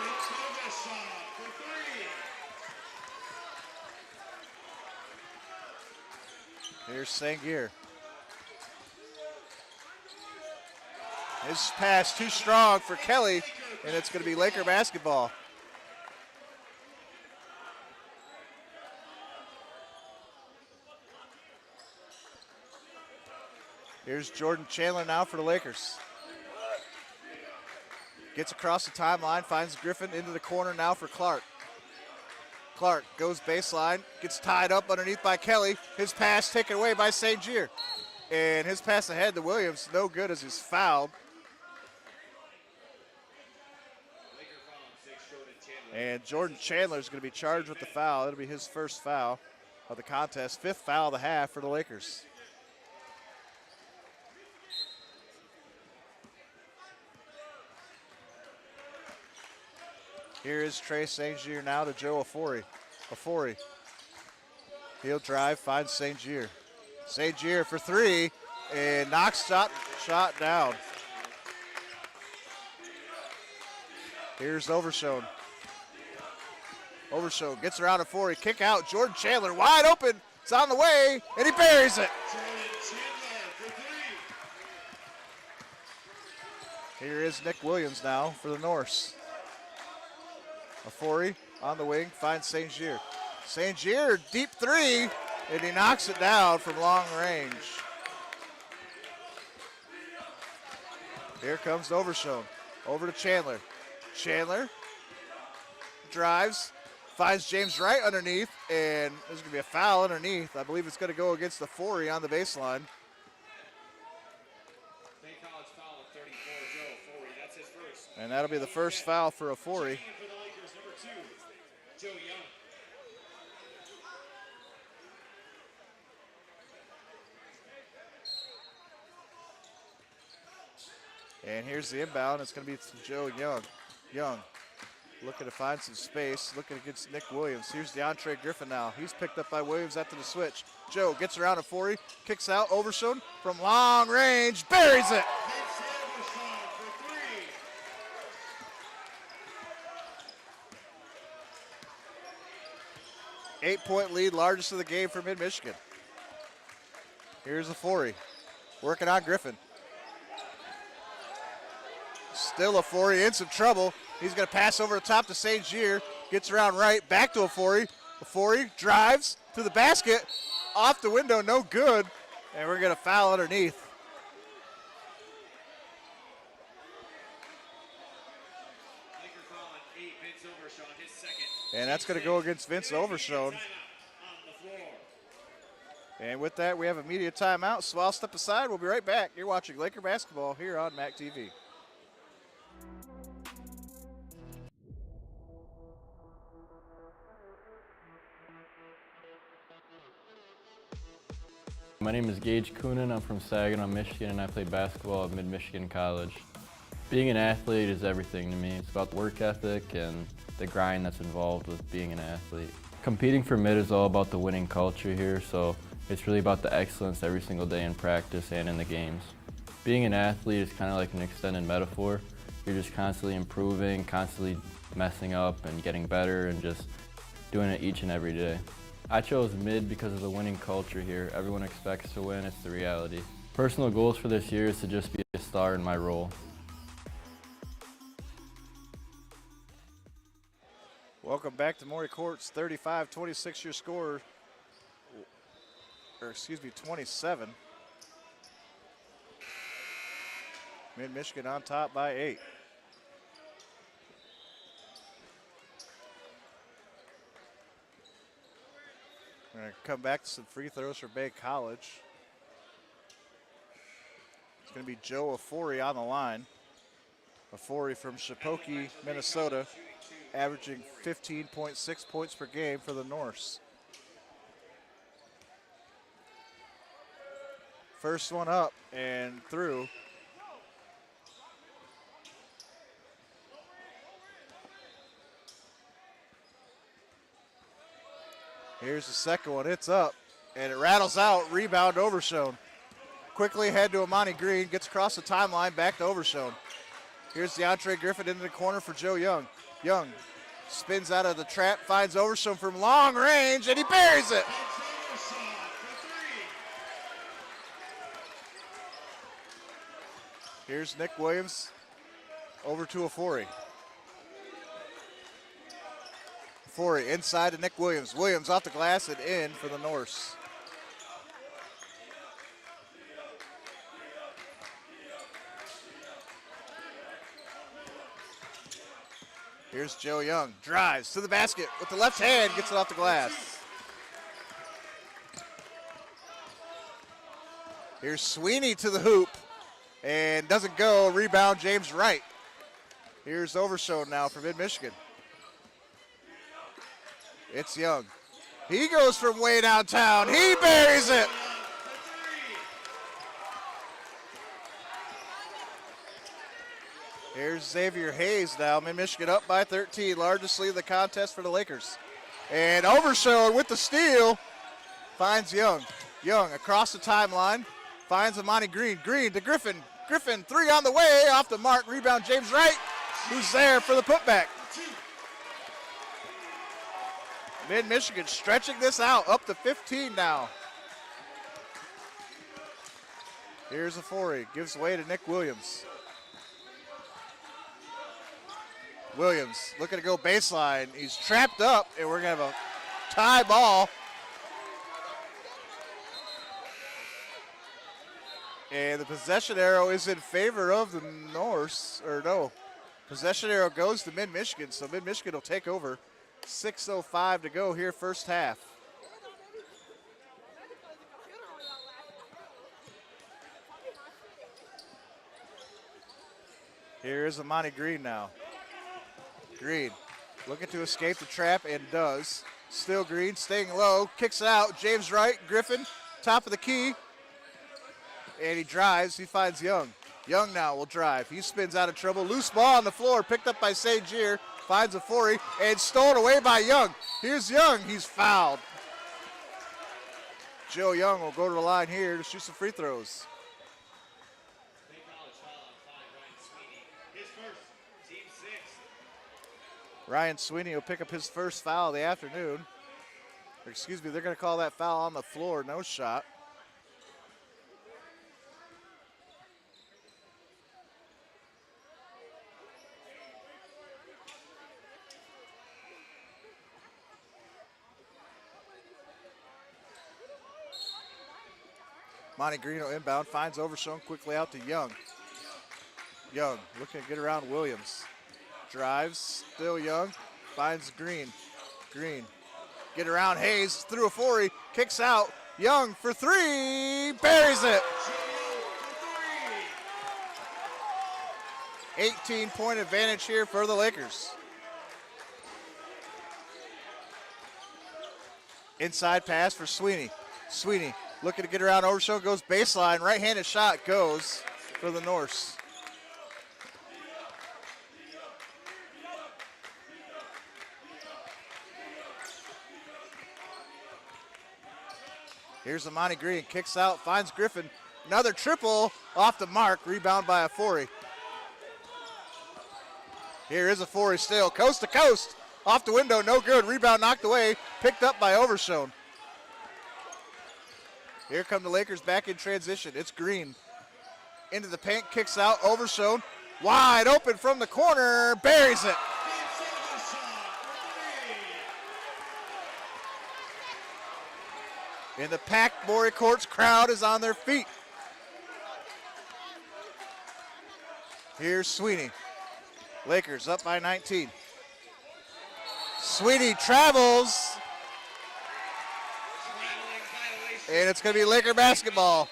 Here's Sangier. His pass too strong for Kelly, and it's going to be Laker basketball. Here's Jordan Chandler now for the Lakers. Gets across the timeline, finds Griffin into the corner now for Clark. Clark goes baseline, gets tied up underneath by Kelly. His pass taken away by Sangier. And his pass ahead to Williams, no good as he's fouled. And Jordan Chandler is going to be charged with the foul. It'll be his first foul of the contest. Fifth foul of the half for the Lakers. Here is Trey Sangier now to Joe Afori. Afori. He'll drive, finds Sangier. Sangier for three, and knocks shot down. Here's Overshone. Overshone gets around Afori, kick out. Jordan Chandler wide open. It's on the way, and he buries it. Here is Nick Williams now for the Norse. Afori on the wing, finds Sangier. Sangier, deep three, and he knocks it down from long range. Here comes Overshone. Over to Chandler. Chandler drives, finds James Wright underneath, and there's going to be a foul underneath. I believe it's going to go against Afori on the baseline. And that'll be the first foul for Afori. And here's the inbound. It's going to be to Joe Young. Young looking to find some space, looking against Nick Williams. Here's DeAndre Griffin now. He's picked up by Williams after the switch. Joe gets around at 40, kicks out, Overshone from long range, buries it. Eight-point lead, largest of the game for Mid-Michigan. Here's Afori working on Griffin. Still Afori in some trouble. He's going to pass over the top to Sangier. Gets around right, back to Afori. Afori drives to the basket. Off the window, no good. And we're going to foul underneath. And that's going to go against Vince Overshone. And with that, we have a media timeout, so I'll step aside. We'll be right back. You're watching Laker basketball here on MAC TV. My name is Gage Coonan. I'm from Saginaw, Michigan, and I play basketball at Mid-Michigan College. Being an athlete is everything to me. It's about the work ethic and the grind that's involved with being an athlete. Competing for Mid is all about the winning culture here, so it's really about the excellence every single day in practice and in the games. Being an athlete is kind of like an extended metaphor. You're just constantly improving, constantly messing up and getting better and just doing it each and every day. I chose Mid because of the winning culture here. Everyone expects to win, it's the reality. Personal goals for this year is to just be a star in my role. Welcome back to Maury Courts, 35-26 your score. 27. Mid-Michigan on top by 8. We're going to come back to some free throws for Bay College. It's going to be Joe Afori on the line. Afori from Shipokee, Minnesota, averaging 15.6 points per game for the Norse. First one up and through. Here's the second one. It's up, and it rattles out. Rebound Overshone. Quickly ahead to Amani Green. Gets across the timeline, back to Overshone. Here's DeAndre Griffin into the corner for Joe Young. Young spins out of the trap, finds Overshone from long range, and he buries it. Here's Nick Williams over to Afori. Afori inside to Nick Williams. Williams off the glass and in for the Norse. Here's Joe Young, drives to the basket with the left hand, gets it off the glass. Here's Sweeney to the hoop and doesn't go. Rebound James Wright. Here's Overshone now for Mid-Michigan. It's Young. He goes from way downtown. He buries it. Here's Xavier Hayes now. Mid-Michigan up by 13. Largest lead of the contest for the Lakers. And Overshone with the steal finds Young. Young across the timeline. Finds Amani Green. Green to Griffin. Griffin, three on the way. Off the mark. Rebound James Wright, who's there for the putback. Mid-Michigan stretching this out. Up to 15 now. Here's Afori. Gives way to Nick Williams. Williams looking to go baseline. He's trapped up, and we're going to have a tie ball. And the possession arrow is in favor of the Norse, or no. Possession arrow goes to Mid-Michigan, so Mid-Michigan will take over. 6:05 to go here, first half. Here is Amani Green now. Green looking to escape the trap and does. Still Green, staying low, kicks it out. James Wright, Griffin, top of the key. And he drives, he finds Young. Young now will drive. He spins out of trouble. Loose ball on the floor, picked up by Sagier. Finds Afori and stolen away by Young. Here's Young, he's fouled. Joe Young will go to the line here to shoot some free throws. Ryan Sweeney will pick up his first foul of the afternoon. Excuse me, they're going to call that foul on the floor, no shot. Monty Green will inbound, finds Overshone quickly out to Young. Young looking to get around Williams. Drives, still Young, finds Green. Green, get around Hayes, through Afori, kicks out. Young for three, buries it. 18-point advantage here for the Lakers. Inside pass for Sweeney. Sweeney looking to get around Overshone, goes baseline, right-handed shot goes for the Norse. Here's Amani Green, kicks out, finds Griffin. Another triple off the mark, rebound by Afori. Here is Afori still, coast to coast, off the window, no good. Rebound knocked away, picked up by Overshone. Here come the Lakers back in transition. It's Green. Into the paint, kicks out, Overshone. Wide open from the corner, buries it. And the packed Maury Courts crowd is on their feet. Here's Sweeney. Lakers up by 19. Sweeney travels. And it's going to be Laker basketball.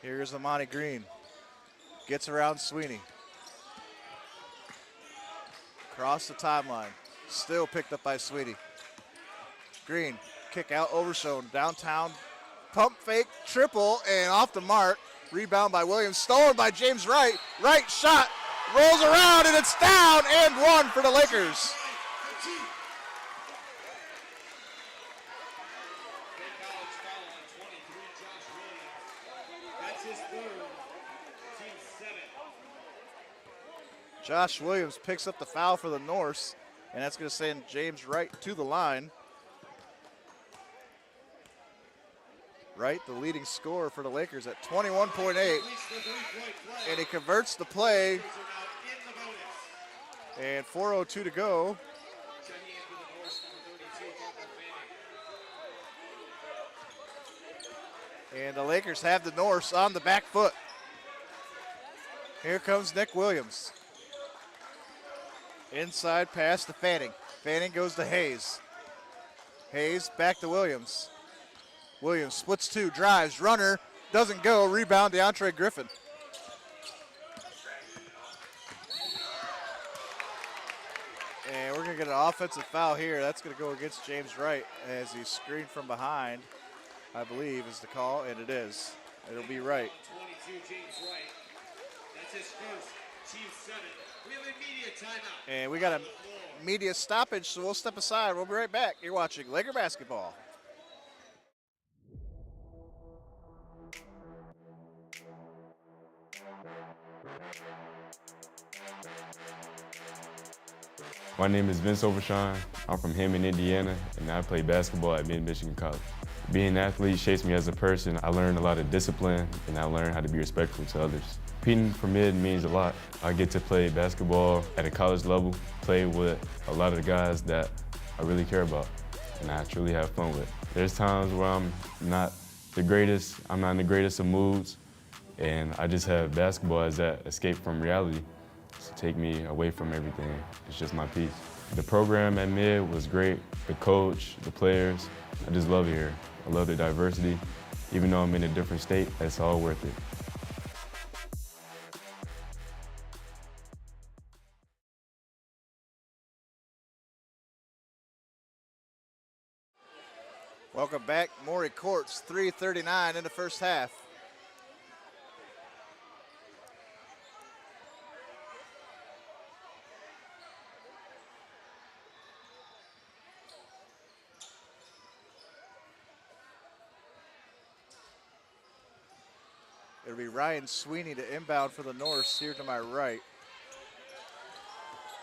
Here's Amani Green. Gets around Sweeney. Across the timeline. Still picked up by Sweeney. Green, kick out, Overshone, downtown, pump fake, triple, and off the mark. Rebound by Williams, stolen by James Wright. Wright shot, rolls around, and it's down, and one for the Lakers. Josh Williams picks up the foul for the Norse, and that's going to send James Wright to the line. Wright, the leading scorer for the Lakers at 21.8, and he converts the play, and 4:02 to go. And the Lakers have the Norse on the back foot. Here comes Nick Williams. Inside pass to Fanning. Fanning goes to Hayes. Hayes back to Williams. Williams splits two, drives, runner, doesn't go, rebound DeAndre Griffin. And we're gonna get an offensive foul here. That's gonna go against James Wright as he's screened from behind, I believe is the call, and it is. It'll be Wright. 22, James Wright. That's his first, team 7. We have a media timeout. And we got a media stoppage, so we'll step aside. We'll be right back. You're watching Laker basketball. My name is Vince Overshine. I'm from Hammond, Indiana, and I play basketball at Mid-Michigan College. Being an athlete shapes me as a person. I learned a lot of discipline, and I learned how to be respectful to others. Competing for Mid means a lot. I get to play basketball at a college level, play with a lot of the guys that I really care about, and I truly have fun with. There's times where I'm not in the greatest of moods, and I just have basketball as that escape from reality to take me away from everything. It's just my peace. The program at Mid was great. The coach, the players, I just love it here. I love the diversity. Even though I'm in a different state, it's all worth it. Welcome back, Maury Courts, 3:39 in the first half. It'll be Ryan Sweeney to inbound for the Norse here to my right.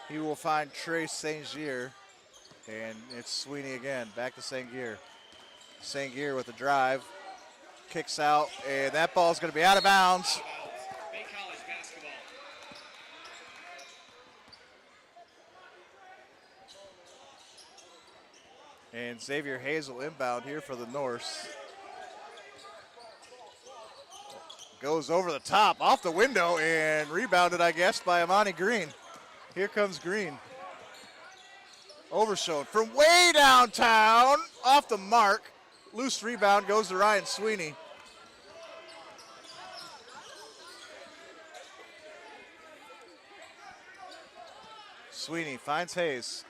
He will find Trey Saint-Gier, and it's Sweeney again, back to Saint-Gier. Saint-Gier with the drive, kicks out, and that ball's gonna be out of bounds. Bay College basketball. And Xavier Hazel inbound here for the Norse. Goes over the top, off the window, and rebounded, I guess, by Amani Green. Here comes Green. Overshone from way downtown, off the mark. Loose rebound goes to Ryan Sweeney. Sweeney finds Hayes.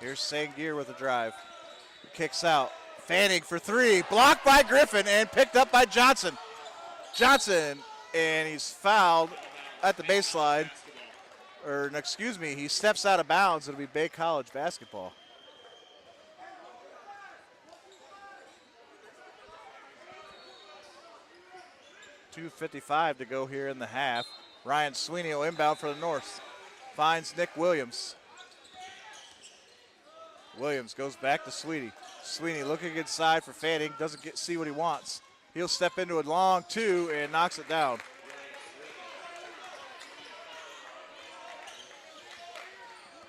Here's Saint-Gier with a drive. Kicks out. Fanning for three. Blocked by Griffin and picked up by Johnson. Johnson, and he's fouled at the baseline. Or, excuse me, he steps out of bounds. It'll be Bay College basketball. .255 to go here in the half. Ryan Sweeney will inbound for the North. Finds Nick Williams. Williams goes back to Sweeney. Sweeney looking inside for Fanning, doesn't see what he wants. He'll step into a long two and knocks it down.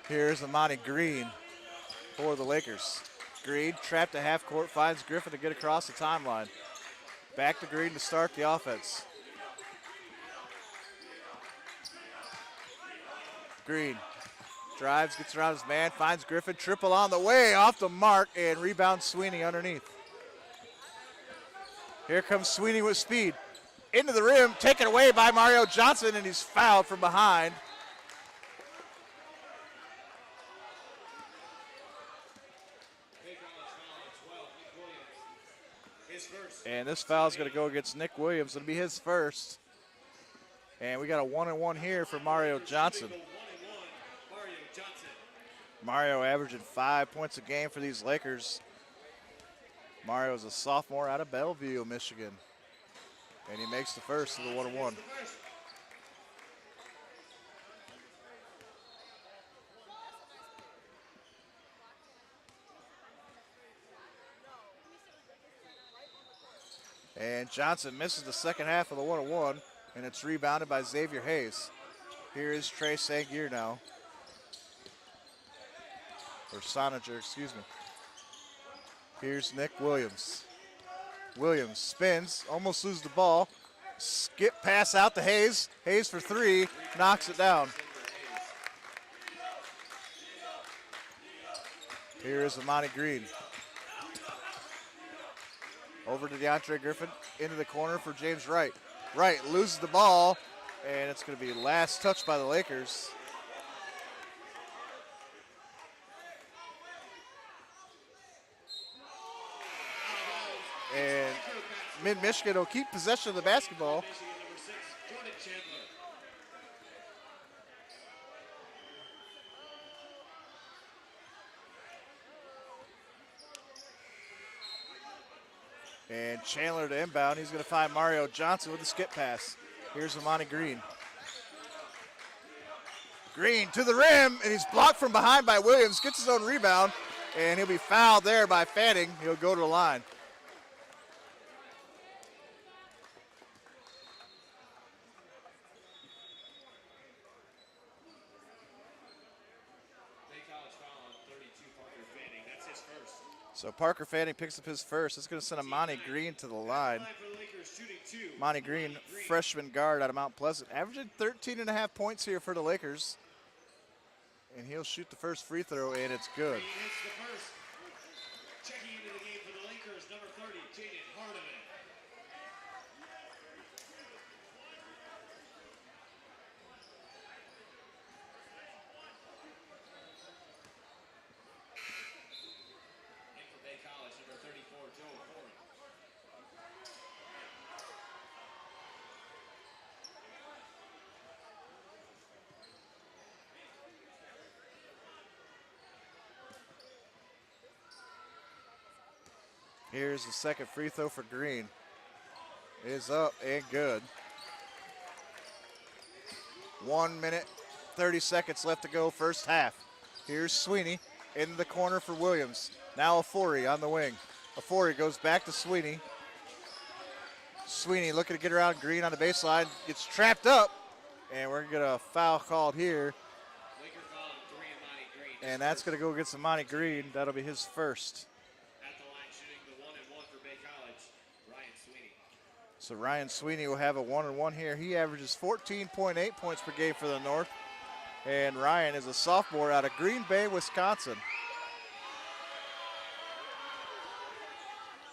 Here's Amani Green for the Lakers. Green trapped at half court, finds Griffin to get across the timeline. Back to Green to start the offense. Green drives, gets around his man, finds Griffin, triple on the way, off the mark, and rebounds Sweeney underneath. Here comes Sweeney with speed. Into the rim, taken away by Mario Johnson, and he's fouled from behind. And this foul is going to go against Nick Williams. It'll be his first. And we got a 1-and-1 here for Mario Johnson. Mario averaging 5 points a game for these Lakers. Mario is a sophomore out of Bellevue, Michigan. And he makes the first of the 1-and-1. And Johnson misses the second half of the 1-on-1, and it's rebounded by Xavier Hayes. Here is Trey Sangier now. Or Soninger, excuse me. Here's Nick Williams. Williams spins, almost loses the ball. Skip pass out to Hayes. Hayes for three, knocks it down. Here is Amani Green. Over to DeAndre Griffin, into the corner for James Wright. Wright loses the ball, and it's going to be last touch by the Lakers. And Mid-Michigan will keep possession of the basketball. And Chandler to inbound. He's going to find Mario Johnson with a skip pass. Here's Amani Green. Green to the rim, and he's blocked from behind by Williams. Gets his own rebound, and he'll be fouled there by Fanning. He'll go to the line. So Parker Fanning picks up his first. It's going to send Amani Green to the line. Amani Green, freshman guard out of Mount Pleasant, averaging 13.5 points here for the Lakers. And he'll shoot the first free throw, and it's good. Checking into the game for the Lakers, number 30, Jaden Hardiman. Here's the second free throw for Green. It is up and good. 1 minute, 30 seconds left to go, first half. Here's Sweeney in the corner for Williams. Now Afori on the wing. Afori goes back to Sweeney. Sweeney looking to get around Green on the baseline. Gets trapped up, and we're going to get a foul called here. And that's going to go against Amani Green. That'll be his first. So Ryan Sweeney will have a 1-on-1 here. He averages 14.8 points per game for the North. And Ryan is a sophomore out of Green Bay, Wisconsin.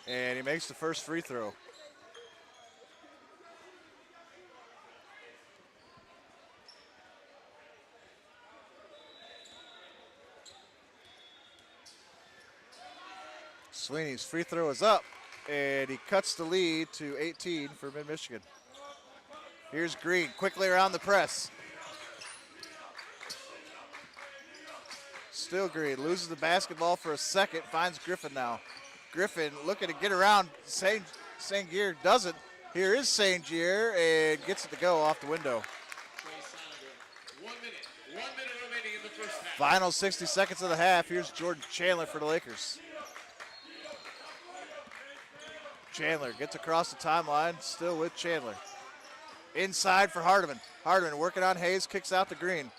And he makes the first free throw. Sweeney's free throw is up. And he cuts the lead to 18 for Mid-Michigan. Here's Green, quickly around the press. Still Green, loses the basketball for a second, finds Griffin now. Griffin looking to get around, Sangier doesn't. Here is Sangier, and gets it to go off the window. 1 minute minute remaining in the first half. Final 60 seconds of the half. Here's Jordan Chandler for the Lakers. Chandler gets across the timeline, still with Chandler. Inside for Hardiman. Hardiman working on Hayes, kicks out to Green.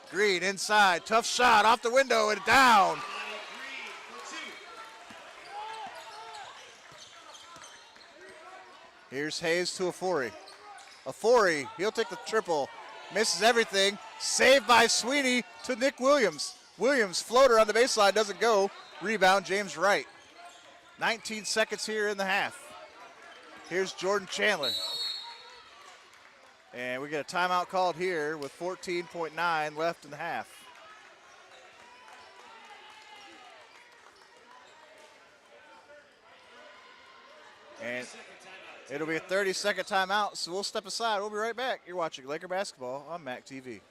Green inside, tough shot off the window and down. Here's Hayes to Afori. Afori, he'll take the triple. Misses everything. Saved by Sweeney to Nick Williams. Williams, floater on the baseline, doesn't go. Rebound, James Wright. 19 seconds here in the half. Here's Jordan Chandler. And we get a timeout called here with 14.9 left in the half. And it'll be a 30-second timeout, so we'll step aside. We'll be right back. You're watching Laker basketball on MAC TV.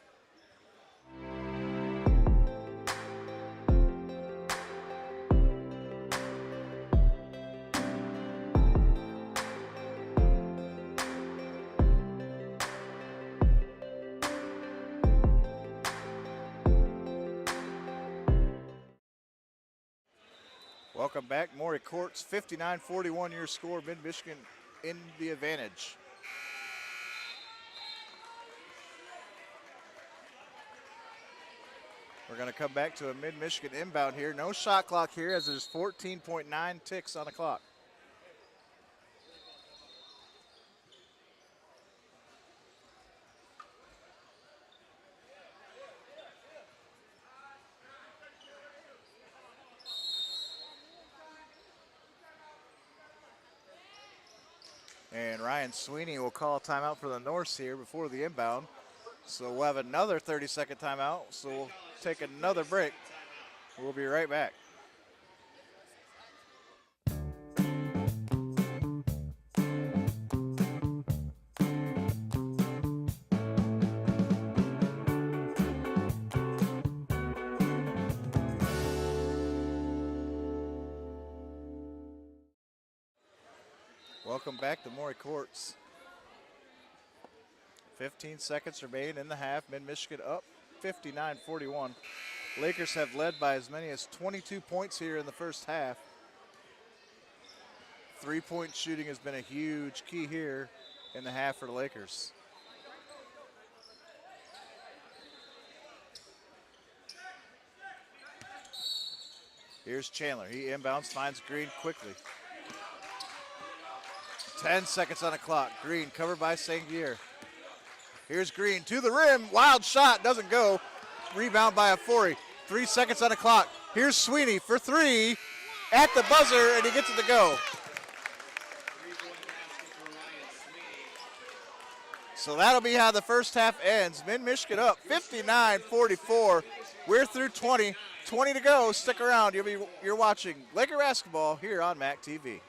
Welcome back. Maury Courts, 59-41 your score. Mid-Michigan in the advantage. We're going to come back to a Mid-Michigan inbound here. No shot clock here as there's 14.9 ticks on the clock. And Ryan Sweeney will call a timeout for the Norse here before the inbound. So we'll have another 30-second timeout. So we'll take another break. We'll be right back. Welcome back to Maury Courts. 15 seconds remain in the half. Mid-Michigan up 59-41. Lakers have led by as many as 22 points here in the first half. Three-point shooting has been a huge key here in the half for the Lakers. Here's Chandler. He inbounds, finds Green quickly. 10 seconds on the clock. Green covered by Sangier. Here's Green to the rim. Wild shot, doesn't go. Rebound by Afori. 3 seconds on the clock. Here's Sweeney for three at the buzzer, and he gets it to go. So that'll be how the first half ends. Mid-Michigan up 59-44. We're through 20. 20 to go. Stick around. You're watching Laker basketball here on MAC TV.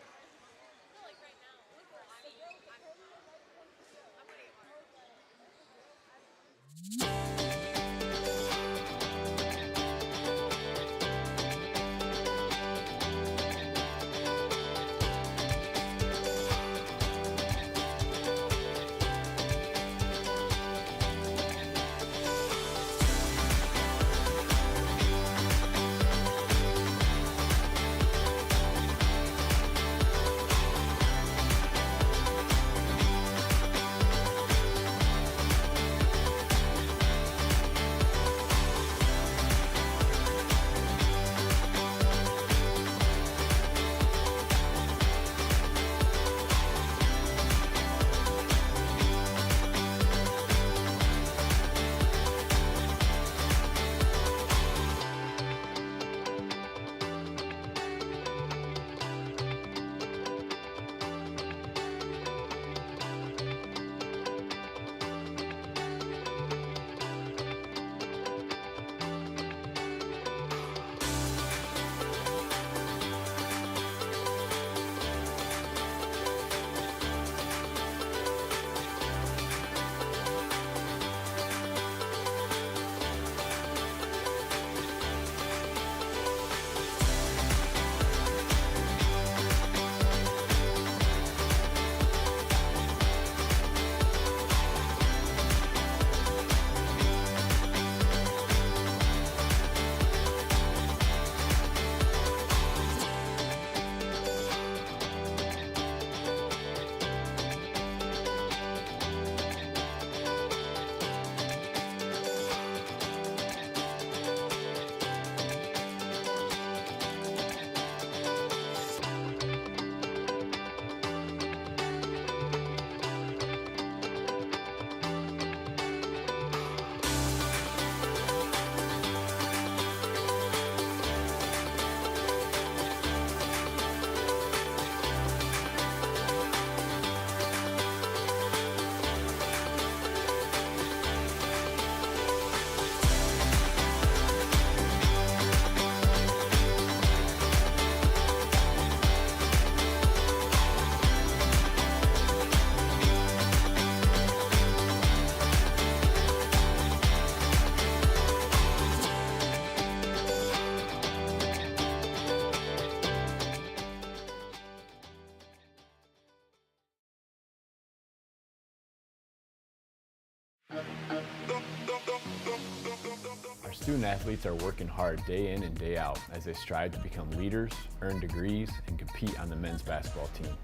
Student athletes are working hard day in and day out as they strive to become leaders, earn degrees, and compete on the men's basketball team.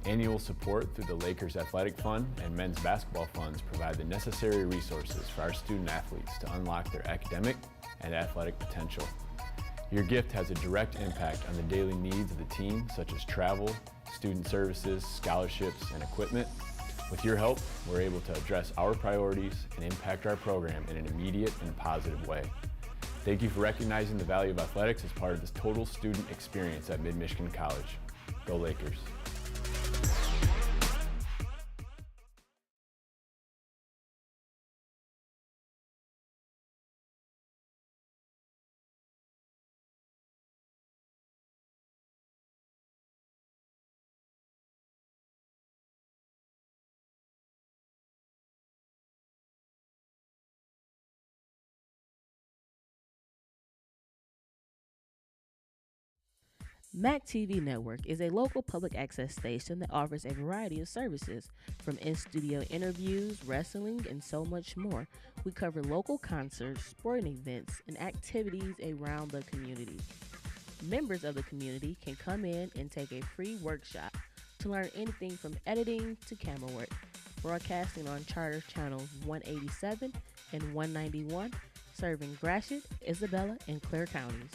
Annual support through the Lakers Athletic Fund and men's basketball funds provide the necessary resources for our student athletes to unlock their academic and athletic potential. Your gift has a direct impact on the daily needs of the team, such as travel, student services, scholarships, and equipment. With your help, we're able to address our priorities and impact our program in an immediate and positive way. Thank you for recognizing the value of athletics as part of this total student experience at Mid-Michigan College. Go Lakers. MAC TV Network is a local public access station that offers a variety of services, from in-studio interviews, wrestling, and so much more. We cover local concerts, sporting events, and activities around the community. Members of the community can come in and take a free workshop to learn anything from editing to camera work. Broadcasting on Charter Channels 187 and 191, serving Gratiot, Isabella, and Clare counties.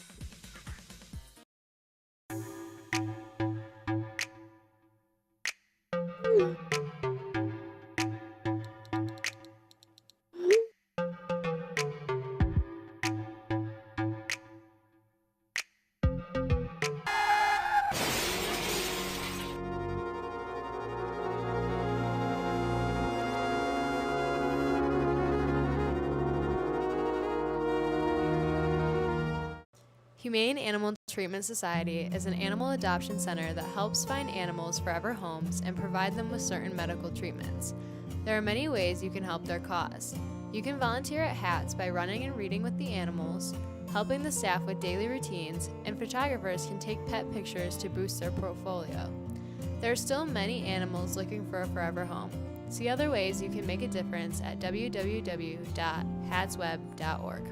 Humane Animal Treatment Society is an animal adoption center that helps find animals forever homes and provide them with certain medical treatments. There are many ways you can help their cause. You can volunteer at HATS by running and reading with the animals, helping the staff with daily routines, and photographers can take pet pictures to boost their portfolio. There are still many animals looking for a forever home. See other ways you can make a difference at www.hatsweb.org.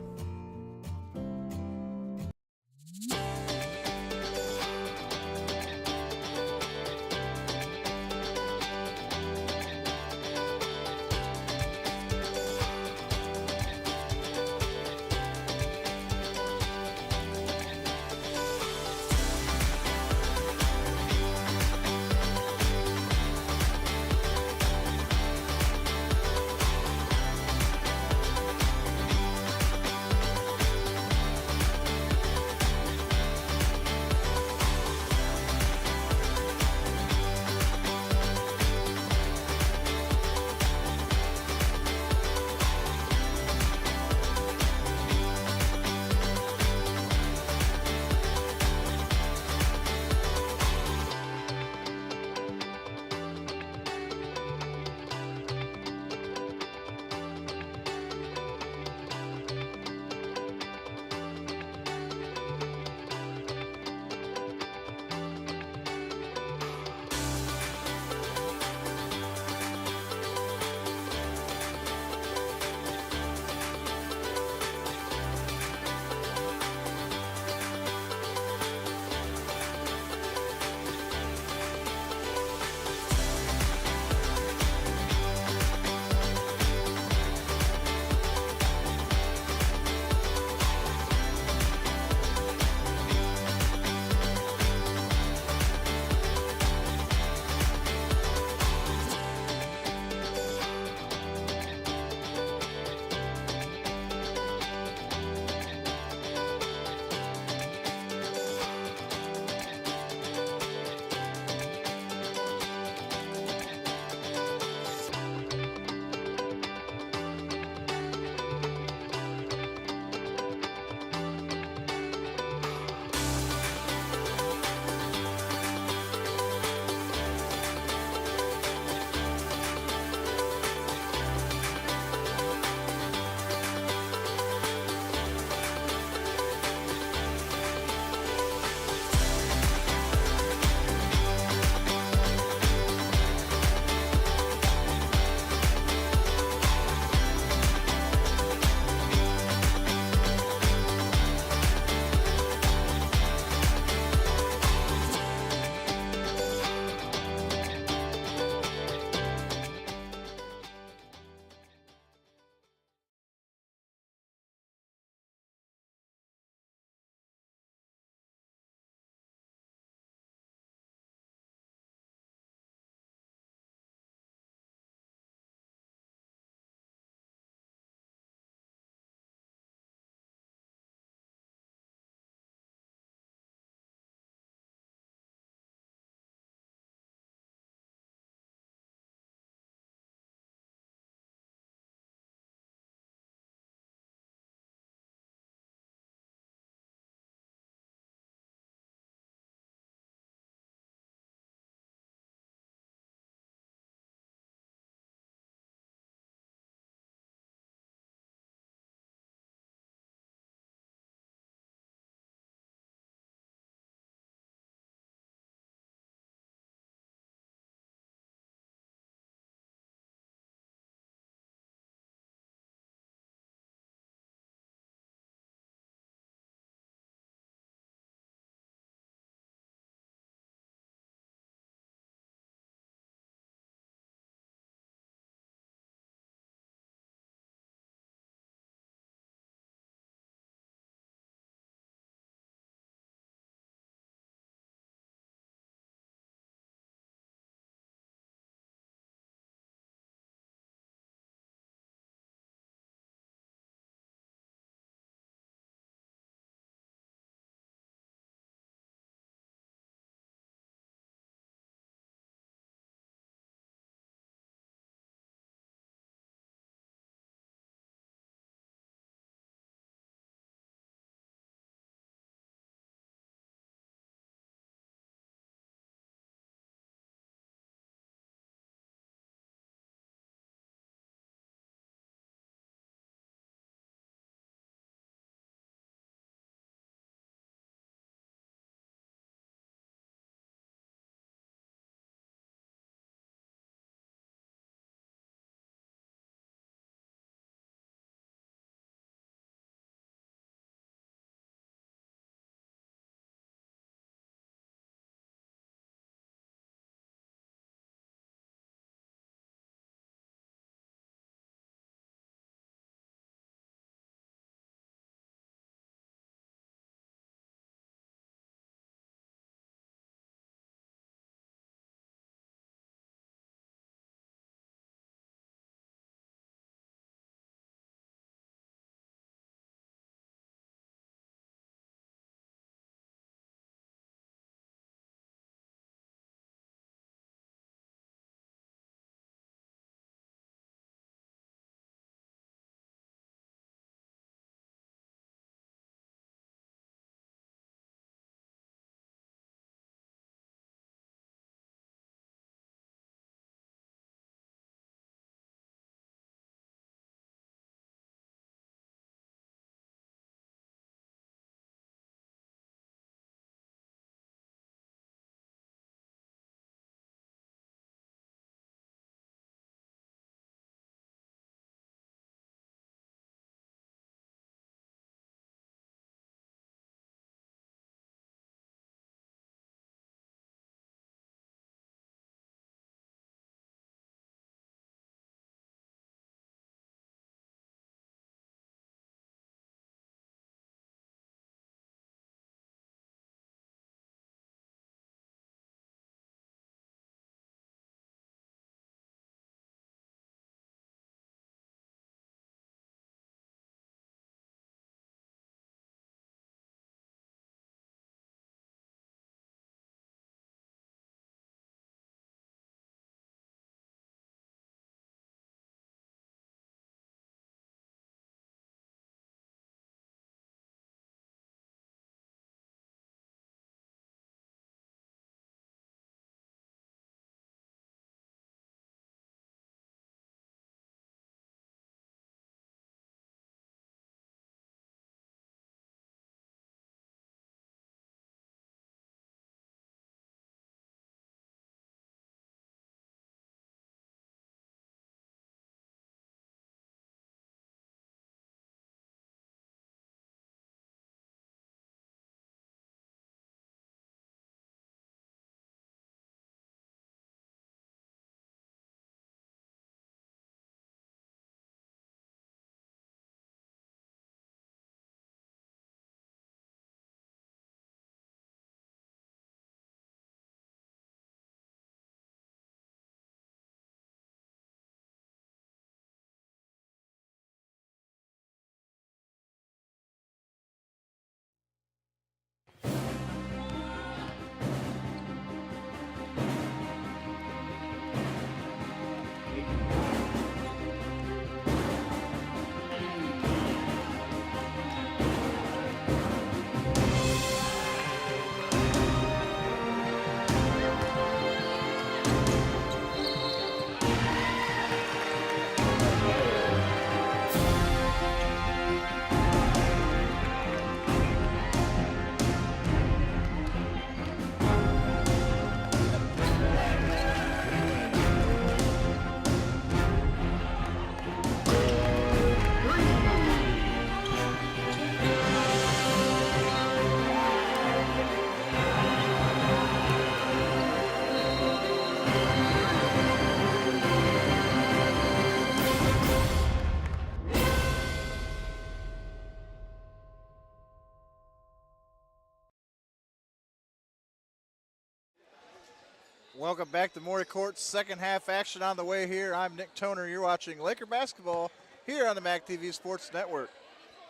Welcome back to Maury Court's second half action on the way here. I'm Nick Toner. You're watching Laker basketball here on the MAC TV Sports Network.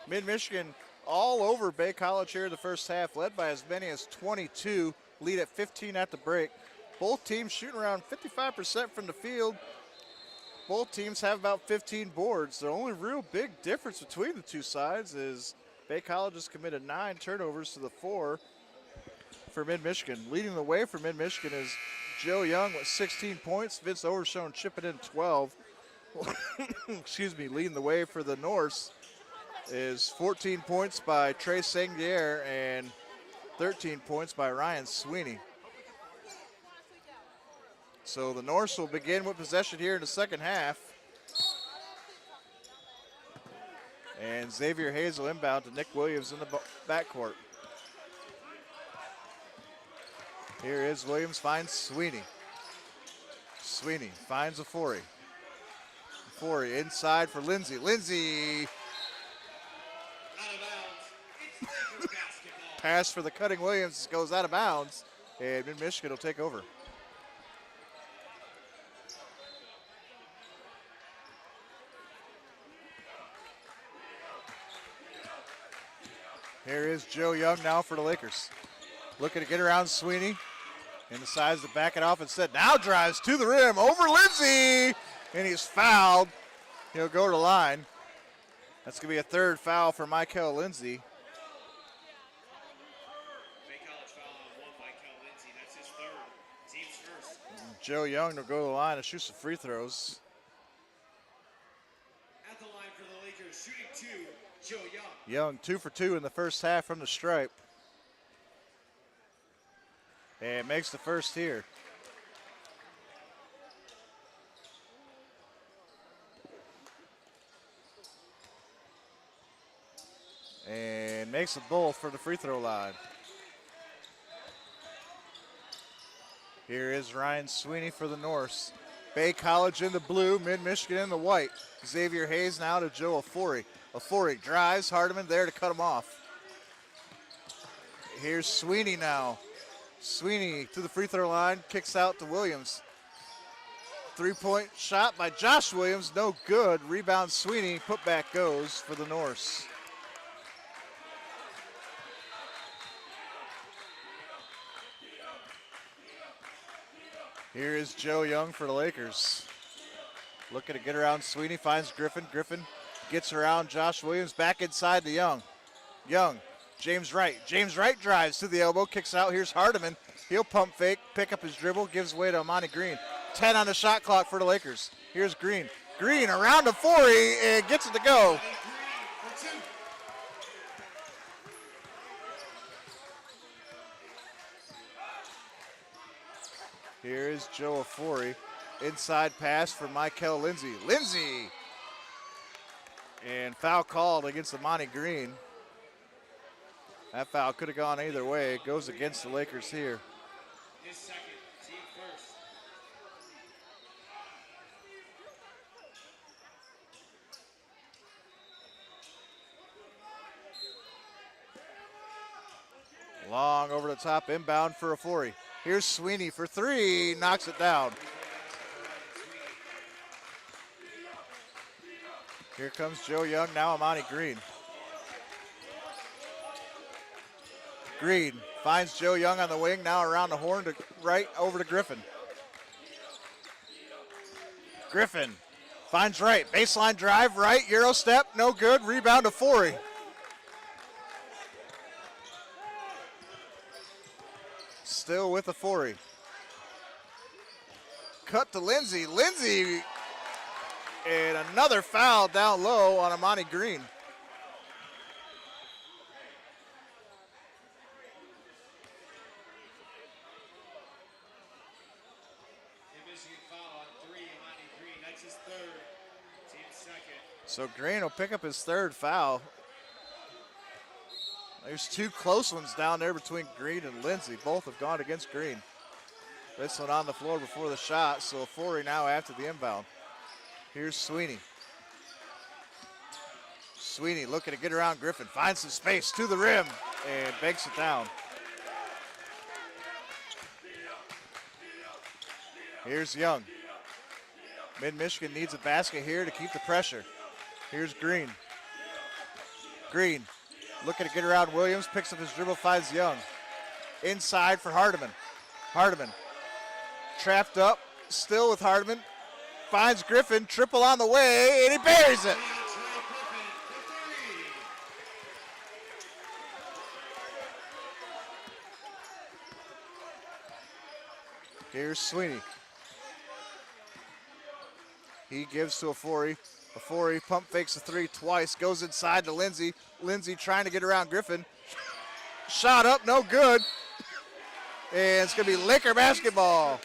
Mid-Michigan all over Bay College here in the first half, led by as many as 22, lead at 15 at the break. Both teams shooting around 55% from the field. Both teams have about 15 boards. The only real big difference between the two sides is Bay College has committed 9 turnovers to the 4 for Mid-Michigan. Leading the way for Mid-Michigan is Joe Young with 16 points. Vince Overshone chipping in 12. Excuse me, leading the way for the Norse is 14 points by Trey Sangier and 13 points by Ryan Sweeney. So the Norse will begin with possession here in the second half. And Xavier Hayes will inbound to Nick Williams in the backcourt. Here is Williams, finds Sweeney. Sweeney finds Ofori. Ofori inside for Lindsay. Lindsay. Pass for the cutting Williams goes out of bounds, and Mid-Michigan will take over. Here is Joe Young now for the Lakers. Looking to get around Sweeney. And decides to back it off instead. Now drives to the rim over Lindsay. And he's fouled. He'll go to the line. That's going to be a third foul for Michael Lindsay. Bay College foul on 1 by Kel Lindsay. That's his third. Team's first. Joe Young will go to the line and shoot some free throws. At the line for the Lakers, shooting 2, Joe Young. Young 2 for 2 in the first half from the stripe. And makes the first here. And makes it both for the free throw line. Here is Ryan Sweeney for the Norse. Bay College in the blue, Mid-Michigan in the white. Xavier Hayes now to Joe Ofori. Ofori drives, Hardiman there to cut him off. Here's Sweeney now. Sweeney to the free throw line, kicks out to Williams. 3-point shot by Josh Williams, no good. Rebound Sweeney, putback goes for the Norse. Here is Joe Young for the Lakers. Looking to get around Sweeney, finds Griffin. Griffin gets around Josh Williams, back inside to Young. Young. James Wright. James Wright drives to the elbow, kicks out. Here's Hardiman. He'll pump fake, pick up his dribble, gives way to Amani Green. 10 on the shot clock for the Lakers. Here's Green. Green around to Forey and gets it to go. Here is Joe Ofori. Inside pass for Michael Lindsay. Lindsay! And foul called against Amani Green. That foul could have gone either way. It goes against the Lakers here. His second, team first. Long over the top, inbound for Ofori. Here's Sweeney for 3, knocks it down. Here comes Joe Young, now Amani Green. Green finds Joe Young on the wing, now around the horn to right over to Griffin. Griffin finds Wright, baseline drive, right, Euro step, no good, rebound to Forey. Still with the Forey. Cut to Lindsay, Lindsay, and another foul down low on Amani Green. So Green will pick up his third foul. There's 2 close ones down there between Green and Lindsay. Both have gone against Green. This one on the floor before the shot, so Forey now after the inbound. Here's Sweeney. Sweeney looking to get around Griffin. Finds some space to the rim and banks it down. Here's Young. Mid-Michigan needs a basket here to keep the pressure. Here's Green. Green looking to get around Williams, picks up his dribble, finds Young. Inside for Hardiman. Hardiman trapped up, still with Hardiman. Finds Griffin, triple on the way, and he buries it. Here's Sweeney. He gives to Afori. Afori pump fakes a three twice, goes inside to Lindsay. Lindsay trying to get around Griffin. Shot up, no good. And it's going to be Laker basketball.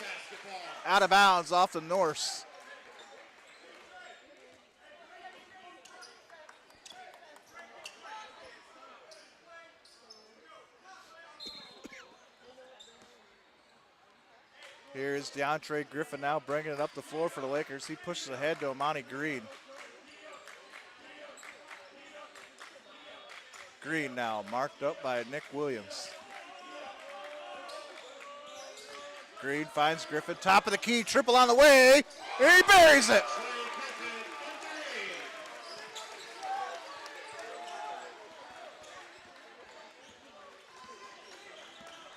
Out of bounds off the Norse. Here's DeAndre Griffin now bringing it up the floor for the Lakers. He pushes ahead to Amani Green. Green now marked up by Nick Williams. Green finds Griffin, top of the key, triple on the way, and he buries it.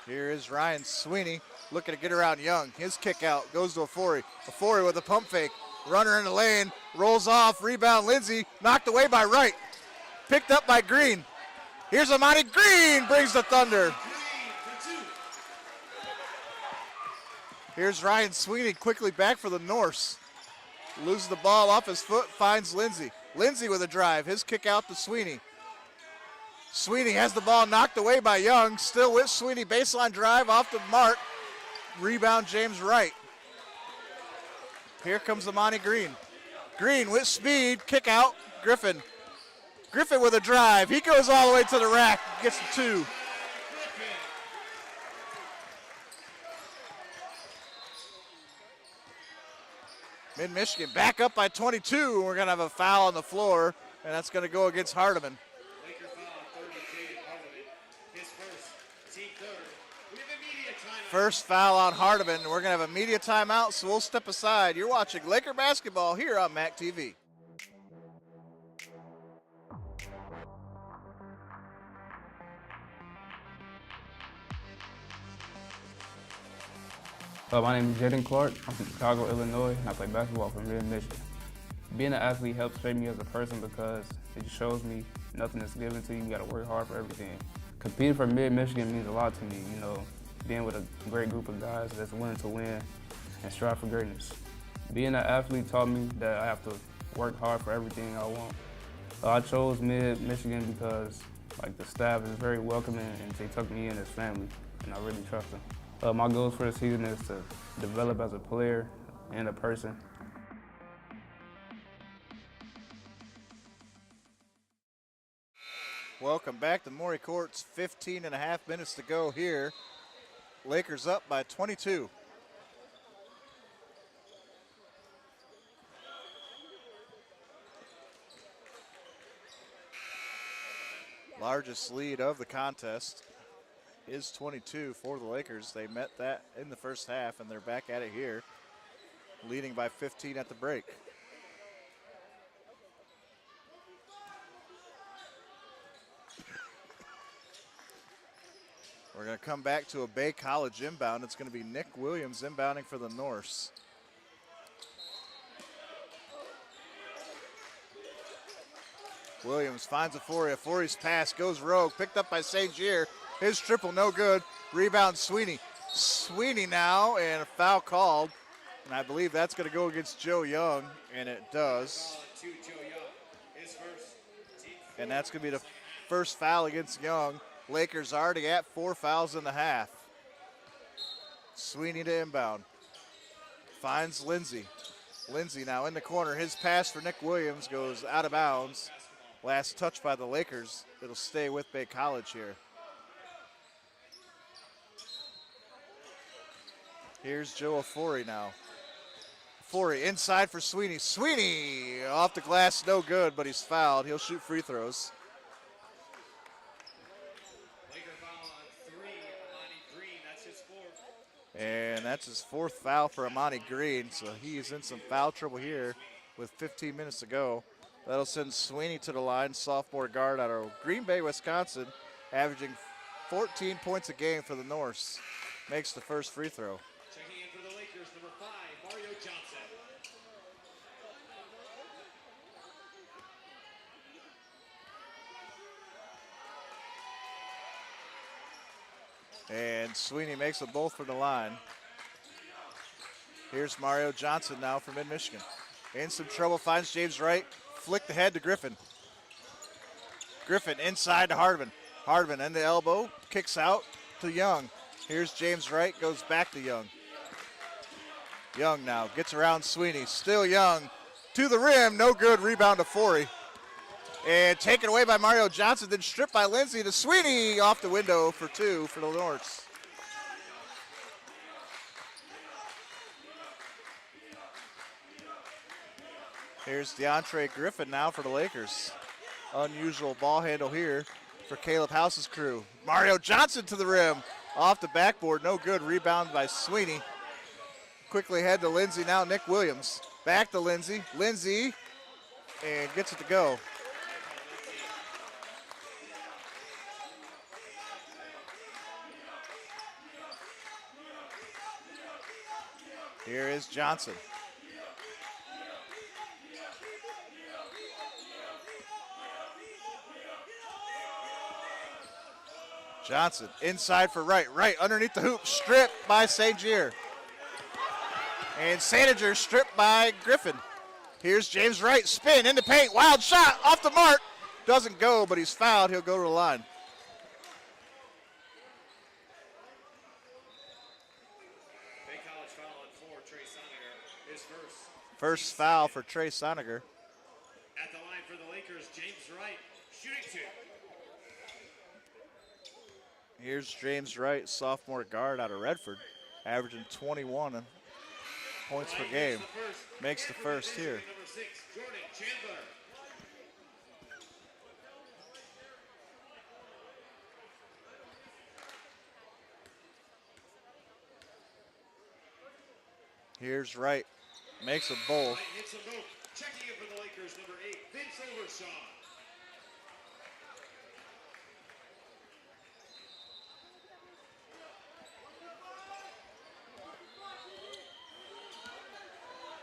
Here is Ryan Sweeney looking to get around Young. His kick out goes to Afori. Afori with a pump fake. Runner in the lane, rolls off, rebound Lindsay, knocked away by Wright. Picked up by Green. Here's Amani Green, brings the Thunder. Here's Ryan Sweeney quickly back for the Norse. Loses the ball off his foot, finds Lindsay. Lindsay with a drive, his kick out to Sweeney. Sweeney has the ball knocked away by Young, still with Sweeney, baseline drive off the mark. Rebound James Wright. Here comes Amani Green. Green with speed, kick out, Griffin. Griffin with a drive, he goes all the way to the rack, gets the two. Mid-Michigan back up by 22. We're going to have a foul on the floor, and that's going to go against Hardiman. Laker foul on 30, Jaden Hardiman. His first, team third. We have a media timeout. First foul on Hardiman. We're going to have a media timeout, so we'll step aside. You're watching Laker basketball here on MAC TV. My name is Jaden Clark. I'm from Chicago, Illinois, and I play basketball for Mid-Michigan. Being an athlete helps shape me as a person because it just shows me nothing is given to you. You got to work hard for everything. Competing for Mid-Michigan means a lot to me, you know, being with a great group of guys that's willing to win and strive for greatness. Being an athlete taught me that I have to work hard for everything I want. I chose Mid-Michigan because the staff is very welcoming and they took me in as family, and I really trust them. My goals for the season is to develop as a player and a person. Welcome back to Maury Courts. 15 and a half minutes to go here. Lakers up by 22. Largest lead of the contest is 22 for the Lakers. They met that in the first half, and they're back at it here, leading by 15 at the break. We're going to come back to a Bay College inbound. It's going to be Nick Williams inbounding for the Norse. Williams finds Afori. Afori's pass goes rogue, picked up by St. Gier. His triple, no good. Rebound, Sweeney. Sweeney now, and a foul called. And I believe that's going to go against Joe Young, and it does. And that's going to be the first foul against Young. Lakers already at 4 fouls in the half. Sweeney to inbound. Finds Lindsay. Lindsay now in the corner. His pass for Nick Williams goes out of bounds. Last touch by the Lakers. It'll stay with Bay College here. Here's Joe Afori now. Afori inside for Sweeney. Sweeney off the glass, no good, but he's fouled. He'll shoot free throws. And that's his 4th foul for Amani Green, so he's in some foul trouble here with 15 minutes to go. That'll send Sweeney to the line, sophomore guard out of Green Bay, Wisconsin, averaging 14 points a game for the Norse. Makes the first free throw. Checking in for the Lakers, number 5, Mario Johnson. And Sweeney makes them both from the line. Here's Mario Johnson now from Mid-Michigan. In some trouble, finds James Wright. Flick the head to Griffin. Griffin inside to Hardman. Hardman in the elbow, kicks out to Young. Here's James Wright, goes back to Young. Young now gets around Sweeney. Still Young to the rim, no good. Rebound to Forey. And taken away by Mario Johnson, then stripped by Lindsay to Sweeney off the window for 2 for the Norse. Here's DeAndre Griffin now for the Lakers. Unusual ball handle here for Caleb House's crew. Mario Johnson to the rim, off the backboard, no good. Rebound by Sweeney. Quickly head to Lindsay now, Nick Williams. Back to Lindsay. Lindsay, and gets it to go. Here is Johnson. Johnson inside for Wright. Wright underneath the hoop, stripped by St. Cyr. And Saniger stripped by Griffin. Here's James Wright, spin in the paint, wild shot off the mark. Doesn't go, but he's fouled. He'll go to the line. Bay College foul on 4, Trey Soniger, his first. First foul for Trey Soniger. At the line for the Lakers, James Wright, shooting 2. Here's James Wright, sophomore guard out of Redford, averaging 21 points per game. Makes the first here. Number 6, Jordan Chandler. Here's Wright, makes them both. Wright hits them both. Checking in for the Lakers, number 8, Vince Overshaw.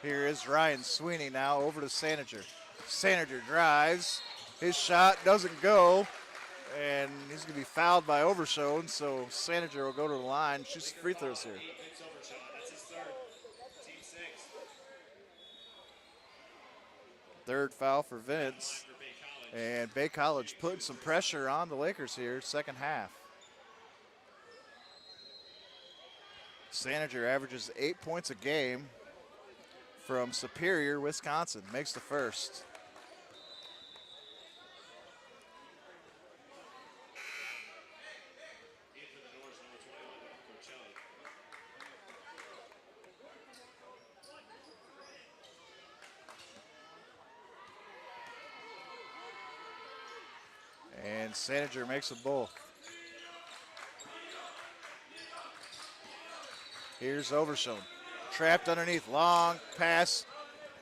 Here is Ryan Sweeney now over to Saniger. Saniger drives. His shot doesn't go, and he's going to be fouled by Overshone, so Saniger will go to the line, shoots free throws here. Vince Overshaw, that's his 3rd. Team 6. Third foul for Vince. And Bay College putting some pressure on the Lakers here, second half. Saniger averages 8 points a game from Superior, Wisconsin. Makes the first. And Saniger makes them both. Here's Overshone. Trapped underneath, long pass,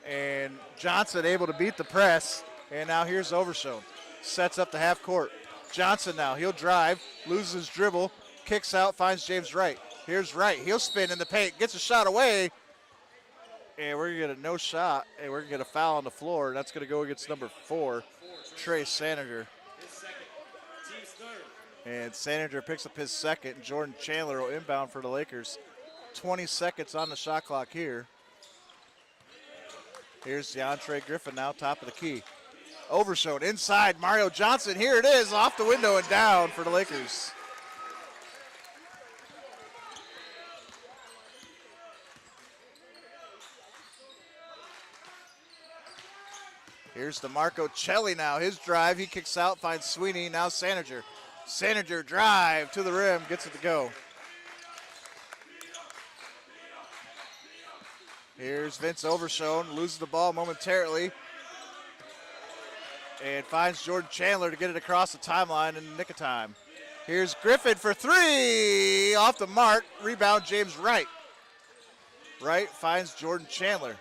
and Johnson able to beat the press. And now here's Overshone. Sets up the half court. Johnson now, he'll drive, loses his dribble, kicks out, finds James Wright. Here's Wright, he'll spin in the paint, gets a shot away, and we're gonna get a no shot, and we're gonna get a foul on the floor, and that's gonna go against number 4, Trey Saniger. And Saniger picks up his second, and Jordan Chandler will inbound for the Lakers. 20 seconds on the shot clock here. Here's DeAndre Griffin now, top of the key. Overshone inside, Mario Johnson. Here it is, off the window and down for the Lakers. Here's DeMarco Celli now, his drive. He kicks out, finds Sweeney, now Saniger. Saniger drive to the rim, gets it to go. Here's Vince Overshone, loses the ball momentarily, and finds Jordan Chandler to get it across the timeline in the nick of time. Here's Griffin for three. Off the mark. Rebound, James Wright. Wright finds Jordan Chandler.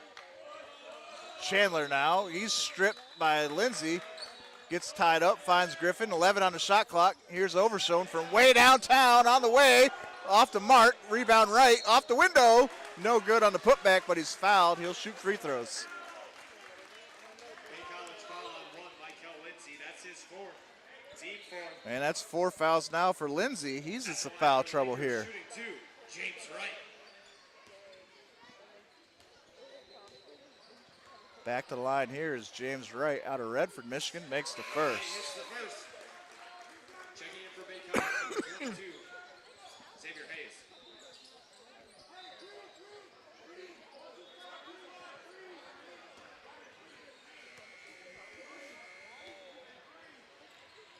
Chandler now. He's stripped by Lindsay. Gets tied up, finds Griffin. 11 on the shot clock. Here's Overshone from way downtown on the way. Off the mark. Rebound Wright. Off the window. No good on the putback, but he's fouled. He'll shoot free throws. And that's 4 fouls now for Lindsay. He's in some foul trouble here. James Wright. Back to the line here is James Wright out of Redford, Michigan. Makes the first. Checking in for Bay College, 22, Xavier Hayes.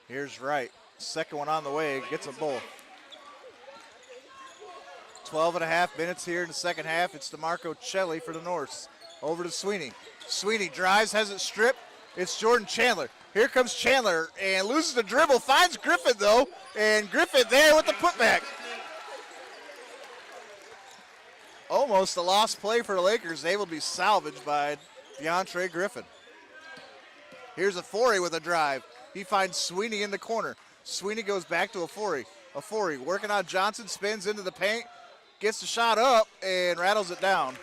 Here's Wright. Second one on the way. Gets them both. 12 and a half minutes here in the second half. It's DeMarco Celli for the Norse. Over to Sweeney. Sweeney drives, has it stripped. It's Jordan Chandler. Here comes Chandler and loses the dribble. Finds Griffin, though. And Griffin there with the putback. Almost a lost play for the Lakers. Able to be salvaged by DeAndre Griffin. Here's Afori with a drive. He finds Sweeney in the corner. Sweeney goes back to Afori. Afori working on Johnson, spins into the paint, gets the shot up, and rattles it down.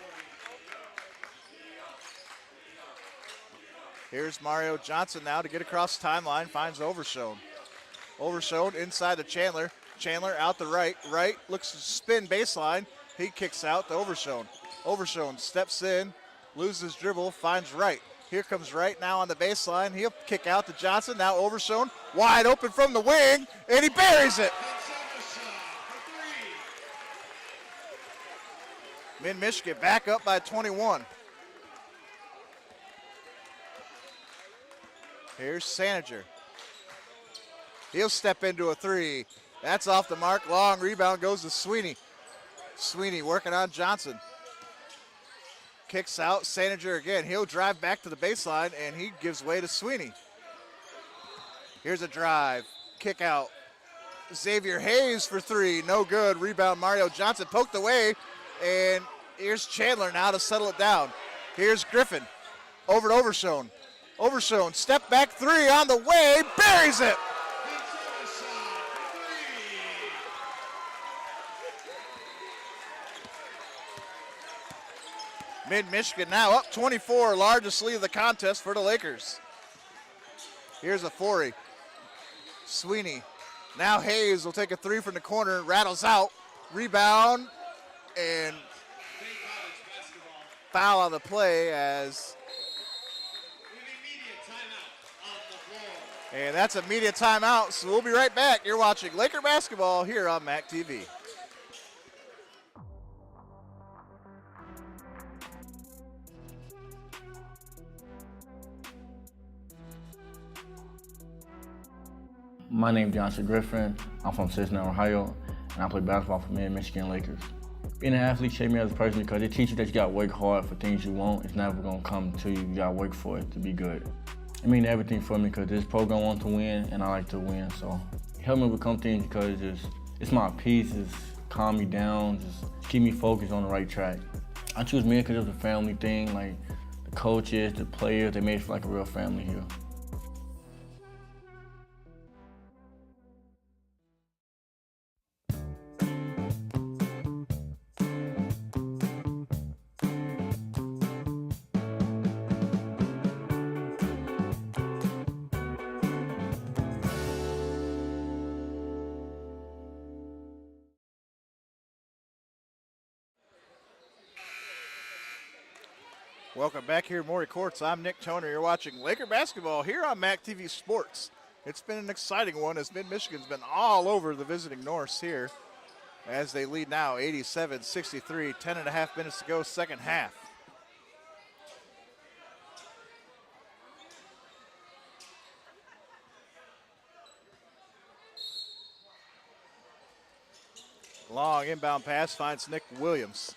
Here's Mario Johnson now to get across the timeline, finds Overshone. Overshone inside to Chandler. Chandler out the right. Right looks to spin baseline. He kicks out to Overshone. Overshone steps in, loses dribble, finds Wright. Here comes Wright now on the baseline. He'll kick out to Johnson. Now Overshone wide open from the wing, and he buries it. Mid-Michigan back up by 21. Here's Saniger. He'll step into a three. That's off the mark. Long rebound goes to Sweeney. Sweeney working on Johnson. Kicks out. Saniger again. He'll drive back to the baseline, and he gives way to Sweeney. Here's a drive. Kick out. Xavier Hayes for three. No good. Rebound Mario Johnson poked away, and here's Chandler now to settle it down. Here's Griffin. Over to Overshone. Overshone, step back three on the way, buries it. Mid-Michigan now up 24, largest lead of the contest for the Lakers. Here's Afori. Sweeney. Now Hayes will take a three from the corner, rattles out, rebound, and foul on the play as... And that's a media timeout, so we'll be right back. You're watching Laker basketball here on MAC TV. My name is Johnson Griffin. I'm from Cincinnati, Ohio, and I play basketball for Mid-Michigan Lakers. Being an athlete shaped me as a person because it teaches you that you gotta work hard for things you want. It's never gonna come to you. You gotta work for it to be good. It means everything for me because this program wants to win, and I like to win. So it helped me become things because it's my peace, it's calm me down, just keep me focused on the right track. I choose Mid because it was a family thing. Like the coaches, the players, they made it feel like a real family here. Welcome back here, Maury Courts. I'm Nick Toner. You're watching Laker basketball here on MAC TV Sports. It's been an exciting one as Mid-Michigan's been all over the visiting Norse here as they lead now 87-63, 10 and a half minutes to go, second half. Long inbound pass finds Nick Williams.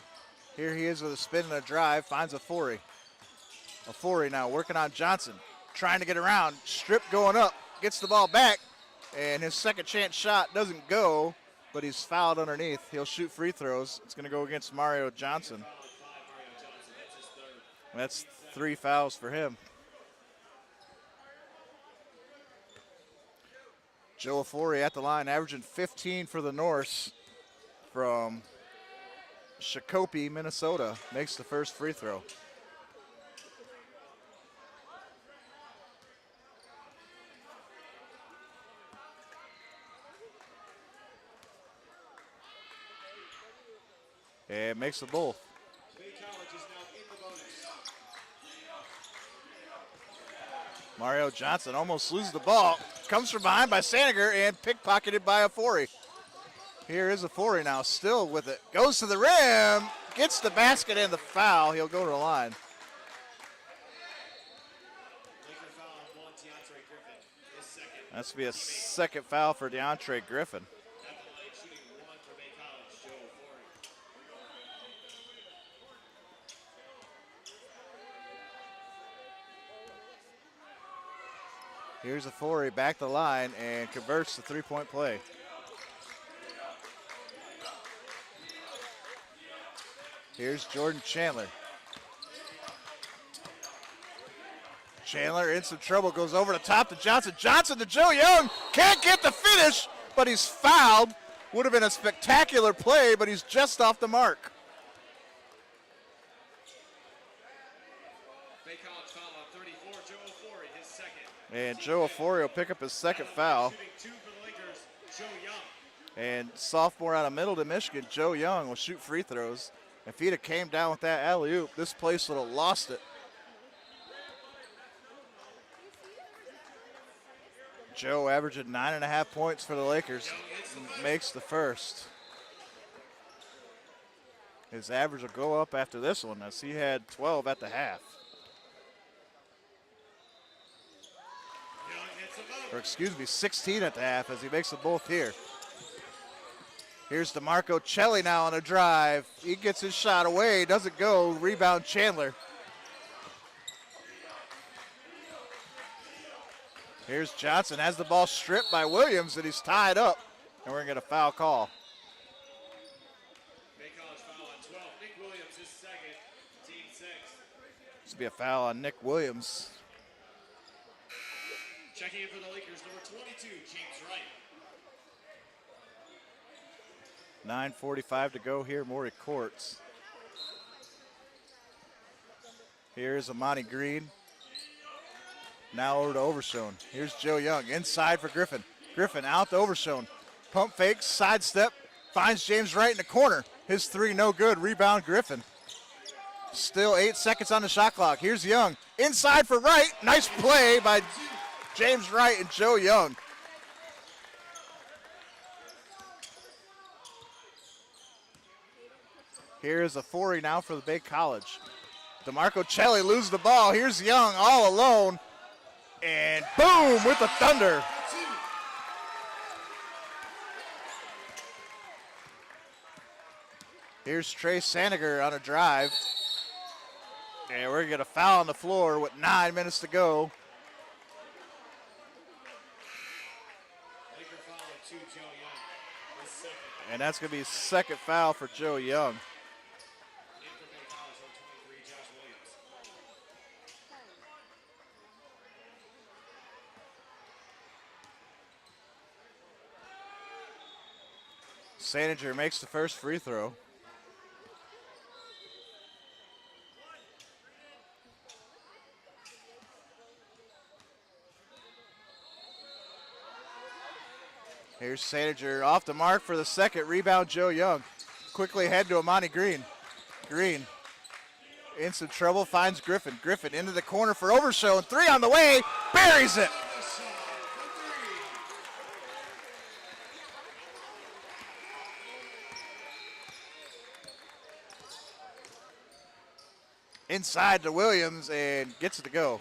Here he is with a spin and a drive, finds Afori. Afori now working on Johnson, trying to get around, strip going up, gets the ball back, And his second chance shot doesn't go, but he's fouled underneath. He'll shoot free throws. It's going to go against Mario Johnson. That's 3 fouls for him. Joe Afori at the line, averaging 15 for the Norse from Shakopee, Minnesota, makes the first free throw. And makes the both. Mario Johnson almost loses the ball. Comes from behind by Saniger and pickpocketed by Afori. Here is Afori now, still with it. Goes to the rim, gets the basket and the foul. He'll go to the line. That's to be a second foul for DeAndre Griffin. Here's Afori back the line and converts the three-point play. Here's Jordan Chandler. Chandler in some trouble, goes over the top to Johnson. Johnson to Joe Young, can't get the finish, but he's fouled. Would have been a spectacular play, but he's just off the mark. And Joe Afori will pick up his second foul. And sophomore out of Middleton, Michigan, Joe Young will shoot free throws. If he'd have came down with that alley-oop, this place would have lost it. Joe averaging 9.5 points for the Lakers, makes the first. His average will go up after this one as he had 12 at the half. Or excuse me, 16 at the half as he makes them both here. Here's DeMarco Celli now on a drive. He gets his shot away, doesn't go, rebound Chandler. Here's Johnson, has the ball stripped by Williams and he's tied up. And we're gonna get a foul call. This will be a foul on Nick Williams. Checking in for the Lakers, number 22, James Wright. 9:45 to go here, Maury Courts. Here's Amani Green. Now over to Overshone. Here's Joe Young, inside for Griffin. Griffin out to Overshone. Pump fakes, sidestep, finds James Wright in the corner. His three no good, rebound Griffin. Still 8 seconds on the shot clock. Here's Young, inside for Wright. Nice play by James Wright and Joe Young. Here's Afori now for the Bay College. DeMarco Celli loses the ball. Here's Young all alone. And boom with the thunder. Here's Trey Saniger on a drive. And we're going to get a foul on the floor with 9 minutes to go. And that's going to be his second foul for Joe Young. Saniger makes the first free throw. Here's Saniger off the mark for the second. Rebound, Joe Young. Quickly ahead to Amani Green. Green in some trouble, finds Griffin. Griffin into the corner for Overshone. Three on the way, buries it. Inside to Williams and gets it to go.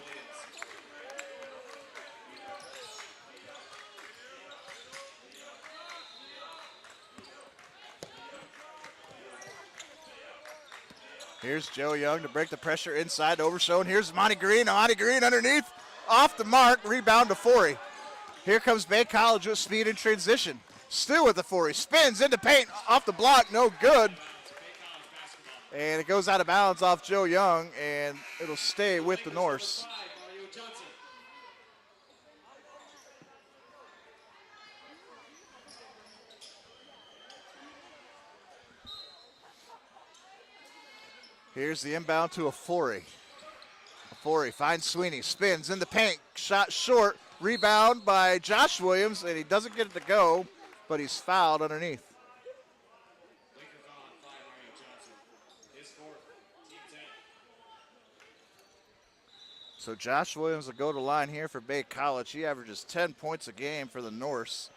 Here's Joe Young to break the pressure inside to Overshone. Here's Monty Green. Monty Green underneath. Off the mark. Rebound to Forey. Here comes Bay College with speed in transition. Still with the 4. He spins into paint, off the block, no good. And it goes out of bounds off Joe Young, and it'll stay with the Norse. Here's the inbound to Afori. Afori finds Sweeney, spins in the paint, shot short, rebound by Josh Williams, and he doesn't get it to go, but he's fouled underneath. So Josh Williams will go to line here for Bay College. He averages 10 points a game for the Norse,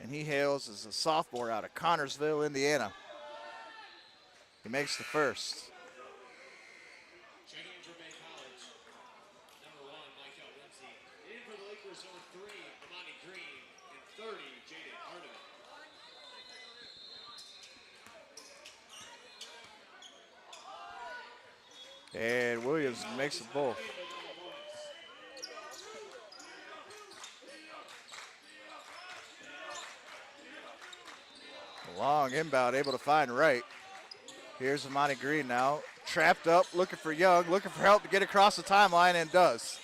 and he hails as a sophomore out of Connorsville, Indiana. He makes the first. Checking in for Bay College, number 1, Michael Lindsay. In for the Lakers, number 3, Amani Green. And 30, Jaden Hardiman. And Williams makes it both. Long inbound, able to find Wright. Here's Amani Green now, trapped up, looking for Young, looking for help to get across the timeline, and does.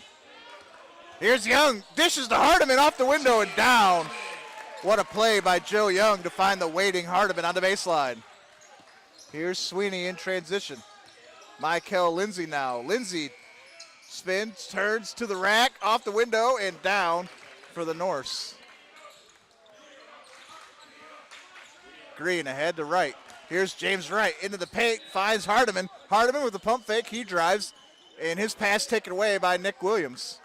Here's Young, dishes to Hardiman off the window and down. What a play by Joe Young to find the waiting Hardiman on the baseline. Here's Sweeney in transition. Michael Lindsay now. Lindsay spins, turns to the rack, off the window, and down for the Norse. Green ahead to Wright. Here's James Wright into the paint, finds Hardiman. Hardiman with the pump fake, he drives, and his pass taken away by Nick Williams.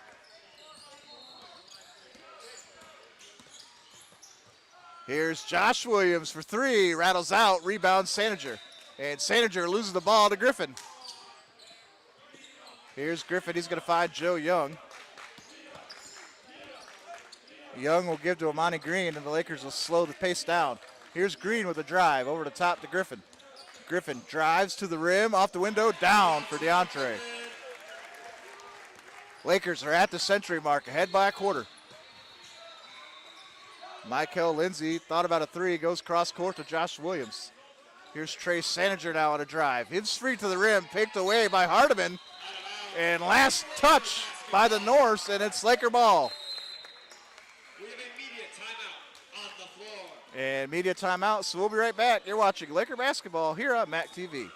Here's Josh Williams for 3, rattles out, rebounds Saniger. And Saniger loses the ball to Griffin. Here's Griffin, he's gonna find Joe Young. Young will give to Amani Green, and the Lakers will slow the pace down. Here's Green with a drive over the top to Griffin. Griffin drives to the rim, off the window, down for DeAndre. Lakers are at the century mark, ahead by a quarter. Michael Lindsay thought about a 3, goes cross court to Josh Williams. Here's Trey Saniger now on a drive. Hits free to the rim, picked away by Hardiman. And last touch by the Norse, and it's Laker ball. And media timeout, so we'll be right back. You're watching Laker basketball here on MAC TV.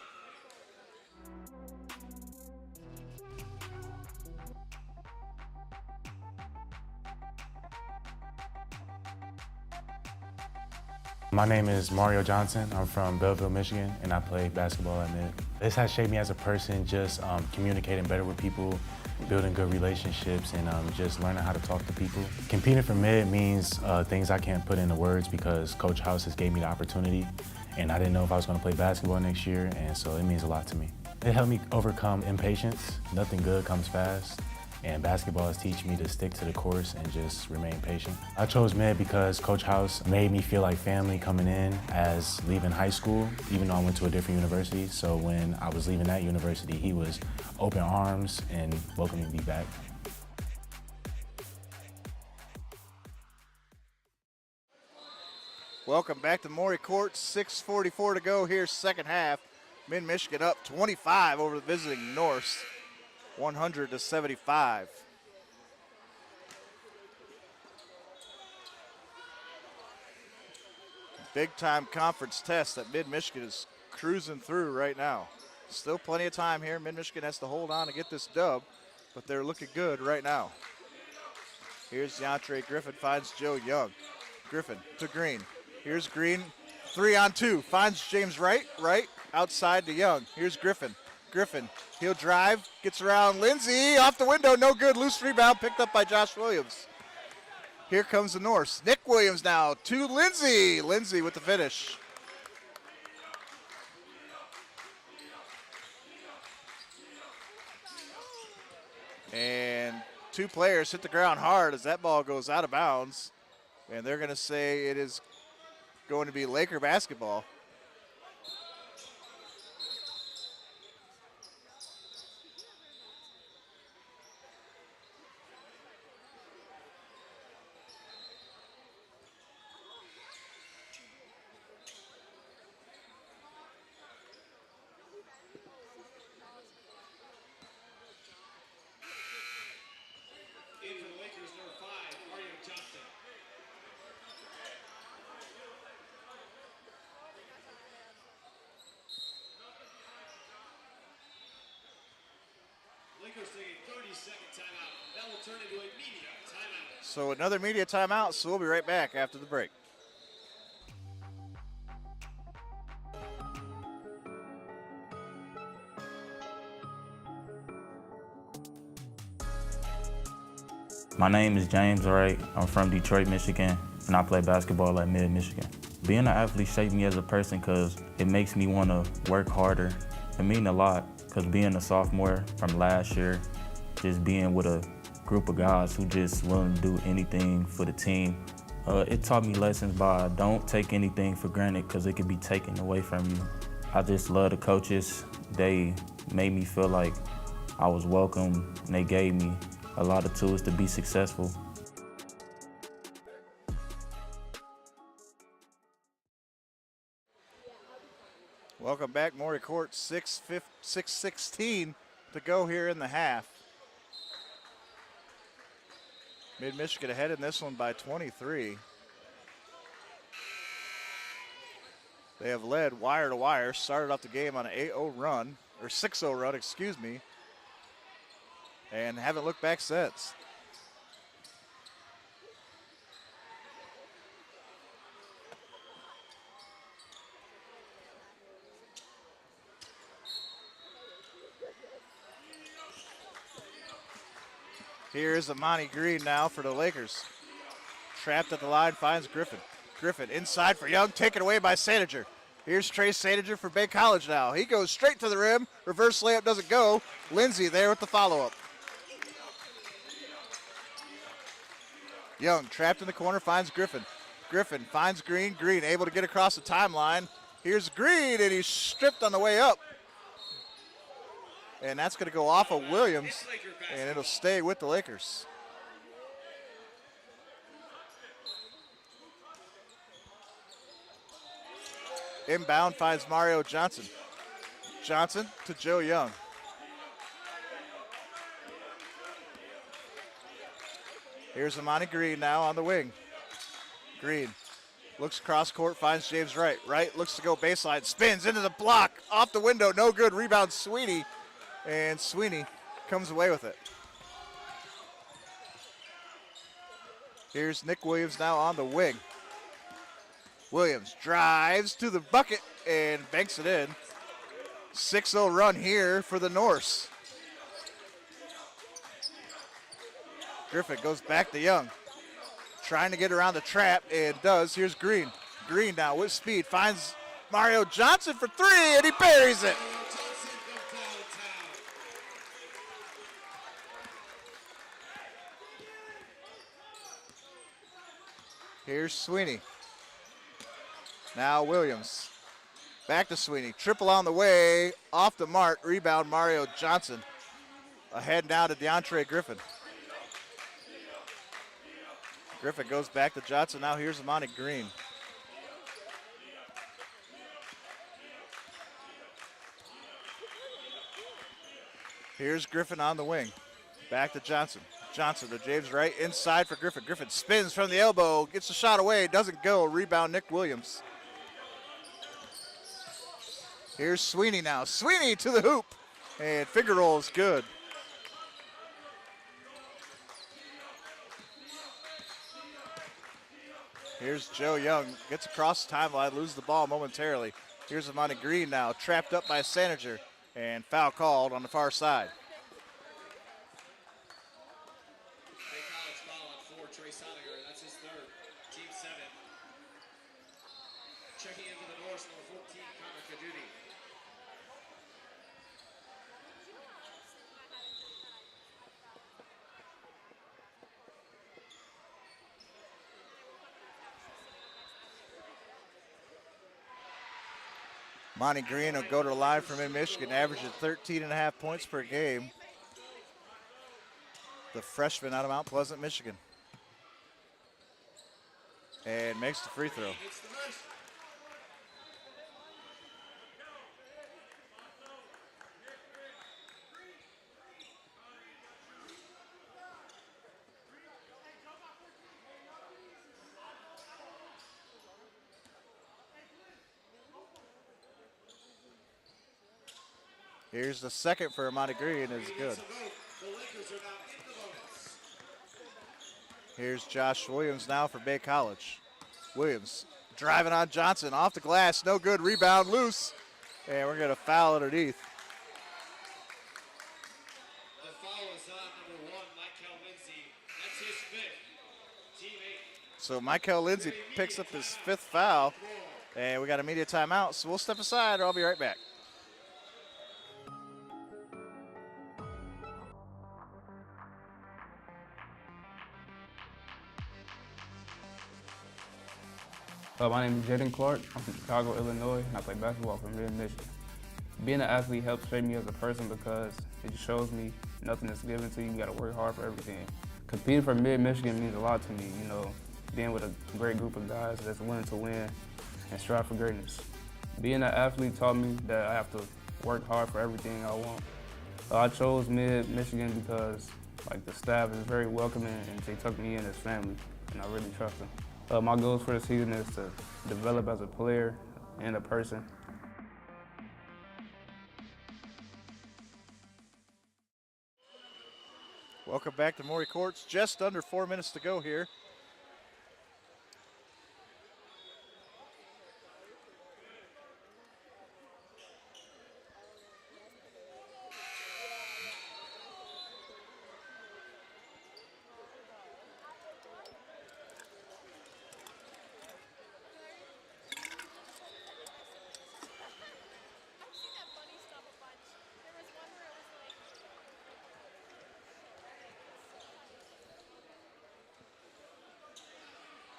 My name is Mario Johnson. I'm from Belleville, Michigan, and I play basketball at Mid. This has shaped me as a person, just communicating better with people, building good relationships, and just learning how to talk to people. Competing for Mid means things I can't put into words because Coach House has gave me the opportunity, and I didn't know if I was going to play basketball next year, and so it means a lot to me. It helped me overcome impatience. Nothing good comes fast. And basketball has taught me to stick to the course and just remain patient. I chose Mid because Coach House made me feel like family coming in as leaving high school, even though I went to a different university. So when I was leaving that university, he was open arms and welcoming me back. Welcome back to Maury Court. 6:44 to go here, second half. Mid-Michigan up 25 over the visiting Norse. 100-75. Big time conference test that Mid-Michigan is cruising through right now. Still plenty of time here. Mid-Michigan has to hold on to get this dub, but they're looking good right now. Here's DeAndre Griffin, finds Joe Young. Griffin to Green. Here's Green, 3-on-2, finds James Wright. Wright outside to Young. Here's Griffin. Griffin, he'll drive, gets around Lindsay, off the window, no good, loose rebound, picked up by Josh Williams. Here comes the Norse. Nick Williams now to Lindsay. Lindsay with the finish. And 2 players hit the ground hard as that ball goes out of bounds. And they're going to say it is going to be Laker basketball. Lakers take a 30-second timeout. That will turn into a media timeout. So another media timeout, so we'll be right back after the break. My name is James Wright. I'm from Detroit, Michigan, and I play basketball at Mid-Michigan. Being an athlete shaped me as a person because it makes me want to work harder. It means a lot because being a sophomore from last year, just being with a group of guys who just willing to do anything for the team, it taught me lessons by don't take anything for granted because it could be taken away from you. I just love the coaches. They made me feel like I was welcome, and they gave me a lot of tools to be successful. Welcome back, Maury Court, 6:16 to go here in the half. Mid-Michigan ahead in this one by 23. They have led wire to wire, started off the game on an 8-0 run, or 6-0 run, excuse me, and haven't looked back since. Here's Amani Green now for the Lakers. Trapped at the line, finds Griffin. Griffin inside for Young, taken away by Saniger. Here's Trey Saniger for Bay College now. He goes straight to the rim. Reverse layup doesn't go. Lindsay there with the follow-up. Young trapped in the corner, finds Griffin. Griffin finds Green. Green able to get across the timeline. Here's Green, and he's stripped on the way up. And that's going to go off of Williams, and it'll stay with the Lakers. Inbound finds Mario Johnson. Johnson to Joe Young. Here's Amani Green now on the wing. Green looks cross court, finds James Wright. Wright looks to go baseline, spins into the block, off the window, no good. Rebound Sweeney, and Sweeney comes away with it. Here's Nick Williams now on the wing. Williams drives to the bucket and banks it in. 6-0 run here for the Norse. Griffin goes back to Young. Trying to get around the trap and does. Here's Green. Green now with speed. Finds Mario Johnson for three and he buries it. Here's Sweeney. Now Williams. Back to Sweeney. Triple on the way. Off the mark. Rebound Mario Johnson. Ahead now to DeAndre Griffin. Griffin goes back to Johnson. Now here's Amani Green. Here's Griffin on the wing. Back to Johnson. Johnson to James Wright. Inside for Griffin. Griffin spins from the elbow. Gets the shot away. Doesn't go. Rebound Nick Williams. Here's Sweeney now. Sweeney to the hoop. And finger roll is good. Here's Joe Young. Gets across the timeline. Loses the ball momentarily. Here's Amani Green now. Trapped up by Saniger. And foul called on the far side. Bay College foul on 4, Trey Soniger. That's his third. Team 7. Checking into the Norse, number 14, Connor Caduti. Monty Green will go to the line from Mid-Michigan, averaging 13.5 points per game. The freshman out of Mount Pleasant, Michigan. And makes the free throw. Here's the second for Amani Green, is good. The Lakers are now in the bonus. Here's Josh Williams now for Bay College. Williams driving on Johnson, off the glass, no good, rebound loose, and we're gonna foul underneath. The foul is on number 1, Michael Lindsay. That's his 5th. Team 8. So Michael Lindsay picks up his 5th foul, and we got a media timeout, so we'll step aside, or I'll be right back. My name is Jaden Clark. I'm from Chicago, Illinois, and I play basketball for Mid-Michigan. Being an athlete helps shape me as a person because it just shows me nothing is given to you. You got to work hard for everything. Competing for Mid-Michigan means a lot to me, you know, being with a great group of guys that's willing to win and strive for greatness. Being an athlete taught me that I have to work hard for everything I want. I chose Mid-Michigan because the staff is very welcoming and they took me in as family, and I really trust them. My goals for the season is to develop as a player and a person. Welcome back to Maury Courts. Just under 4 minutes to go here.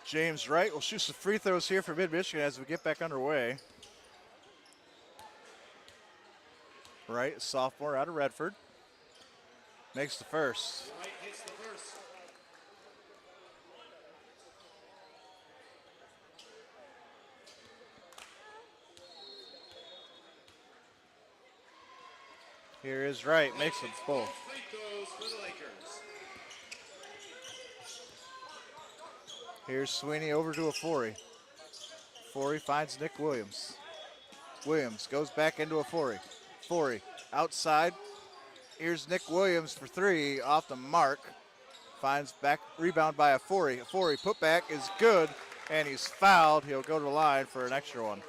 James Wright will shoot some free throws here for Mid-Michigan as we get back underway. Wright, sophomore out of Redford, makes the first. Wright hits the first. Here is Wright, makes them both. Free throws for the Lakers. Here's Sweeney over to Afori. Afori finds Nick Williams. Williams goes back into Afori. Afori outside. Here's Nick Williams for 3 off the mark. Finds back, rebound by Afori. Afori put back is good, and he's fouled. He'll go to the line for an extra one.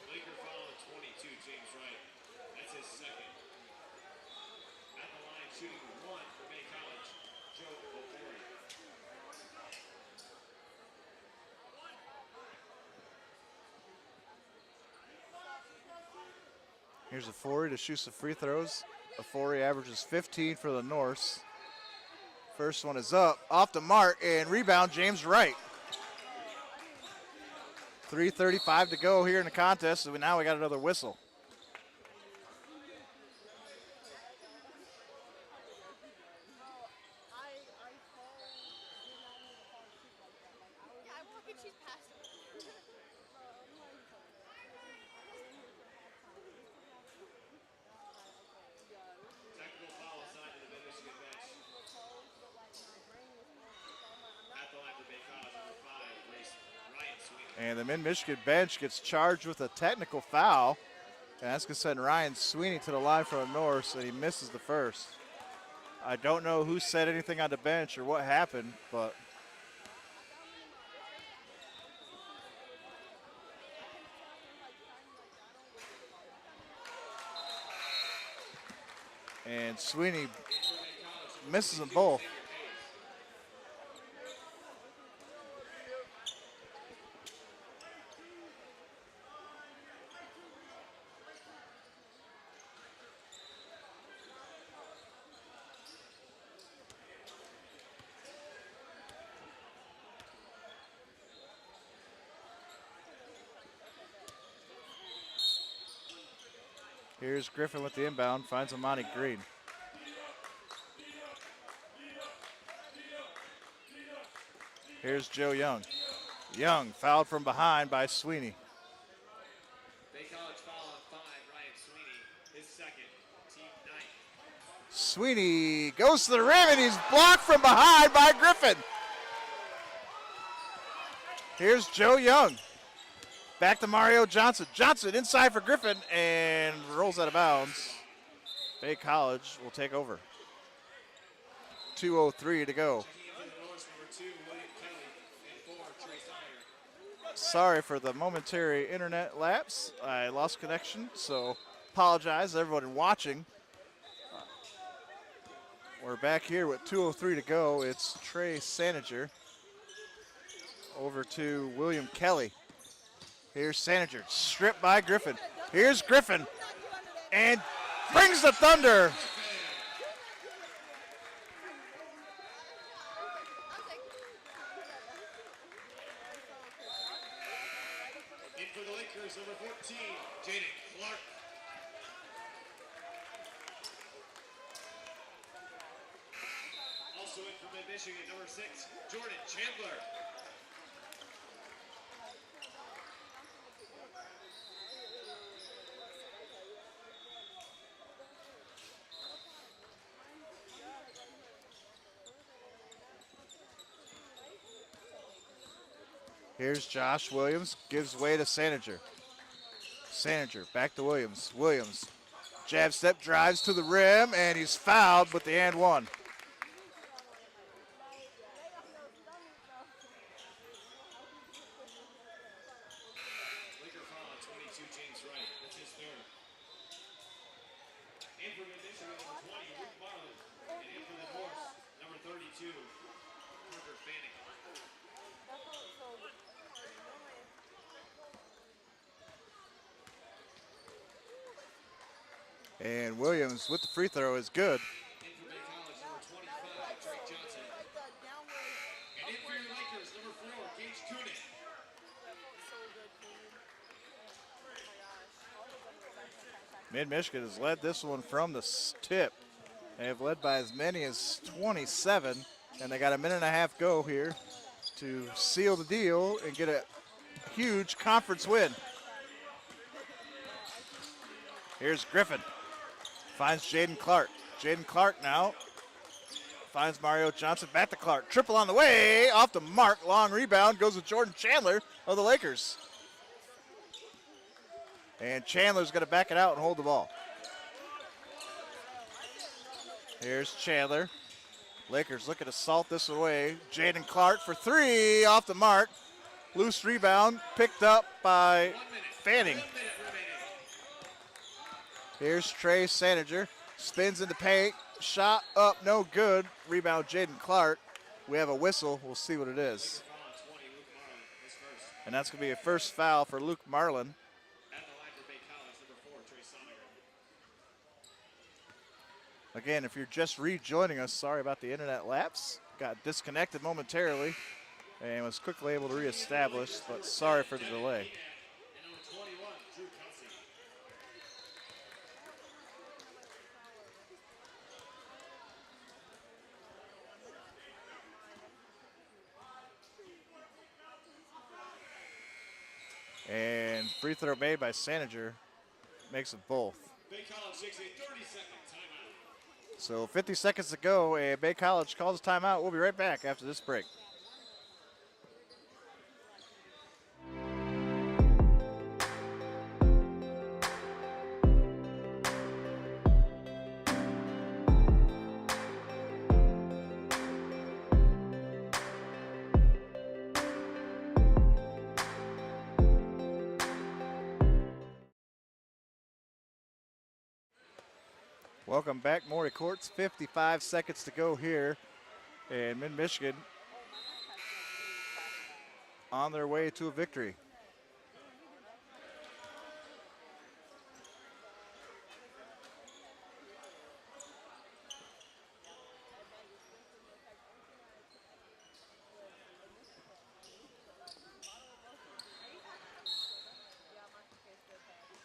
Laker foul on 22, James Wright. That's his second. At the line, shooting 1 for Bay College, Joe O'Forey. Here's Afori to shoot some free throws. Afori averages 15 for the Norse. First one is up, off the mark, and rebound James Wright. 3:35 to go here in the contest, so now we got another whistle. Technical foul assigned to the Mid-Michigan bench. At the line for Bay College, number 5, Ryan Sweeney. And the Mid-Michigan bench gets charged with a technical foul. And that's going to send Ryan Sweeney to the line for the Norse, and he misses the first. I don't know who said anything on the bench or what happened, but and Sweeney misses them both. Here's Griffin with the inbound, finds Amani Green. Here's Joe Young. Young fouled from behind by Sweeney. Bay College foul on 5, Ryan Sweeney, his second, team 9. Sweeney goes to the rim and he's blocked from behind by Griffin. Here's Joe Young. Back to Mario Johnson. Johnson inside for Griffin and rolls out of bounds. Bay College will take over. 2:03 to go. Sorry for the momentary internet lapse. I lost connection, so apologize to everyone watching. We're back here with 2:03 to go. It's Trey Saniger over to William Kelly. Here's Saniger, stripped by Griffin. Here's Griffin, and brings the thunder. In for the Lakers, number 14, Jaden Clark. Also in from Mid-Michigan, number 6, Jordan Chandler. Here's Josh Williams, gives way to Saniger. Saniger, back to Williams. Williams, jab step, drives to the rim, and he's fouled with the and one. Laker foul on 22, James Wright. That's his third. In for Mid-Michigan, number 20, Luke Marlin. And in for the Norse, number 32, Parker Fanning. And Williams with the free throw is good. In for Bay College, number 25, Drake Johnson. And in for your Lakers, number 4, Gage Coonan. Mid-Michigan has led this one from the tip. They have led by as many as 27, and they got a minute and a half go here to seal the deal and get a huge conference win. Here's Griffin. Finds Jaden Clark. Jaden Clark now finds Mario Johnson. Back to Clark. Triple on the way. Off the mark. Long rebound. Goes to Jordan Chandler of the Lakers. And Chandler's going to back it out and hold the ball. Here's Chandler. Lakers looking to salt this away. Jaden Clark for three. Off the mark. Loose rebound. Picked up by Fanning. Here's Trey Saniger. Spins in the paint. Shot up, no good. Rebound, Jaden Clark. We have a whistle. We'll see what it is. And that's going to be a first foul for Luke Marlin. Again, if you're just rejoining us, sorry about the internet lapse. Got disconnected momentarily and was quickly able to reestablish, but sorry for the delay. And free throw made by Saniger makes it both. Bay College takes a 30-second timeout. So 50 seconds to go, and Bay College calls a timeout. We'll be right back after this break. Welcome back, Maury Courts. 55 seconds to go here. And Mid-Michigan on their way to a victory.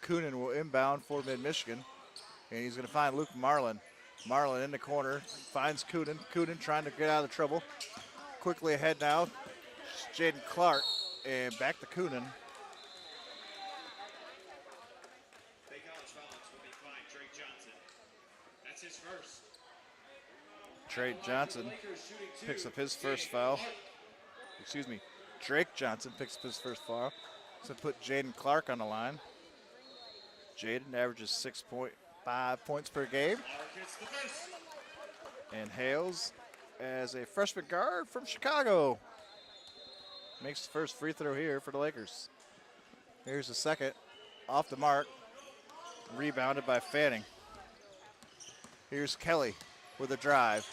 Coonan will inbound for Mid-Michigan. And he's going to find Luke Marlin. Marlin in the corner, finds Coonan. Coonan trying to get out of trouble. Quickly ahead now, Jaden Clark, and back to Coonan. Bay College foul on 25, Drake Johnson. That's his first. Trey Johnson picks up his first foul. Excuse me, Drake Johnson picks up his first foul. to put Jaden Clark on the line. Jaden averages 6.5 points per game. And Hales, as a freshman guard from Chicago, makes the first free throw here for the Lakers. Here's the second, off the mark, rebounded by Fanning. Here's Kelly with a drive.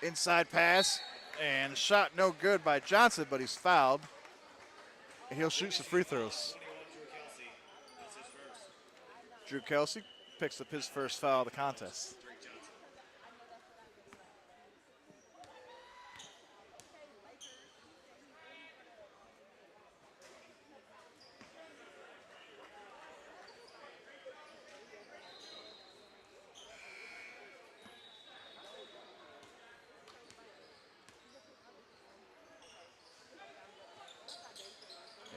Inside pass, and shot no good by Johnson, but he's fouled. And he'll shoot some free throws. Drew Kelsey picks up his first foul of the contest.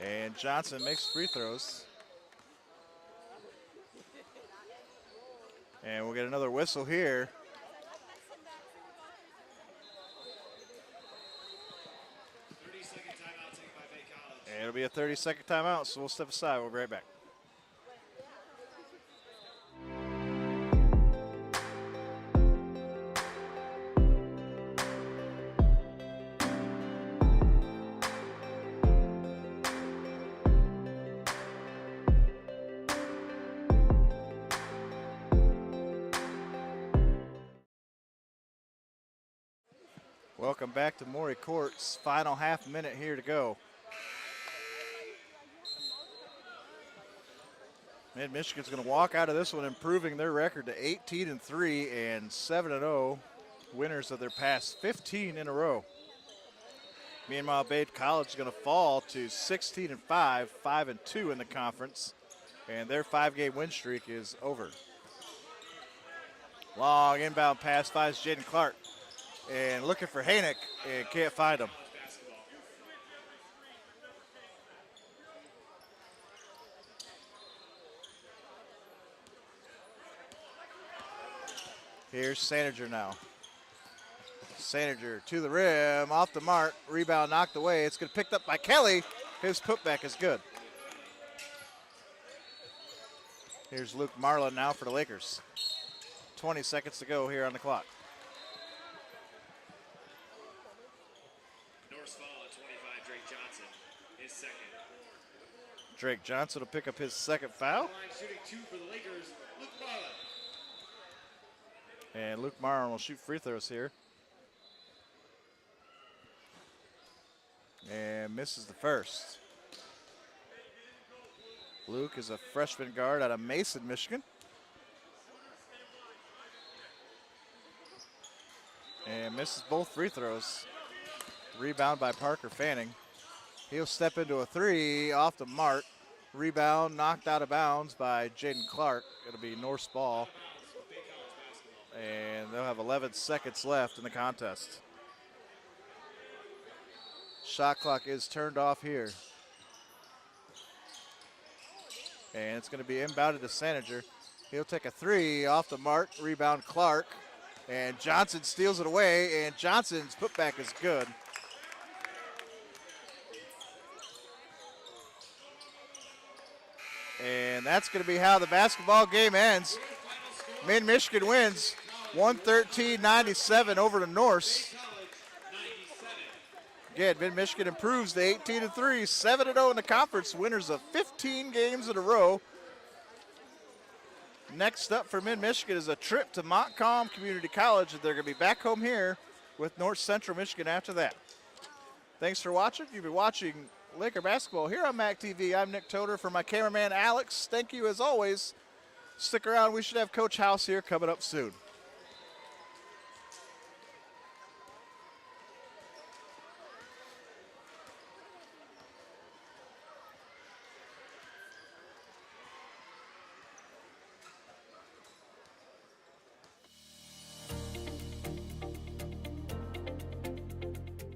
And Johnson makes free throws. And we'll get another whistle here. And it'll be a 30-second timeout, so we'll step aside. We'll be right back. Welcome back to Morey Courts. Final half minute here to go. Mid-Michigan's going to walk out of this one improving their record to 18-3 and 7-0, winners of their past 15 in a row. Meanwhile, Bade College is going to fall to 16-5, 5-2 in the conference, and their 5-game win streak is over. Long inbound pass finds Jaden Clark. And looking for Hanick and can't find him. Here's Saniger now. Saniger to the rim, off the mark, rebound knocked away. It's going to be picked up by Kelly. His putback is good. Here's Luke Marlin now for the Lakers. 20 seconds to go here on the clock. Drake Johnson will pick up his second foul. Shooting 2 for the Lakers, Luke Marlin. And Luke Marlin will shoot free throws here. And misses the first. Luke is a freshman guard out of Mason, Michigan. And misses both free throws. Rebound by Parker Fanning. He'll step into a three off the mark. Rebound knocked out of bounds by Jaden Clark. It'll be North's ball. And they'll have 11 seconds left in the contest. Shot clock is turned off here. And it's going to be inbounded to Saniger. He'll take a three off the mark. Rebound Clark. And Johnson steals it away. And Johnson's putback is good. And that's going to be how the basketball game ends. Mid-Michigan wins 113-97 over to Norse. Again, Mid-Michigan improves to 18-3, 7-0 in the conference, winners of 15 games in a row. Next up for Mid-Michigan is a trip to Montcalm Community College. They're going to be back home here with North Central Michigan after that. Thanks for watching. You've been watching Laker basketball here on MAC TV. I'm Nick Toder for my cameraman Alex. Thank you as always. Stick around. We should have Coach House here coming up soon.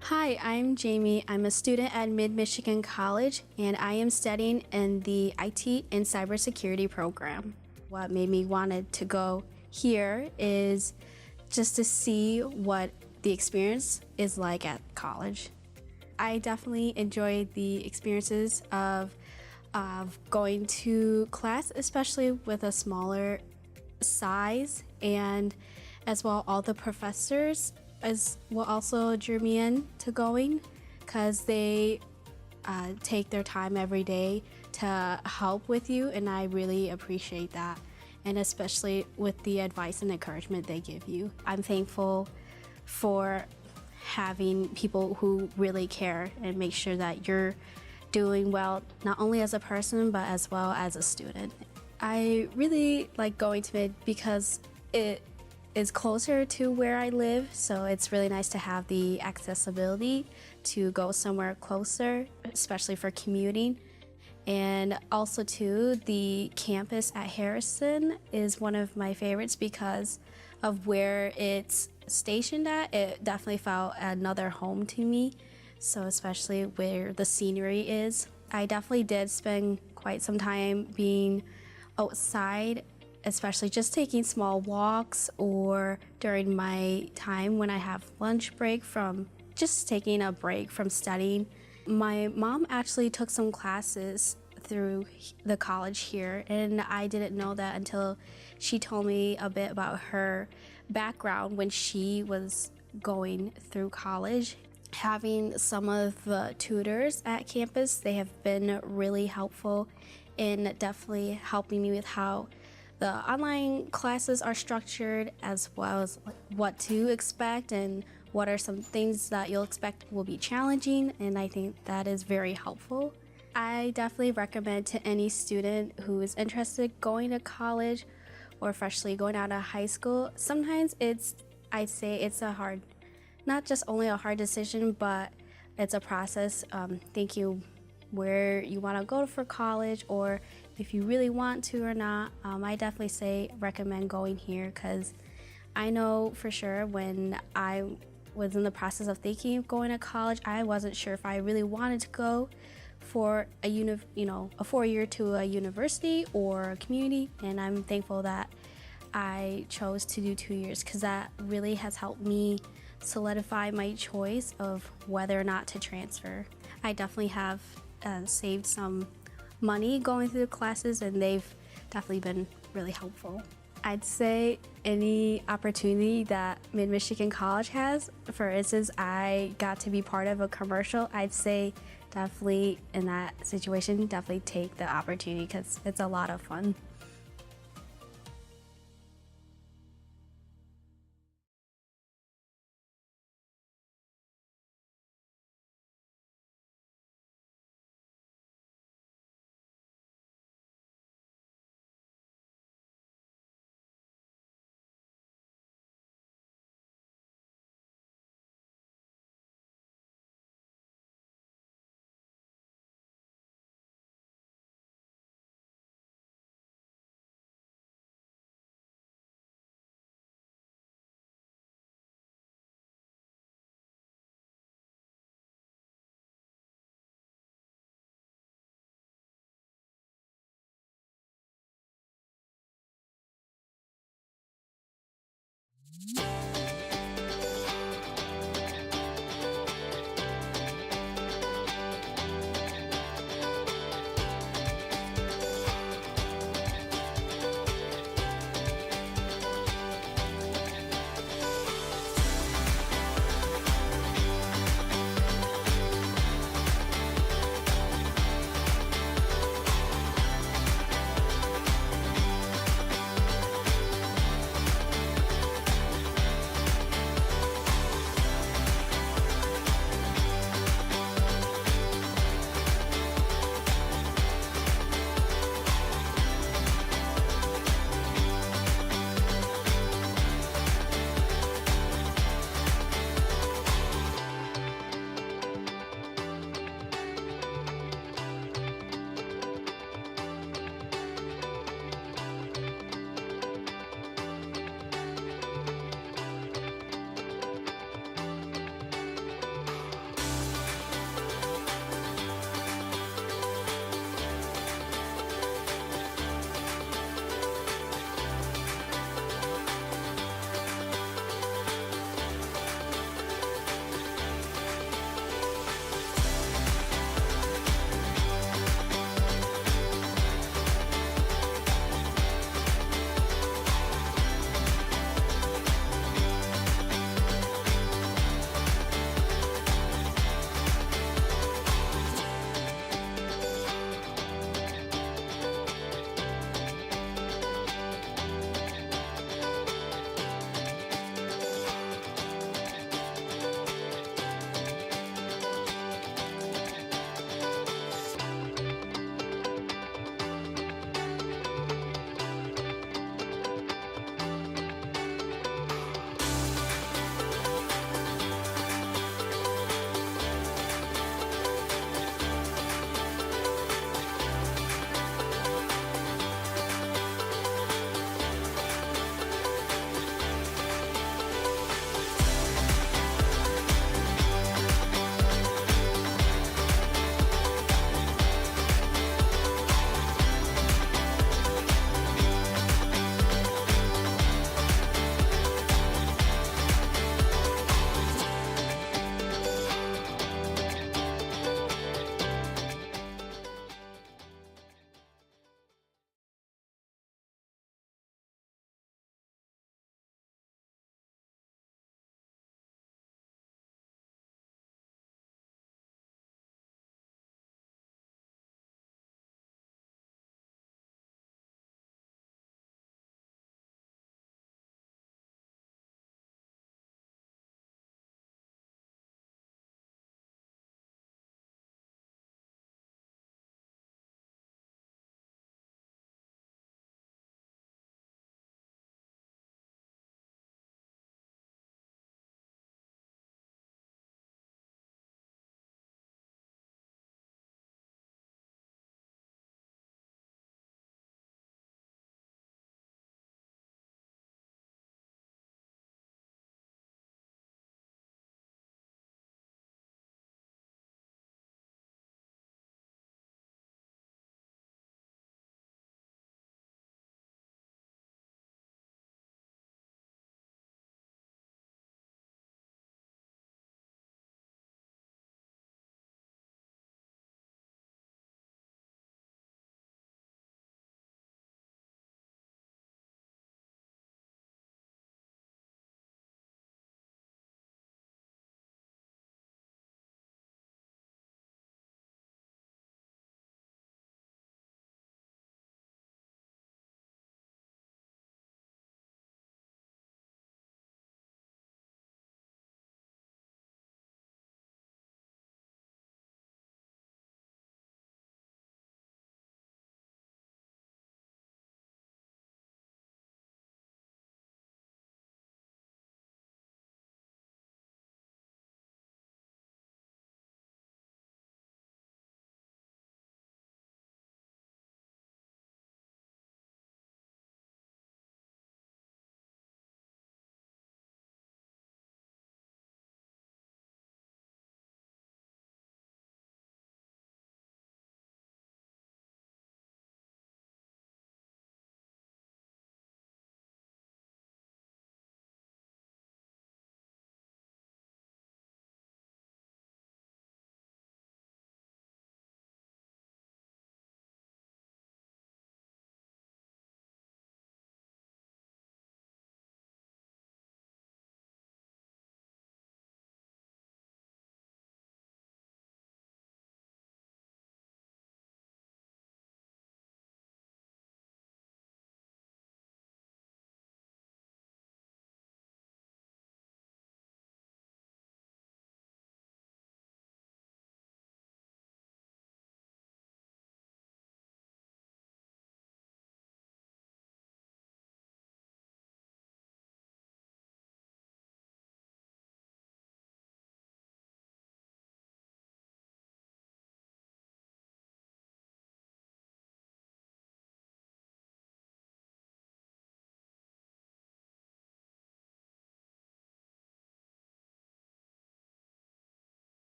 Hi, I'm Jamie. I'm a student at Mid-Michigan College, and I am studying in the IT and cybersecurity program. What made me wanted to go here is just to see what the experience is like at college. I definitely enjoyed the experiences of of going to class, especially with a smaller size, and as well all the professors as well also drew me in to going because they take their time every day to help with you, and I really appreciate that, and especially with the advice and encouragement they give you. I'm thankful for having people who really care and make sure that you're doing well, not only as a person, but as well as a student. I really like going to Mid because it is closer to where I live, so it's really nice to have the accessibility to go somewhere closer, especially for commuting. And also too, the campus at Harrison is one of my favorites because of where it's stationed at. It definitely felt another home to me, so especially where the scenery is. I definitely did spend quite some time being outside, especially just taking small walks or during my time when I have lunch break from just taking a break from studying. My mom actually took some classes through the college here, and I didn't know that until she told me a bit about her background when she was going through college. Having some of the tutors at campus, they have been really helpful in definitely helping me with how the online classes are structured, as well as what to expect and what are some things that you'll expect will be challenging, and I think that is very helpful. I definitely recommend to any student who is interested going to college or freshly going out of high school. Sometimes I'd say it's a hard, not just only a hard decision, but it's a process. Thinking where you want to go for college or if you really want to or not. I definitely recommend going here because I know for sure when I was in the process of thinking of going to college, I wasn't sure if I really wanted to go for a 4-year to a university or a community, and I'm thankful that I chose to do 2 years because that really has helped me solidify my choice of whether or not to transfer. I definitely have saved some money going through the classes, and they've definitely been really helpful. I'd say any opportunity that Mid-Michigan College has, for instance, I got to be part of a commercial, I'd say definitely in that situation, definitely take the opportunity because it's a lot of fun.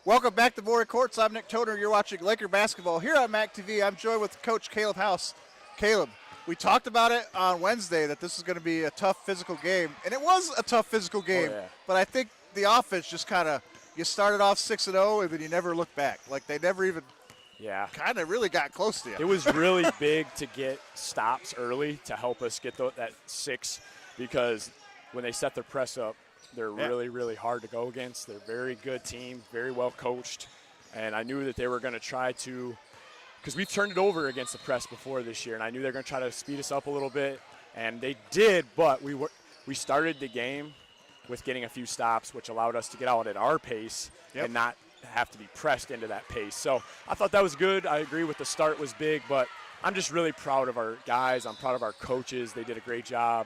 Welcome back to Board Courts. I'm Nick Toner. You're watching Laker basketball here on MAC TV. I'm joined with Coach Caleb House. Caleb, we talked about it on Wednesday that this is going to be a tough physical game, and it was a tough physical game. Oh, yeah. But I think the offense just kind of, you started off 6-0, and then you never looked back. Like they never even kind of really got close to you. It was really big to get stops early to help us get that 6, because when they set their press up, they're really, really hard to go against. They're a very good team, very well coached, and I knew that they were going to try to, because we've turned it over against the press before this year, and I knew they were going to try to speed us up a little bit, and they did, but we started the game with getting a few stops, which allowed us to get out at our pace and not have to be pressed into that pace. So I thought that was good. I agree with the start was big, but I'm just really proud of our guys. I'm proud of our coaches. They did a great job.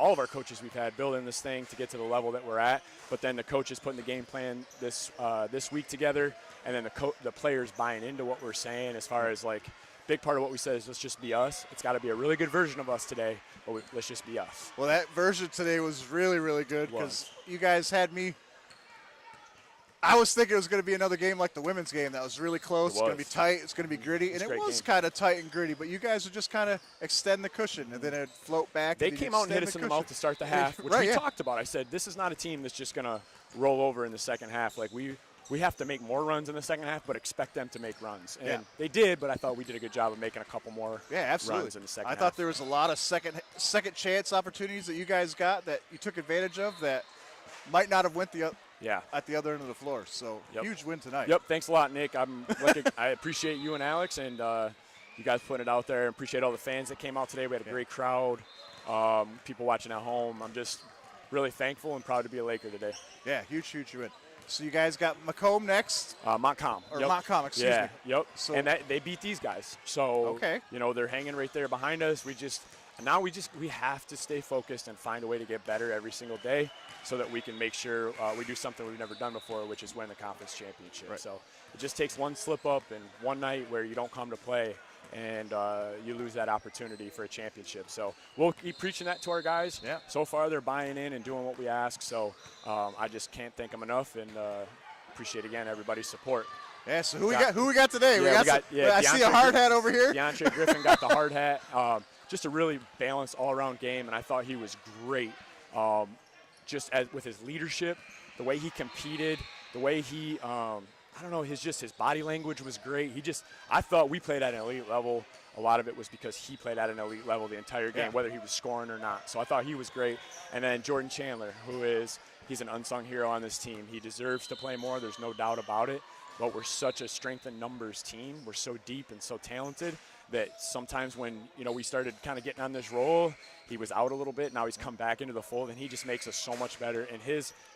All of our coaches we've had building this thing to get to the level that we're at, but then the coaches putting the game plan this week together, and then the players buying into what we're saying as far as like big part of what we said is let's just be us. It's got to be a really good version of us today, but let's just be us. Well, that version today was really, really good because you guys had me. I was thinking it was going to be another game like the women's game that was really close. It's going to be tight. It's going to be gritty. And it was kind of tight and gritty, but you guys would just kind of extend the cushion, and then it'd float back. They came out and hit us in the mouth to start the half, which we talked about. I said, this is not a team that's just going to roll over in the second half. Like, we have to make more runs in the second half, but expect them to make runs. And they did, but I thought we did a good job of making a couple more runs in the second half. I thought there was a lot of second chance opportunities that you guys got that you took advantage of that might not have went at the other end of the floor. So huge win tonight. Yep, thanks a lot, Nick. I appreciate you and Alex, and you guys putting it out there. I appreciate all the fans that came out today. We had a great crowd, people watching at home. I'm just really thankful and proud to be a Laker today. Yeah, huge win. So you guys got Macomb next? Montcalm. Montcalm, excuse me. Yep. So, and they beat these guys. So, they're hanging right there behind us. We have to stay focused and find a way to get better every single day so that we can make sure we do something we've never done before, which is win the conference championship. Right. So it just takes one slip up and one night where you don't come to play and you lose that opportunity for a championship. So we'll keep preaching that to our guys. Yeah. So far they're buying in and doing what we ask. So I just can't thank them enough, and appreciate again everybody's support. Yeah. So who we got today? I see a hard hat over here. DeAndre Griffin got the hard hat. Just a really balanced all-around game, and I thought he was great. With his leadership, the way he competed, the way he his body language was great. I thought we played at an elite level. A lot of it was because he played at an elite level the entire game, whether he was scoring or not. So I thought he was great. And then Jordan Chandler, he's an unsung hero on this team. He deserves to play more. There's no doubt about it. But we're such a strength in numbers team. We're so deep and so talented that sometimes when, we started kind of getting on this roll, he was out a little bit. Now he's come back into the fold, and he just makes us so much better. And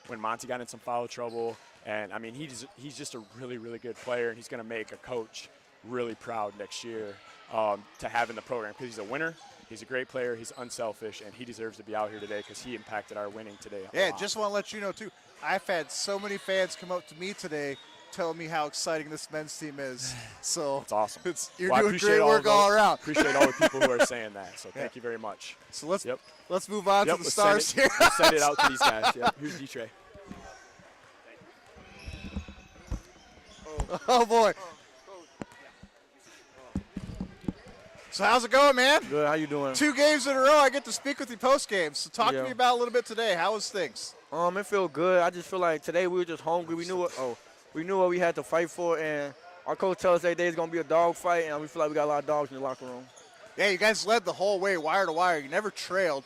when Monty got in some foul trouble, and, he's just a really, really good player, and he's going to make a coach really proud next year to have in the program because he's a winner. He's a great player. He's unselfish, and he deserves to be out here today because he impacted our winning today. Yeah, just want to let you know, too, I've had so many fans come up to me today telling me how exciting this men's team is. So it's awesome. You're doing great work all around. Appreciate all the people who are saying that. So thank you very much. So let's move on to the stars here. Let's send it out to these guys. Yep. Here's D-Trey. Oh boy. So how's it going, man? Good. How you doing? 2 games in a row. I get to speak with you post game. So talk to me about a little bit today. How was things? It felt good. I just feel like today we were just hungry. We knew what we had to fight for, and our coach tells us every day it's gonna be a dog fight, and we feel like we got a lot of dogs in the locker room. Yeah, you guys led the whole way, wire to wire. You never trailed.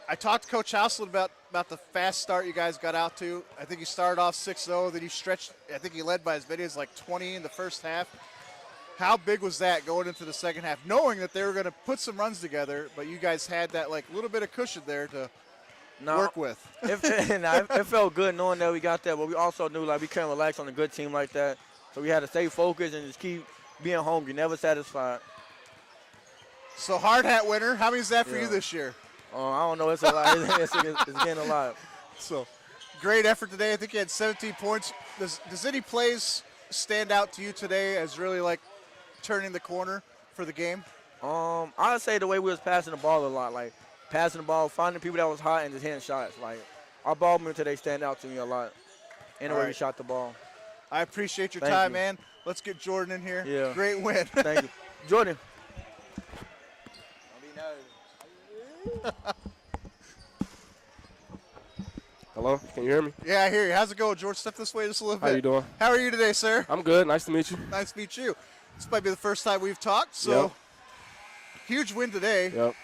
I talked to Coach Houseland about the fast start you guys got out to. I think you started off 6-0, then you stretched. I think you led by as many as like 20 in the first half. How big was that going into the second half, knowing that they were going to put some runs together, but you guys had that like little bit of cushion there to work with? It felt good knowing that we got that, but we also knew like we couldn't relax on a good team like that. So we had to stay focused and just keep being hungry, never satisfied. So hard hat winner, how many is that for you this year? I don't know. It's a lot. It's getting a lot. So great effort today. I think you had 17 points. Does any plays stand out to you today as really like turning the corner for the game? I'd say the way we was passing the ball a lot, like passing the ball, finding people that was hot and just hitting shots. Like our ball movement today stand out to me a lot. and the way we shot the ball. I appreciate your Thank time, you. man. Let's get Jordan in here. Yeah. Great win. Thank you. Jordan. Hello, can you hear me? Yeah, I hear you. How's it going, George? Step this way just a little bit. How you doing? How are you today, sir? I'm good. Nice to meet you. Nice to meet you. This might be the first time we've talked, so Yep. huge win today. Yep.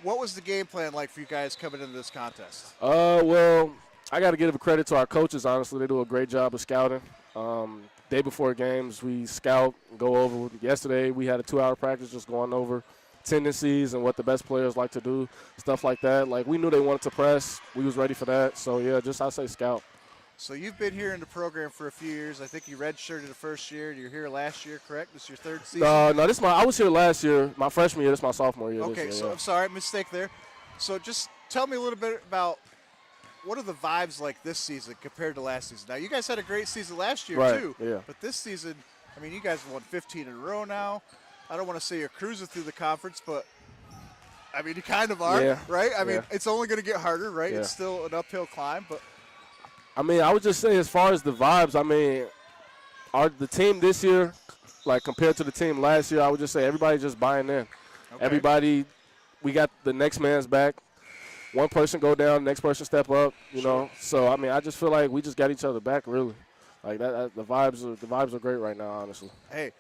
What was the game plan like for you guys coming into this contest? Well, I got to give credit to our coaches. Honestly, they do a great job of scouting. Day before games, we scout, go over. Yesterday, we had a 2-hour practice just going over tendencies and what the best players like to do, stuff like that. Like, we knew they wanted to press. We was ready for that. So, yeah, just I say scout. So you've been here in the program for a few years. I think you redshirted the first year. You were here last year, correct? This is your third season? No, I was here last year, my freshman year. This is my sophomore year. Okay, this year, so yeah. I'm sorry, mistake there. So just tell me a little bit about what are the vibes like this season compared to last season? Now, you guys had a great season last year, Right, too. yeah. But this season, I mean, you guys have won 15 in a row now. I don't want to say you're cruising through the conference, but, I mean, you kind of are, Yeah, right? I mean, yeah. it's only going to get harder, right? Yeah. It's still an uphill climb, but I mean, I would just say as far as the vibes, I mean, the team this year, like compared to the team last year, I would just say everybody just buying in. Everybody, we got the next man's back. One person go down, the next person step up, you know. So, I mean, I just feel like we just got each other back, really. Like, the vibes are great right now, honestly. hey,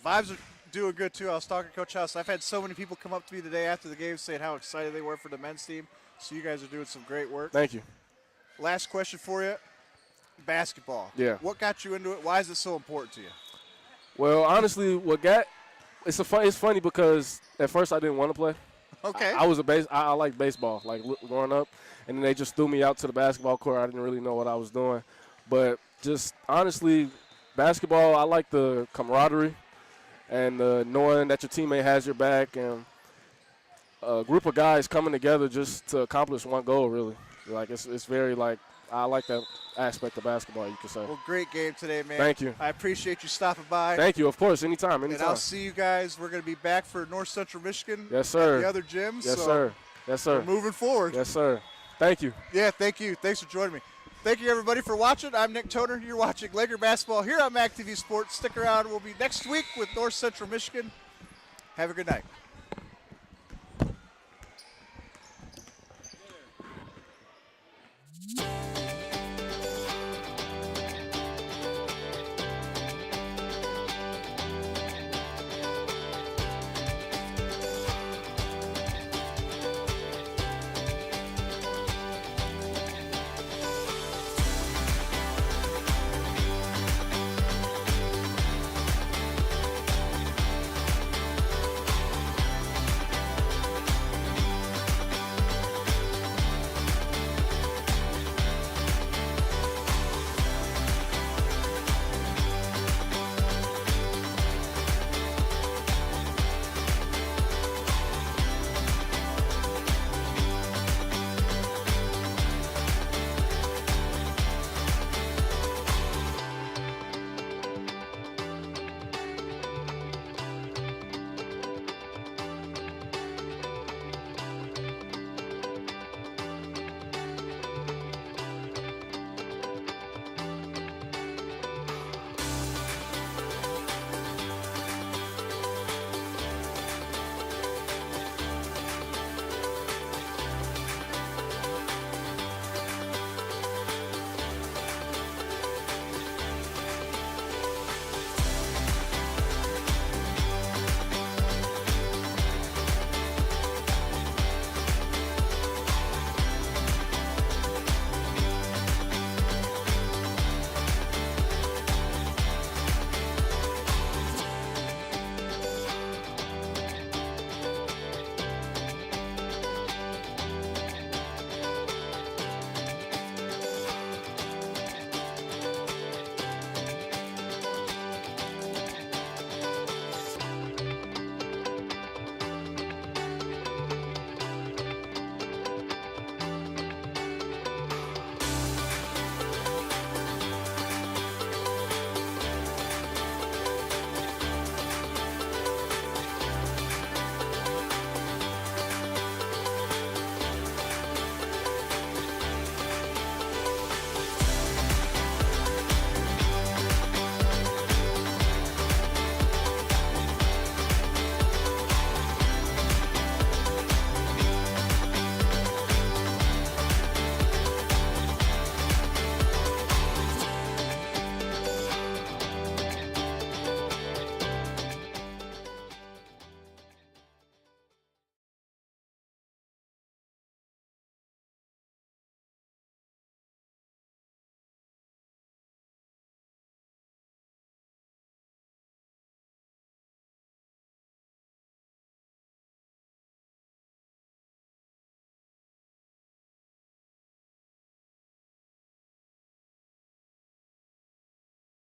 vibes are doing good, too. I was talking to Coach House. I've had so many people come up to me today after the game saying how excited they were for the men's team. So you guys are doing some great work. Thank you. Last question for you. Basketball. Yeah. What got you into it? Why is it so important to you? Well, honestly, it's funny because at first I didn't want to play. Okay. I like baseball, like growing up, and then they just threw me out to the basketball court. I didn't really know what I was doing. But just honestly, basketball, I like the camaraderie and knowing that your teammate has your back and a group of guys coming together just to accomplish one goal, really. Like, it's very, like, I like that aspect of basketball, you could say. Well, great game today, man. Thank you. I appreciate you stopping by. Thank you, of course, anytime. And I'll see you guys. We're going to be back for North Central Michigan. Yes, sir. At the other gyms. Yes, so sir. Yes, sir. We're moving forward. Yes, sir. Thank you. Yeah, thank you. Thanks for joining me. Thank you, everybody, for watching. I'm Nick Toner. You're watching Laker Basketball here on MAC TV Sports. Stick around. We'll be next week with North Central Michigan. Have a good night.